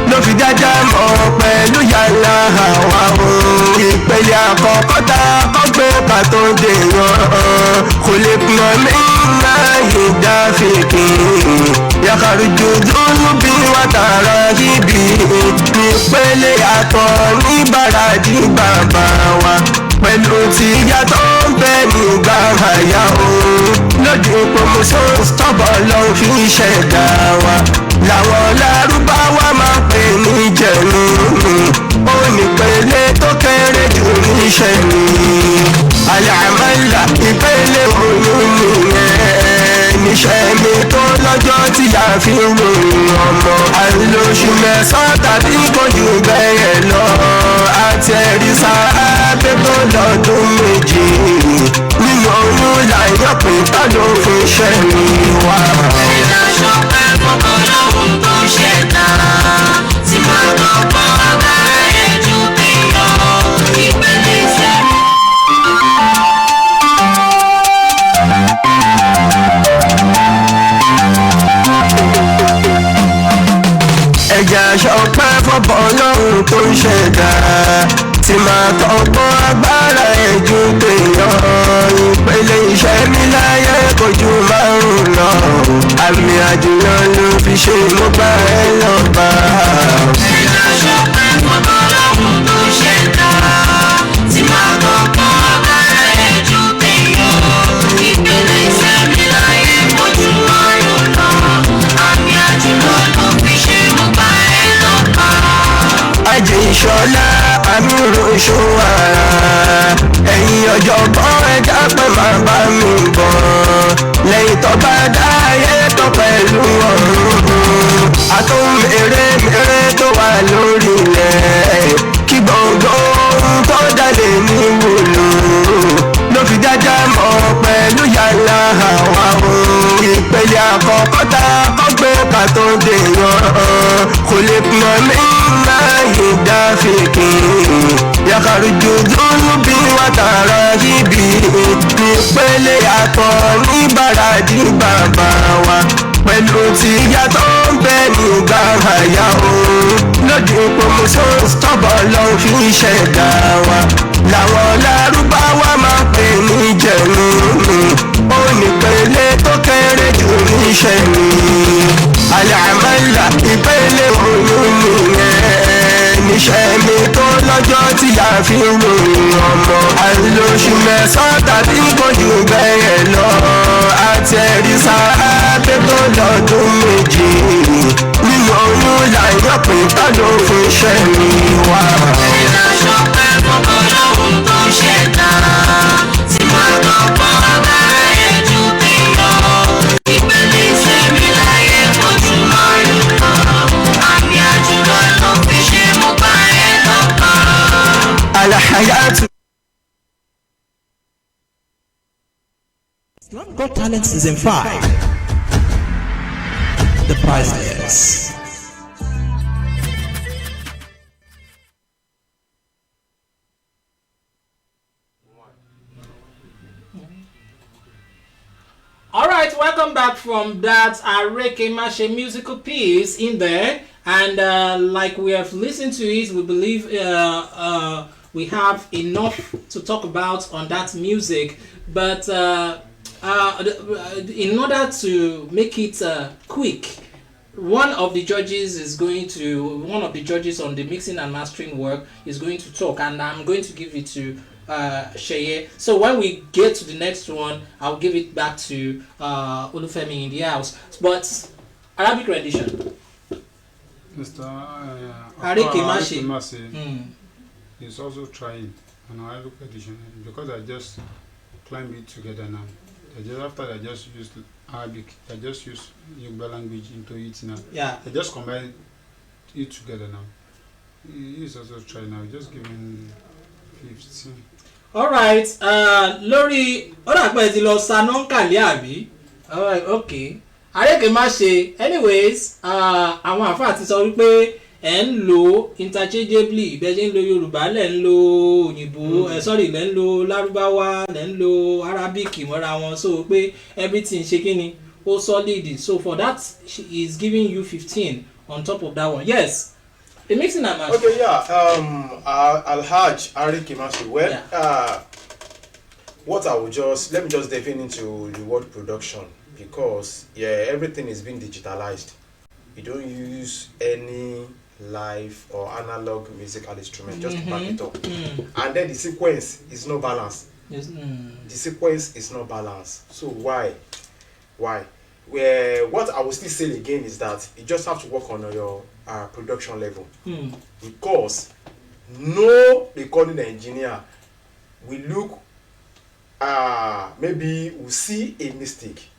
ló fi jájá mọ́ pẹ̀lú yàrá àwa ohun ìpele àkọ́kọ́ tá a kọ́ gbé ká tó dèèyàn kò lè pọn mí náà yìí dáfíkì yàkàrùjù dúró bí wọ́n tààrà yíbi nípele àtọ̀ ní bàràdì bàbá wa pẹ̀lú tí yàtọ̀ ń bẹ nígbà àyà òun lójú promotion stọ́bọ̀ ló fi ṣẹ̀dá wa làwọn lárúbáwá máa pè ní jẹ̀nu ó nípele tó kéré jù níṣẹ́ ni àlàmọ́là ìpele òun nìyẹn níṣẹ́ mi tó lọ́jọ́ tí a fi ń ròyìn ọmọ àlóṣù mẹ́sàn-án tàbí kò jù bẹ́ẹ̀ lọ àti ẹ̀rí sáábẹ́ tó lọ́dún méjì nínú oyún láyọ̀ pé tá ló fi ṣẹ́ mi wá. ìlàṣọ pẹ́ fọ́kọ́ lọ́hùn tó ṣẹ̀dá tí máa lọ́pọ̀ agbára ẹ̀jú bí yọ ìpele iṣẹ́. ẹ̀jẹ̀ ṣọpẹ́ fọ́bọ̀ ọlọ́run tó ń ṣẹ̀dá tí máa tọ́gbọ́n agbára ẹ̀jú tèèyàn ìpele iṣẹ́ mi láyé kojú márùn-ún lọ àmì àjùlọ ló fi ṣe mo gbà ẹ́ lọ́ba. ẹ̀jẹ̀ ṣọpẹ́ fọ́bọ̀ ọlọ́run tó ń ṣẹ̀dá tí máa tọ́gbọ́n agbára ẹ̀jú tèèyàn ìpele iṣẹ́ mi láyé kojú márùn-ún lọ àmì àjùlọ ló fi ṣe mo gbà ẹ́ lọ́ba. ajé ìṣọlá àmì ìròṣù ara ẹ̀yin ọ̀jọ̀gbọ́n ẹja pé máa bá mi bọ̀ lẹ́yìn tó bá dá ayé tó pẹ̀lú ọ̀run àtòun mèremère tó wà lórí rẹ̀ kí gbọ̀ngàn ohun tó jáde ní wòlò ló fi jájá mọ́ pẹ̀lú yàrá àwa ohun ìpele àkọ́kọ́ tá a kọ́ gbé ká tó dèèyàn kò lè pọn mí náà yìí dáfíkì yàkàrùjù dúró bí wọ́n tààrà yíbi nípele àtọ̀ ní bàràdì bàbá wa pẹ̀lú tí yàtọ̀ ń bẹ nígbà àyà òun lójú promotion stọ́bọ̀ ló fi ṣẹ̀dá wa làwọn lárúbáwá máa pè ní jẹ̀nu ó nípele tó kéré jù níṣẹ́ ni àlàmọ́là ìpele òun nìyẹn níṣẹ́ mi tó lọ́jọ́ tí a fi ń ròyìn ọmọ àlóṣù mẹ́sàn-án tàbí kò jù bẹ́ẹ̀ lọ àti ẹ̀rí sáábẹ́ tó lọ́dún méjì nínú oyún láyọ̀ pé tá ló fi ṣẹ́ mi wá. ìlàṣọ pẹ́ fọ́kọ́ lọ́hùn tó ṣẹ̀dá tí máa lọ́pọ̀ agbára ẹ̀jú bí yọ ìpele iṣẹ́ mi láyé kojú márùn-ún lọ àmì àjùlọ ló fi ṣe mo gbà ẹ́ lọ́ba. alahayatu. Islam Got Talent Season 5. The Priceless. Alright, welcome back from that Areke Mashe musical piece in there. And like we have listened to it, we believe we have enough to talk about on that music. But in order to make it quick, one of the judges on the mixing and mastering work is going to talk, and I'm going to give it to Sheye. So when we get to the next one, I'll give it back to Olufemi in the house. But Arabic rendition. Mr. Arike Mase is also trying an Arabic edition because I just climbed it together now. After they just used Arabic, they just used Yoruba language into it now. Yeah. They just combine it together now. He is also trying now. Just giving 15. Alright, lórí ọ̀rọ̀ àpẹẹrẹ ti lọ sa nọ́ńkàlẹ́ àbí? Alright, okay. Arike Mase, anyways, àwọn àfáà ti sọ wípé ẹ̀ ń lo interchangeably bẹ́ẹ̀ ṣe ń lo Yorùbá lẹ̀ ń lo òyìnbó sorry lẹ̀ ń lo Lárúbáwá lẹ̀ ń lo Arabic mọ́ra wọn so pé everything ṣe kí ni ó solid so for that she is giving you 15 on top of that one. Yes. The mixing and mastering. Okay, yeah. Alhaj Arike Mase. Well, Yeah. what I will let me just dive into the word production because everything is being digitalized. You don't use any live or analog musical instrument just to back it up, and then the sequence is not balanced. Yes. The sequence is not balanced. So why? What I will still say again is that you just have to work on your production level because no recording engineer will look maybe will see a mistake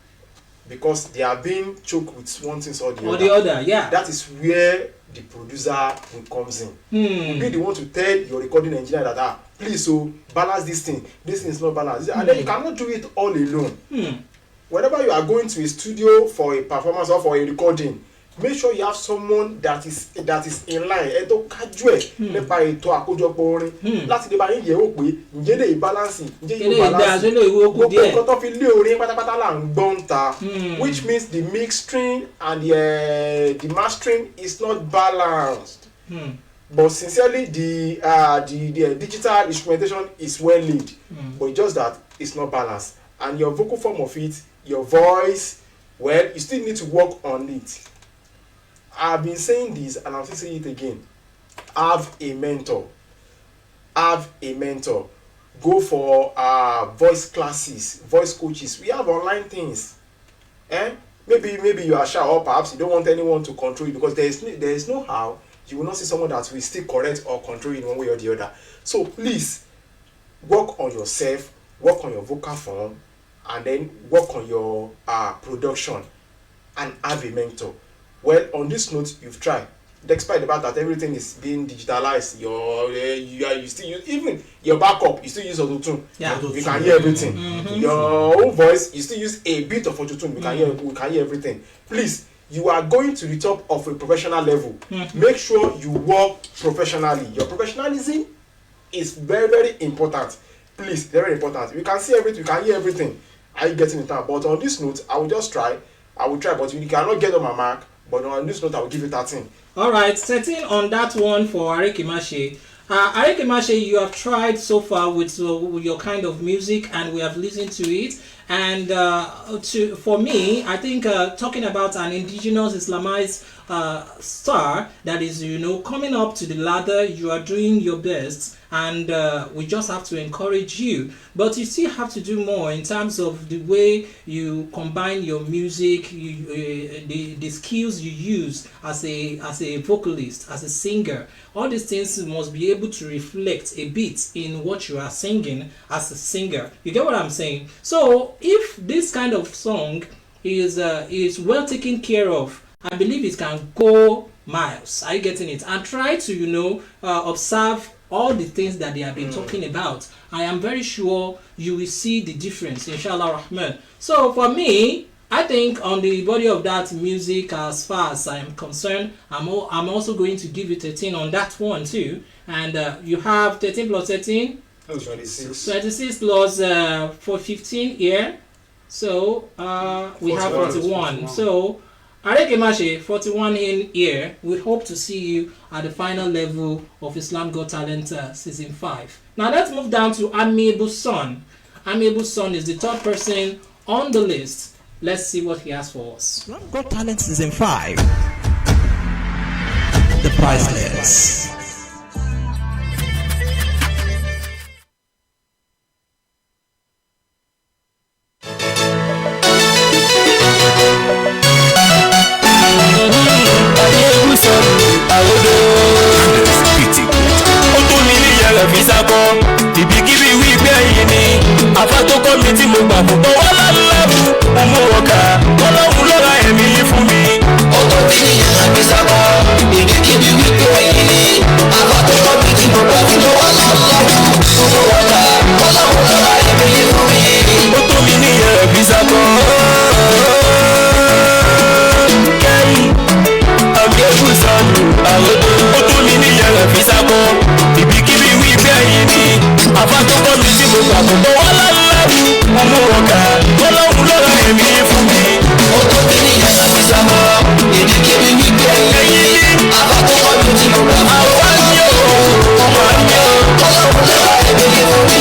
because they are being choked with one thing or the other. Yeah. That is where the producer comes in. You be the one to tell your recording engineer that please balance this thing is not balanced, and then you cannot do it all alone. Whenever you are going to a studio for a performance or for a recording, make sure you have someone that is in line ẹ tó kájú ẹ nípa ètò àkójọpọ̀ orin láti lè bá yín yẹ̀wò pé ǹjẹ́ lè balance ǹjẹ́ yóò balance gbogbo nǹkan tó fi lé orin pátápátá là ń gbọ́n ta which means the mixing and the mastering is not balanced. But sincerely the digital instrumentation is well laid, but just that it's not balanced and your vocal form of it, your voice, well, you still need to work on it. I've been saying this and I'm still saying it again. Have a mentor. Go for voice classes, voice coaches. We have online things. Maybe you are shy or perhaps you don't want anyone to control you because there is no how you will not see someone that will still correct or control you in one way or the other. So please work on yourself, work on your vocal form, and then work on your production and have a mentor. Well, on this note, you've tried. Despite the fact that everything is being digitalized, you still use even your backup. You still use auto-tune. Yeah. You can hear everything. Your own voice, you still use a bit of auto-tune. We can hear everything. Please, you are going to the top of a professional level. Make sure you work professionally. Your professionalism is very, very important. Please, very important. You can see everything. You can hear everything. Are you getting it out? But on this note, I will just try. But you cannot get on my mark. But on this note, I will give you 13. All right, 13 on that one for Arike Mase. Arike Mase, you have tried so far with your kind of music, and we have listened to it. And for me, I think talking about an indigenous Islamized star that is, coming up to the ladder, you are doing your best, and we just have to encourage you. But you still have to do more in terms of the way you combine your music, the skills you use as a vocalist, as a singer. All these things must be able to reflect a bit in what you are singing as a singer. You get what I'm saying? So if this kind of song is well taken care of, I believe it can go miles. Are you getting it? And try to observe all the things that they have been talking about. I am very sure you will see the difference, inshallah rahman. So for me, I think on the body of that music, as far as I am concerned, I'm also going to give you 13 on that one too. And you have 13 plus 13? 26 plus 15 here. So we have 41. So Arike Mase, 41 in here. We hope to see you at the final level of Islam Got Talent Season 5. Now let's move down to Amiable Son. Amiable Son is the third person on the list. Let's see what he has for us. Islam Got Talent Season 5. The Priceless. mi tí mo gbà púpọ̀ wá lálẹ́bù ọmọ ọ̀gá ọlọ́run lọ́ra ẹ̀mí fún mi. ó tó bí nìyẹn àbí sábà ìdíkìbí wípé ẹ̀yìn ni àbátọ́kọ́ mi tí mo gbà púpọ̀ wá lálẹ́bù ọmọ ọ̀gá ọlọ́run lọ́ra ẹ̀mí fún mi. ó tó bí nìyẹn àbí sábà kẹ́yìn àbí ẹ̀kú sọnù àròdó. ó tó bí nìyẹn àbí sábà ìdíkìbí wípé ẹ̀yìn ni àbátọ́kọ́ mi tí mo gbà púpọ̀ wá lálẹ́bù ọmọ ọ̀gá ọlọ́run lọ́ra ẹ̀mí fún mi. ó tó bí nìyẹn àbí sábà ìdíkìbí wípé ẹ̀yìn ni àbátọ́kọ́ mi tí mo gbà púpọ̀ wá lálẹ́bù ọmọ ọ̀gá ọlọ́run lọ́ra ẹ̀mí fún mi.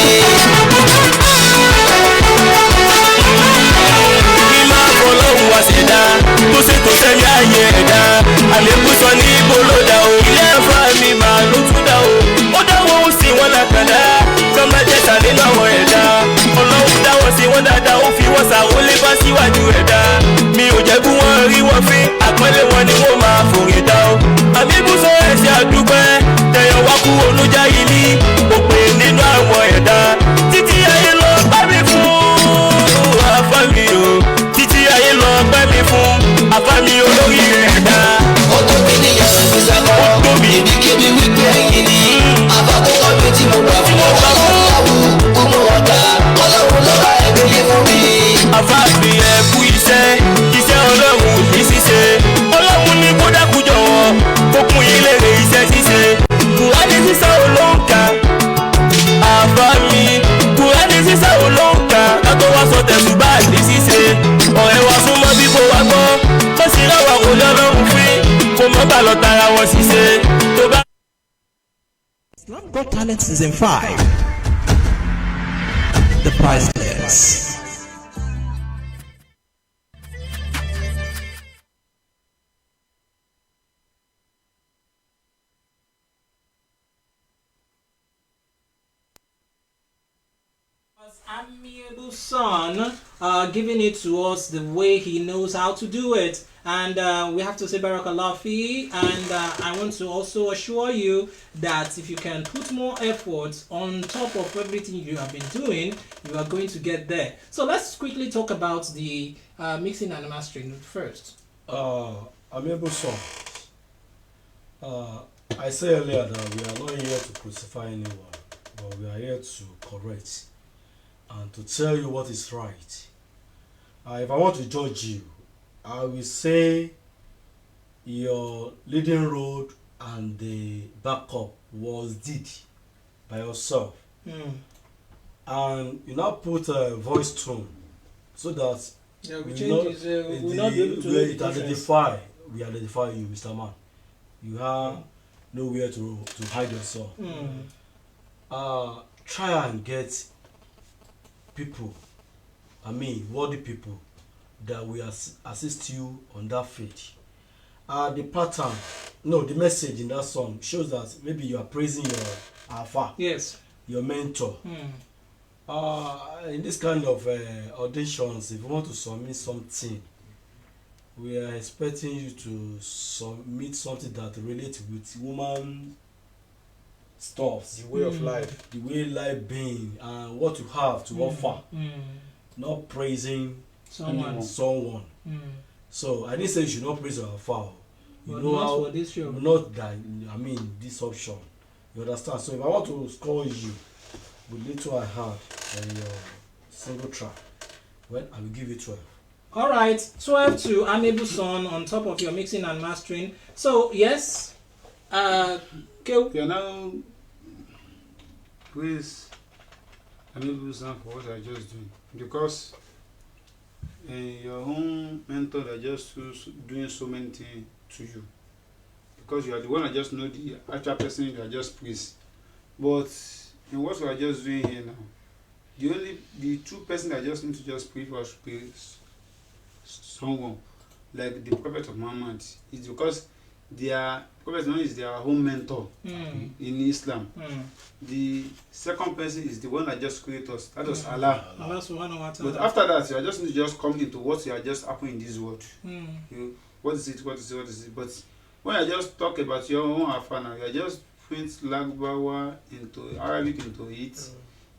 ọlọ́run wá ṣẹ̀dá tó ṣètò sẹ́yìn ayé ẹ̀dá àlékún sọ ní ìgbòlódà o ilé ẹ̀fọ́ mi máa ló tún dá o ó dáwọ́ ó sì wọ́n lákàndá tó máa jẹ́ta nínú àwọn ẹ̀dá ọlọ́run dáwọ́ sí wọ́n dáadáa ó fi wọ́n ṣàwọlé bá síwájú ẹ̀dá mi ò jẹ́ kí wọ́n rí wọ́n fín àpọ́nlé wọn ni wọ́n máa fòrè dá o àbí ibùsọ̀ ẹ̀ṣẹ̀ àdúpẹ́ tẹ̀yàn wá kú olójà ìlí òpè nínú àwọn ẹ̀dá títí ayé lọ bá mi fún àfáàmì o títí ayé lọ bá mi fún àfáàmì olórí ẹ̀dá. ó tó bí nìyẹn àbí sábà ìdíkìbí wípé ẹ̀yìn ni àbátọ́kọ́ mi tí mo gbà fún ọwọ́ lọ́wọ́ ọmọ ọ̀gá ọlọ́run lọ́ra ẹ̀mí fún mi. àfáàmì ẹ̀kú iṣẹ́ ọlọ́run ní ṣíṣe ọlọ́run ní kó dákú jọ̀wọ́ kó kún yín lérè iṣẹ́ ṣíṣe kùránì sísá olóǹkà àfáàmì kùránì sísá olóǹkà látọ̀ wá sọ tẹ̀sùn bá ní ṣíṣe ọ̀rẹ́ wa súnmọ́ bí kò wá gbọ́ ó sì rẹwà kò lọ́lọ́run fín kò mọ́ bà lọ tara wọn ṣiṣẹ́ tó bá. Islam Got Talent Season 5. The Priceless. Amiable son, giving it to us the way he knows how to do it. And we have to say Barakallah fi. And I want to also assure you that if you can put more effort on top of everything you have been doing, you are going to get there. So let's quickly talk about the mixing and mastering first. Amiable son, I said earlier that we are not here to crucify anyone, but we are here to correct and to tell you what is right. If I want to judge you, I will say your leading road and the backup was did by yourself. And you now put a voice tone so that we identify you, Mr. Man. You have nowhere to hide yourself. Try and get people, worthy people that will assist you on that faith. The pattern, the message in that song shows that maybe you are praising your alpha, yes, your mentor. In this kind of auditions, if you want to submit something, we are expecting you to submit something that relates with woman stuff, The way of life. the way life being, and what you have to offer, not praising someone. So I didn't say you should not praise your alpha. You know how for this show. not that this option. You understand? So if I want to score you with little I had on your single track, well, I will give you 12. Alright, 12 to Amiable Son on top of your mixing and mastering. So yes, You are now praise Amiable Son for what I just doing, because your own mentor that just doing so many things to you, because you are the one that just know the actual person you are just praise. But in what we are just doing here now, the two person that just need to just praise someone like the Prophet of Muhammad is because their Prophet is their own mentor in Islam. The second person is the one that just created us, that was Allah. But after that, you are just need to just come into what you are just happening in this world. What is it? But when I just talk about your own afana, you are just print Lagbawa into Arabic into it.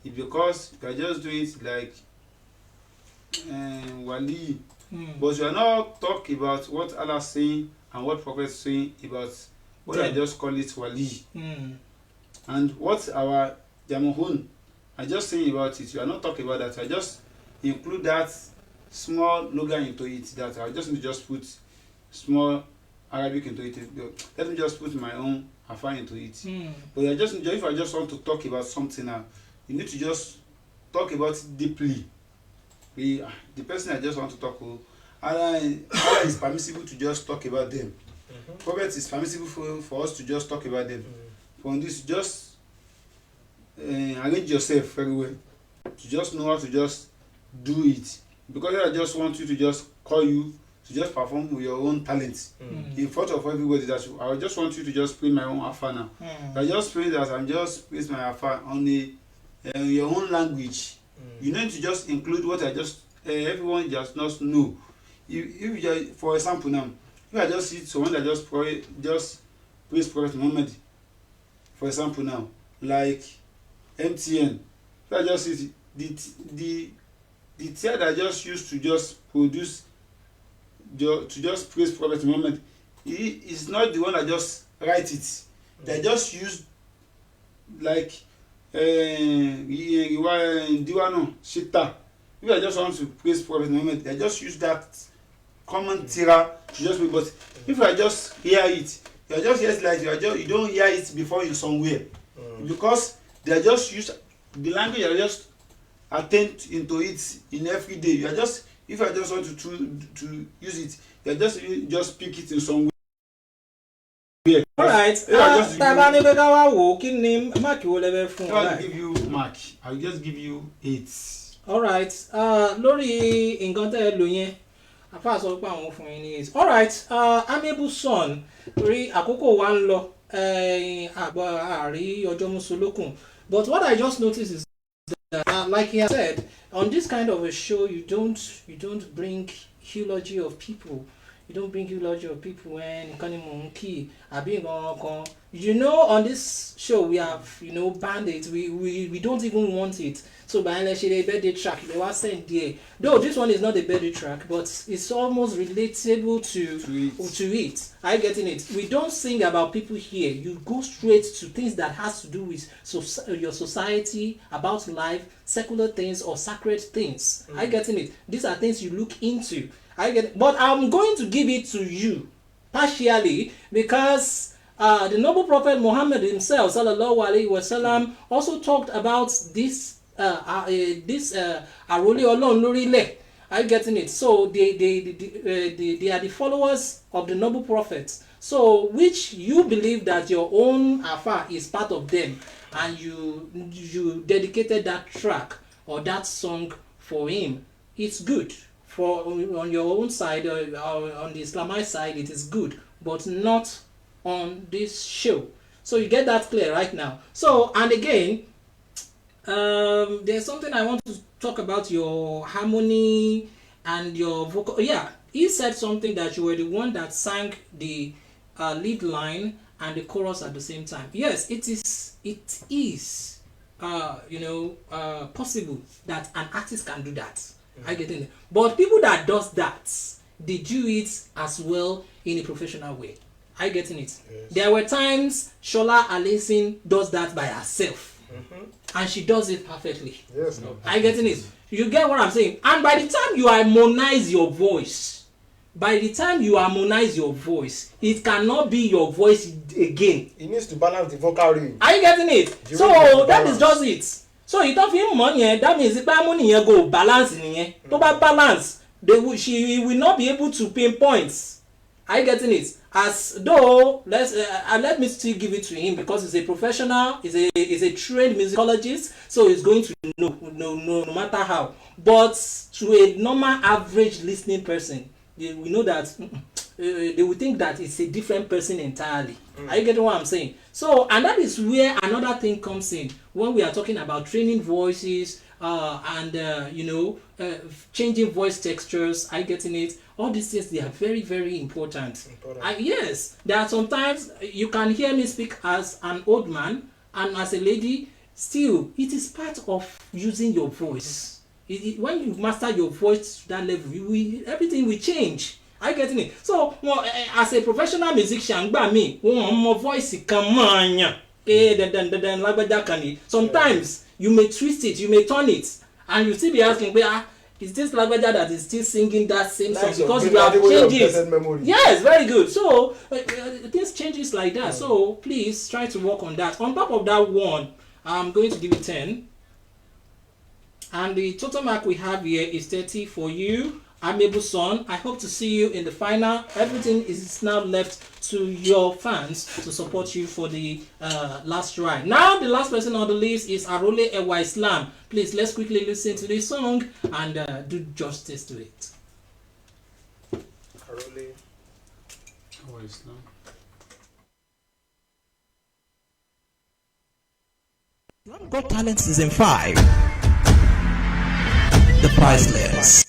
It's because you are just doing it like wali, but you are not talk about what Allah saying and what Prophet saying about what I just call it wali. And what our Jamahun I just saying about it, you are not talking about that. I just include that small logo into it, that I just need to just put small Arabic into it. Let me just put my own Afa into it. But I just, if I just want to talk about something now, you need to just talk about it deeply. The person I just want to talk to, Allah is permissible to just talk about them. Prophet is permissible for us to just talk about them. From this, just arrange yourself very well to just know how to just do it, because I just want you to just call you to just perform with your own talent in front of everybody. That I just want you to just play my own Afa now. I just pray that I'm just place my Afa on your own language. You need to just include what I just everyone just not know. If you just, for example now, if I just see someone that just praise Prophet Muhammad, for example now, like MTN, if I just see the tier that just used to just produce to just praise Prophet Muhammad, he is not the one that just write it. They just use like Diwano Shita. If I just want to praise Prophet Muhammad, they just use that common tira to just be. But if I just hear it, you just hear it like you don't hear it before you somewhere, because they just use the language. You just attend into it in every day. You are just, if I just want to use it, you just pick it in somewhere. Alright, Taba ni beka wa wo kini mark wo level fún. I will give you mark. I will just give you 8. Alright, lórí nǹkan tẹ́ lò yẹn, afa sọ pé àwọn fún yín ní 8. Alright, amiable son, torí àkókò wa ń lọ, àgbà àrí ọjọ́ mùsùlùkùn. But what I just noticed is that, like he has said, on this kind of a show, you don't bring eulogy of people. You don't bring eulogy of people when monkey on this show we have banned it. We don't even want it. So by a birthday track they were sent there. Though this one is not a birthday track, but it's almost relatable to it. I getting it. We don't sing about people here. You go straight to things that has to do with your society, about life, secular things or sacred things. I getting it. These are things you look into. But I'm going to give it to you partially because the noble prophet Muhammad himself, sallallahu alaihi wasallam, also talked about this arole Ọlọ́run lórílẹ̀. Are you getting it? So they are the followers of the noble prophet. So which you believe that your own Afa is part of them, and you dedicated that track or that song for him. It's good. For on your own side or on the Islamite side, it is good, but not on this show. So you get that clear right now. So, and again, there's something I want to talk about, your harmony and your vocal. Yeah, he said something that you were the one that sang the lead line and the chorus at the same time. Yes, it is possible that an artist can do that. I get it. But people that does that, they do it as well in a professional way. I getting it. Yes. There were times Shola Alison does that by herself, and she does it perfectly. Yes, no. I getting it. You get what I'm saying? And by the time you harmonize your voice, it cannot be your voice again. It needs to balance the vocal range. Are you getting it? So that is just it. So you don't feel money, that means if money go balance in to balance, she will not be able to pinpoint. Are you getting it? As though let me still give it to him because he's a professional, he's a trained musicologist, so he's going to know no matter how. But to a normal average listening person, we know that they will think that it's a different person entirely. Are you getting what I'm saying? So, and that is where another thing comes in when we are talking about training voices and changing voice textures. Are you getting it? All these things, they are very, very important. Yes, there are sometimes you can hear me speak as an old man and as a lady. Still, it is part of using your voice. when you master your voice to that level, everything will change. Are you getting it? So, as a professional musician, my voice can sometimes you may twist it, you may turn it, and you still be asking, is this Lagbaja that is still singing that same song? Because you have changed. Yes, very good. So things changes like that. So please try to work on that. On top of that one, I'm going to give you 10. And the total mark we have here is 30 for you. Amiable son, I hope to see you in the final. Everything is now left to your fans to support you for the last ride. Now the last person on the list is Arole Ewa Islam. Please, let's quickly listen to this song and do justice to it. Arole Ewa Islam. Islam Got Talent Season 5. The Priceless.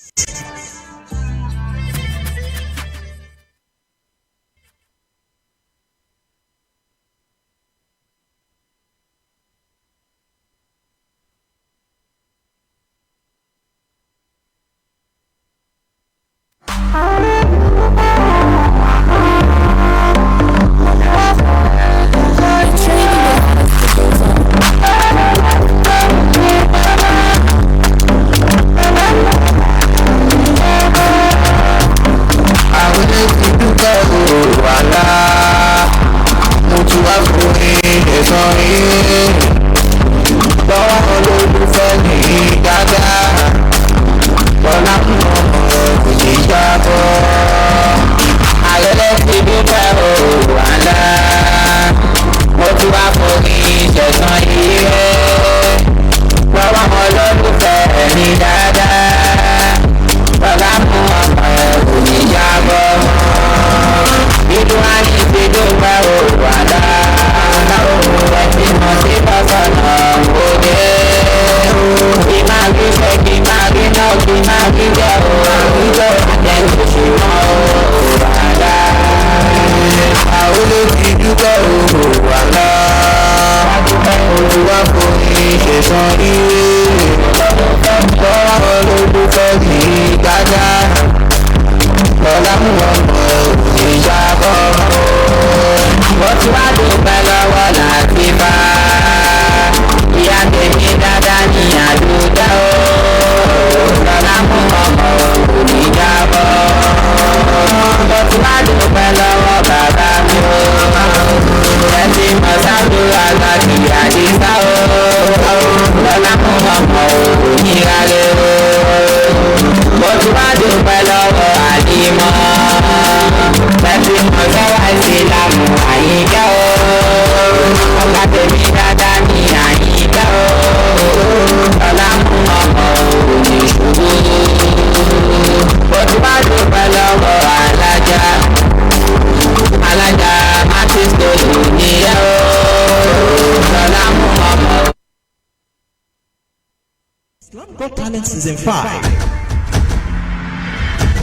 Islam Got Talent Season 5.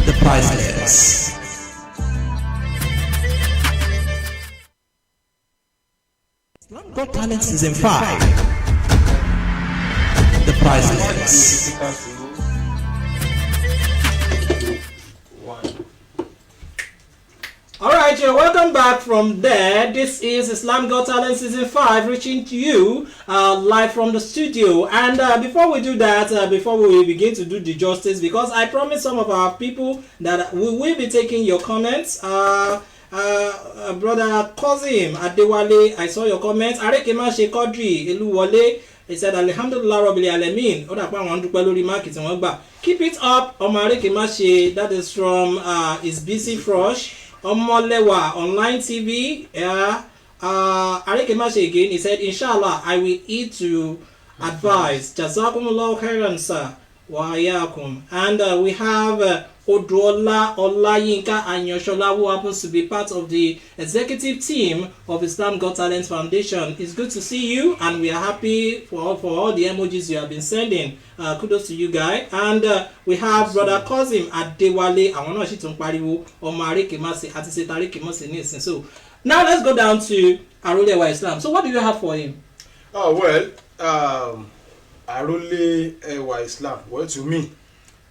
The Priceless. Islam Got Talent Season 5. The Priceless. Alright, you're welcome back from there. This is Islam Got Talent Season 5 reaching to you live from the studio. And before we do that, before we begin to do the justice, because I promised some of our people that we will be taking your comments. Brother Kozim Adewale, I saw your comments. Arekema Shekodri Eluwole, he said Alhamdulillah Rabbil Alamin. Keep it up, Omarekema She. That is from Is Busy Frosh. Omolewa Online TV. Arekemashi again, he said, Inshallah, I will eat to advise. Jazakumullahu khairan, sir. Wa ayakum. And we have Oduola Olayinka Anyoshola, who happens to be part of the executive team of Islam Got Talent Foundation. It's good to see you, and we are happy for all the emojis you have been sending. Kudos to you guys. And we have Brother Kozim Adewale. I want to pariwo Omare Kemase ati Setare Kemase nisin. So now let's go down to Arole Ewa Islam. So what do you have for him? Oh well, Arole Ewa Islam. Well, to me,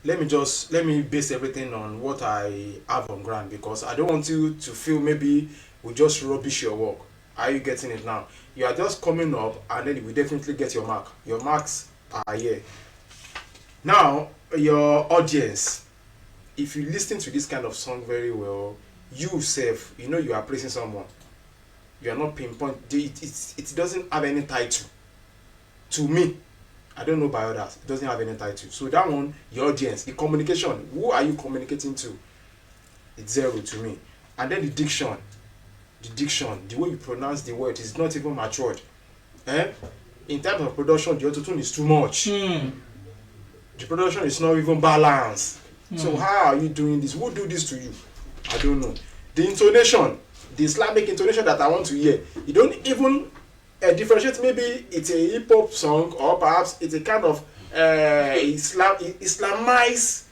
let me base everything on what I have on ground, because I don't want you to feel maybe we just rubbish your work. Are you getting it now? You are just coming up, and then you will definitely get your mark. Your marks are here. Now, your audience, if you listen to this kind of song very well, you self, you know you are praising someone. You are not pinpoint. It doesn't have any title. To me, I don't know by others, it doesn't have any title. So that one, your audience, the communication, who are you communicating to? It's zero to me. And then the diction, the way you pronounce the word is not even matured. In terms of production, the auto-tune is too much. The production is not even balanced. So how are you doing this? Who do this to you? I don't know. The intonation, the Islamic intonation that I want to hear, you don't even differentiate. Maybe it's a hip hop song, or perhaps it's a kind of Islamized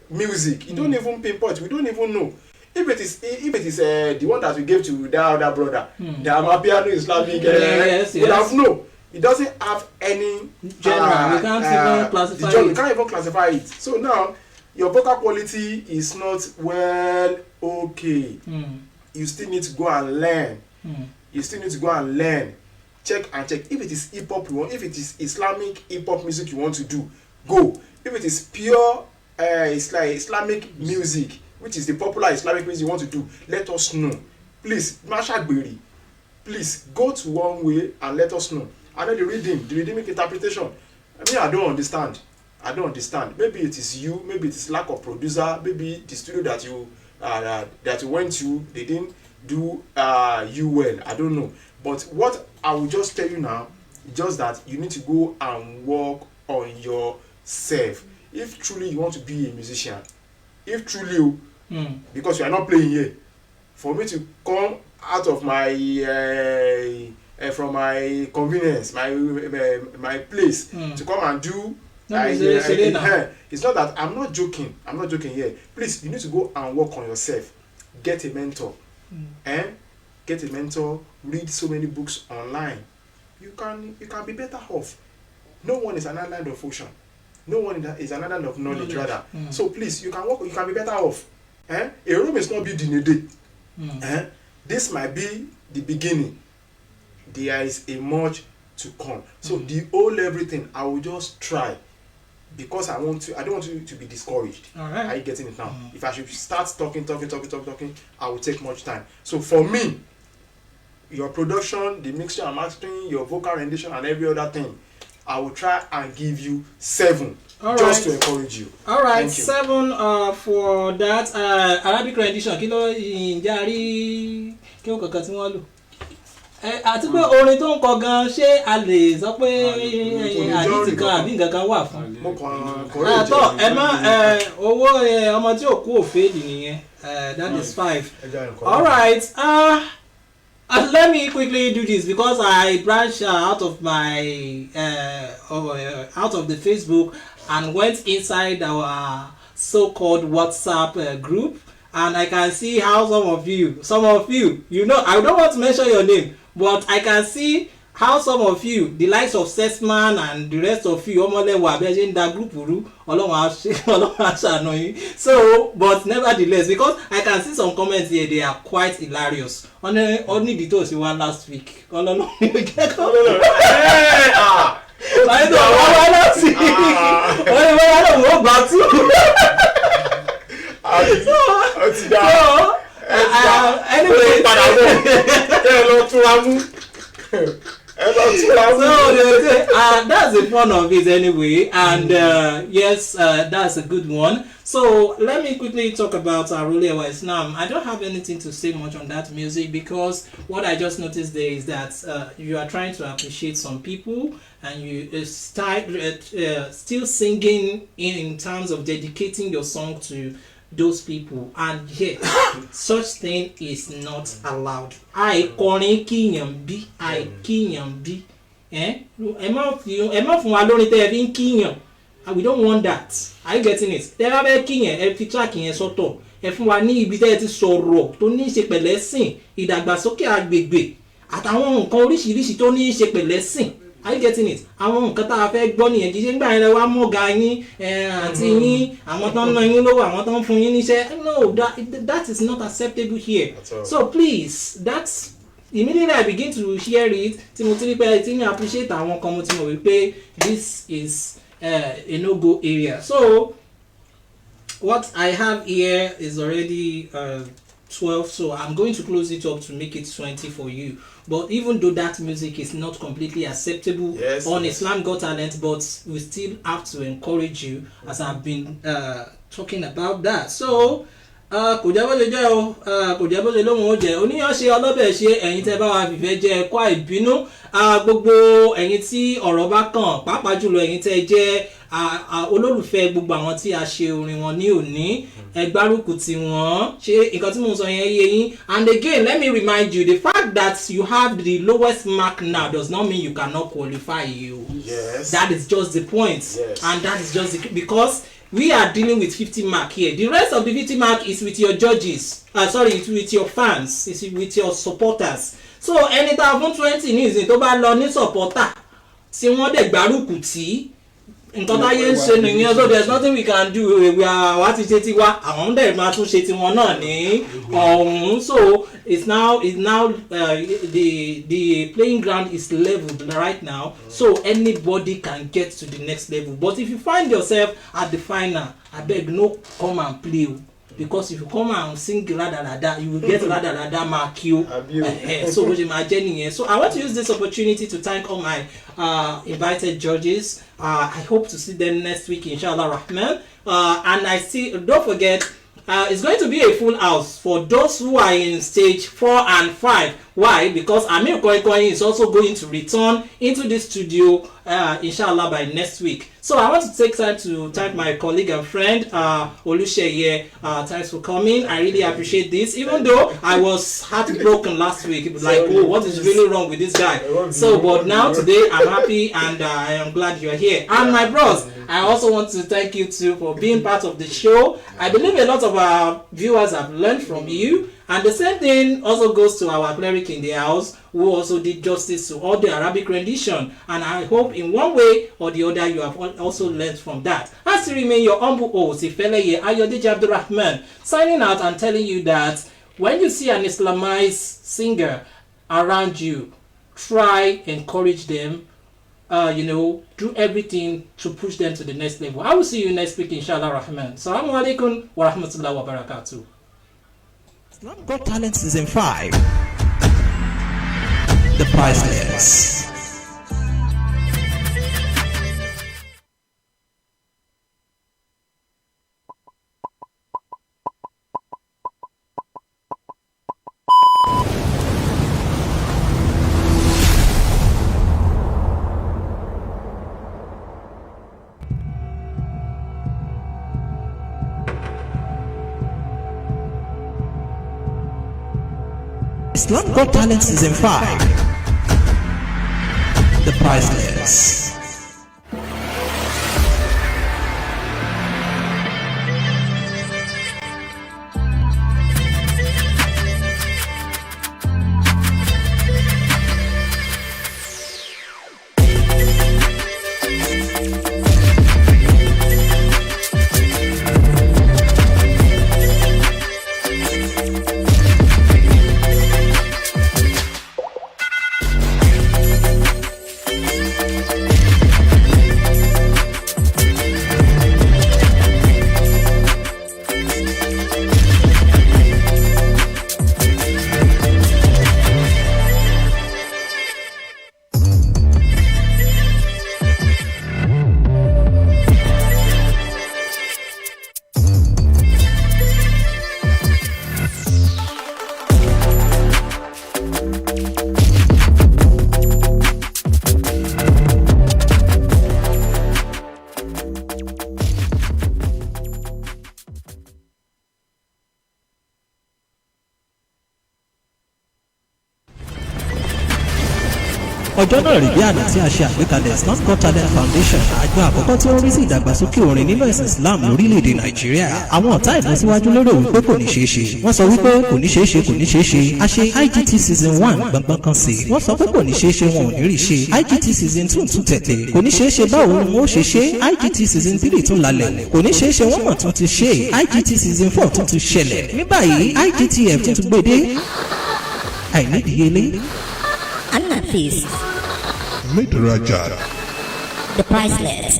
music. You don't even pinpoint. We don't even know if it is the one that we gave to that other brother, the Amapiano Islamic. Yes. We have no. It doesn't have any genre. We can't even classify it. We can't even classify it. So now your vocal quality is not well okay. You still need to go and learn. You still need to go and learn. Check and check. If it is hip hop you want, if it is Islamic hip hop music you want to do, go. If it is pure Islamic music, which is the popular Islamic music you want to do, let us know. Please, Mashagberi, please go to one way and let us know. And then the rhythmic interpretation. I don't understand. Maybe it is you, maybe it is lack of producer, maybe the studio that you went to, they didn't do you well. I don't know. But what I will just tell you now is just that you need to go and work on yourself. If truly you want to be a musician, because you are not playing here, for me to come out of my from my convenience, my place, to come and do it's not that I'm not joking here. Please, you need to go and work on yourself. Get a mentor. Get a mentor. Read so many books online. You can be better off. No one is an island of ocean. No one is an island of knowledge rather. So please, you can work. You can be better off. A room is not built in a day. This might be the beginning. There is a much to come. So the whole everything, I will just try, because I don't want you to be discouraged. All right. Are you getting it now? If I should start talking, I will take much time. So for me, your production, the mixture and mastering, your vocal rendition and every other thing, I will try and give you 7. Just to encourage you. All right, 7 for that. Arabic rendition, kilo injari kí o kankan tí wọ́n lò. Àti pé orin tó ń kọ gan ṣé a lè sọ pé àdìtì kan àbí nǹkan kan wà fún. Àtọ̀ ẹ má owó ọmọ tí ò kú òféèdì nìyẹn. That is 5. All right. Let me quickly do this because I branched out of my out of the Facebook and went inside our so-called WhatsApp group, and I can see how some of you, you know, I don't want to mention your name, but I can see how some of you, the likes of Sesman and the rest of you, in that group, so, but nevertheless, because I can see some comments here, they are quite hilarious. Only the toast you won last week. So that's the fun of it anyway, and yes, that's a good one. So let me quickly talk about Arole Ewa Islam. I don't have anything to say much on that music because what I just noticed there is that you are trying to appreciate some people and you start still singing in terms of dedicating your song to those people, and yet such thing is not allowed. I kíyàn bí ẹ má fún wa lórí tẹ́ ẹ fi ń kíyàn, and we don't want that. Are you getting it? Tẹ́ bá fẹ́ kíyàn ẹ fi track yẹn sọ́tọ̀, ẹ fún wa ní ibi tẹ́ ẹ ti sọ̀rọ̀ tó ní í ṣe pẹ̀lẹ́ sìn, ìdàgbàsókè agbègbè àtàwọn nǹkan oríṣiríṣi tó ní í ṣe pẹ̀lẹ́ sìn. are you getting it? Àwọn nǹkan tá a fẹ́ gbọ́ nìyẹn, kì í ṣe nígbà yẹn lẹ wá mọ̀gá yín àti yín àwọn tó ń ná yín lówó àwọn tó ń fún yín níṣẹ́. No, that is not acceptable here. So please, that's immediately I begin to hear it tí mo ti rí pé tí mi appreciate àwọn kan mo ti mọ̀ wípé this is a no-go area. So what I have here is already 12, so I'm going to close it up to make it 20 for you. But even though that music is not completely acceptable on Islam Got Talent, but we still have to encourage you, as I've been talking about that. So kò jẹ́ bó ṣe jẹ́ o, kò jẹ́ bó ṣe lóhùn ó jẹ́ oníyàn ṣe ọlọ́bẹ̀ ṣe ẹ̀yin tẹ́ bá wa fìfẹ́ jẹ́ ẹ̀kọ́ àìbínú gbogbo ẹ̀yin tí ọ̀rọ̀ bá kàn pàápàá jùlọ ẹ̀yin tẹ́ jẹ́ olólùfẹ́ gbogbo àwọn tí a ṣe orin wọn ní òní ẹgbárùkù tí wọ́n ṣe nǹkan tí mo sọ yẹn yé yín. And again, let me remind you, the fact that you have the lowest mark now does not mean you cannot qualify you. Yes. That is just the point. Yes. And that is just because we are dealing with 50 mark here. The rest of the 50 mark is with your judges. It's with your fans. It's with your supporters. So ẹni tá a fún 20 ní ìsìn tó bá lọ ní supporter tí wọ́n dẹ̀ gbárùkù tí nǹkan táyé ń ṣe nìyẹn, so there's nothing we can do. Wá ti ṣe tiwa àwọn dẹ̀ máa tún ṣe tiwọn náà ní ọ̀hún. So it's now the playing ground is leveled right now, so anybody can get to the next level. But if you find yourself at the final, abeg no come and play, because if you come and sing radarada, you will get radarada mark you. So bó ṣe máa jẹ́ nìyẹn. So I want to use this opportunity to thank all my invited judges. I hope to see them next week, inshallah rahman. And I see, don't forget, it's going to be a full house for those who are in stage 4 and 5. Why? Because Amir Koikoyi is also going to return into the studio, inshallah, by next week. So I want to take time to thank my colleague and friend, Olusheye. Thanks for coming. I really appreciate this. Even though I was heartbroken last week, it was like, oh, what is really wrong with this guy? So, but now today I'm happy and I am glad you're here. And my bros, I also want to thank you too for being part of the show. I believe a lot of our viewers have learned from you. And the same thing also goes to our cleric in the house, who also did justice to all the Arabic rendition. And I hope in one way or the other you have also learned from that. As to remain your humble host, Ifeleye Ayodeji Abdurrahman, signing out and telling you that when you see an Islamized singer around you, try encourage them, do everything to push them to the next level. I will see you next week, inshallah rahman. Assalamu alaikum wa rahmatullahi wa barakatuh. Islam Got Talent Season 5. The Priceless. Islam Got Talent Season 5. The Priceless. ọjọ́ náà rí bí àná tí a ṣe àgbékalẹ̀ Islam Got Talent Foundation, àjọ àkọ́kọ́ tí ó ń rí sí ìdàgbàsókè orin nínú ẹ̀sìn Islam lórílẹ̀‐èdè Nàìjíríà. Àwọn ọ̀tá ìlọsíwájú lérò wípé kò ní ṣeé ṣe, wọ́n sọ wípé kò ní ṣeé ṣe kò ní ṣeé ṣe. A ṣe IGT season 1 gbọ̀ngbọ̀n kan sí, wọ́n sọ pé kò ní ṣeé ṣe wọn ò ní rí ṣe. IGT season 2 tún tẹ̀lé, kò ní ṣeé ṣe báwo ni wọ́n ó ṣe ṣe. IGT season 3 tún lálẹ́, kò ní ṣeé ṣe wọ́n mọ̀ tún ti ṣe. IGT season 4 tún ti ṣẹlẹ̀. Ní báyìí IGTF tún ti gbé dé. àìnídìíyelé. Anafis. Midraja. The priceless.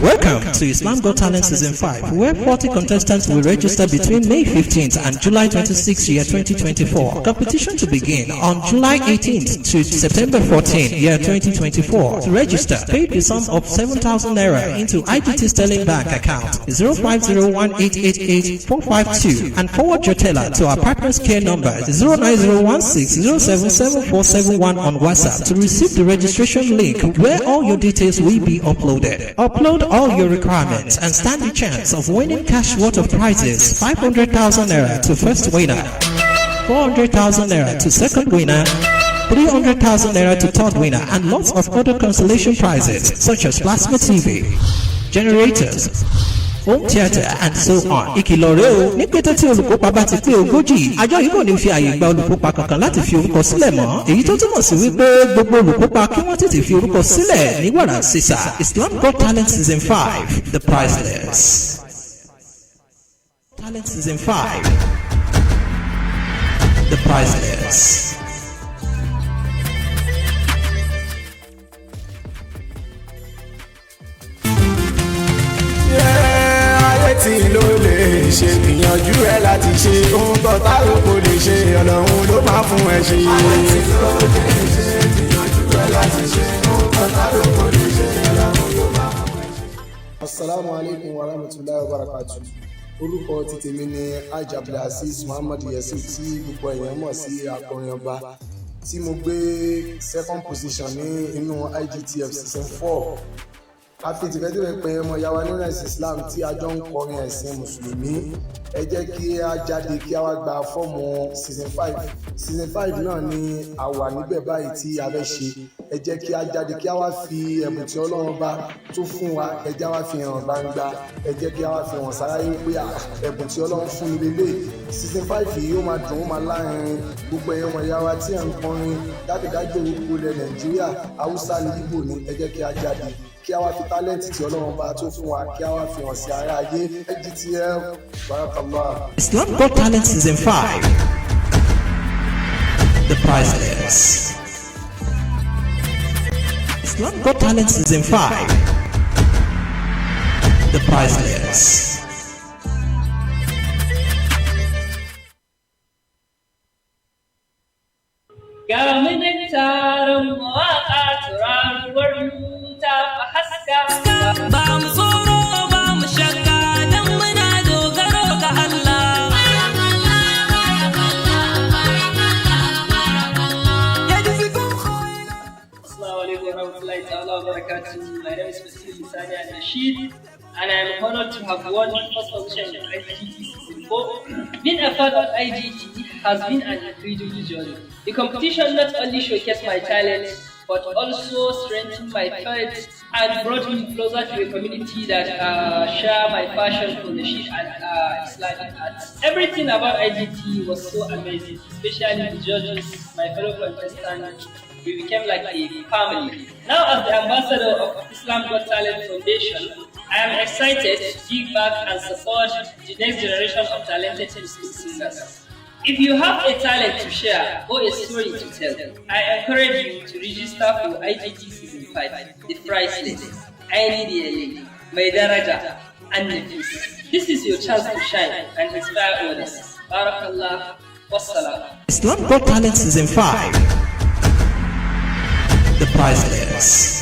Welcome to Islam Got Talent Season 5, where 40 contestants will register between May 15th and July 26th, year 2024. Competition to begin on July 18th to September 14th, year 2024. To register, pay the sum of 7,000 naira into IGT Sterling Bank account 0501888452 and forward your teller to our partners care number 09016077471 on WhatsApp to receive the registration link where all your details will be uploaded. Upload all your requirements and stand the chance of winning cash worth of prizes: 500,000 naira to first winner, 400,000 naira to second winner, 300,000 naira to third winner, and lots of other consolation prizes such as plasma TV, generators, home theatre and so on. Ìkìlọ̀ rèé o, ní kété tí olùkópa bá ti pé 40, àjọ yìí kò ní fi àyè gba olùkópa kankan láti fi orúkọ sílẹ̀ mọ́. Èyí tó túmọ̀ sí wípé gbogbo olùkópa kí wọ́n tètè fi orúkọ sílẹ̀ ní wàrà sísà. Islam Got Talent Season 5, the priceless. Talent Season 5, the priceless. tí ló lè ṣe gbìyànjú ẹ láti ṣe ohun tó táwọn kò lè ṣe Ọlọ́run ló máa fún ẹ ṣe. àwọn tí ló lè ṣe gbìyànjú ẹ láti ṣe ohun tó táwọn kò lè ṣe Ọlọ́run ló máa fún ẹ ṣe. Assalamu alaikum wa rahmatullahi wa barakatuh. Orúkọ ti tèmi ni Hajj Abdulaziz Muhammad Yusuf tí gbogbo èèyàn mọ̀ sí akọrin ọba, tí mo gbé second position ní inú IGTF season 4. A fi tìfẹ́tìfẹ́ pé ọmọ ìyá wa nínú ẹ̀sìn Islam tí a jọ ń kọrin ẹ̀sìn Mùsùlùmí, ẹ jẹ́ kí a jáde kí a wá gba fọ́ọ̀mù season 5. Season 5 náà ni a wà níbẹ̀ báyìí tí a fẹ́ ṣe. Ẹ jẹ́ kí a jáde kí a wá fi ẹ̀bùn tí Ọlọ́run bá tó fún wa, ẹ jẹ́ wá fi hàn gbangba, ẹ jẹ́ kí a wá fi hàn sáráyé pé ẹ̀bùn tí Ọlọ́run fún mi lélẹ̀. Season 5 yìí ó máa dùn, ó máa láàrin gbogbo ẹ̀yọ́ ọmọ ìyá wa tí à ń kọrin jákèjádò gbogbo ilẹ̀ Nàìjíríà, Haúsá ní Ìgbò ní, ẹ jẹ́ kí a jáde kí a wá fi tálẹ́ǹtì tí Ọlọ́run bá tó fún wa kí a wá fi hàn sí ara ayé. IGTF barakallah. Islam Got Talent Season 5, the priceless. Islam Got Talent Season 5, the priceless. Ga mini taron mawaƙa turaruwar ta fa haska ba mu tsoro ba mu shakka dan muna dogaro ga Allah. Assalamu alaikum warahmatullahi ta'ala wabarakatuh. My name is Mr. Sani Al-Rashid and I am honored to have won the first position in IGT season 4. Being a part of IGT has been an incredible journey. The competition not only showcased my talents but also strengthened my faith and brought me closer to a community that share my passion for the Shiite and Islamic arts. Everything about IGT was so amazing, especially the judges, my fellow contestants. We became like a family. Now, as the ambassador of Islam Got Talent Foundation, I am excited to give back and support the next generation of talented Muslim singers. If you have a talent to share or a story to tell, I encourage you to register for IGT Season 5, the priceless, Ainidiye, Maidaraja, and Nefis. This is your chance to shine and inspire others. Barakallah, wassalam. Islam Got Talent Season 5, the priceless.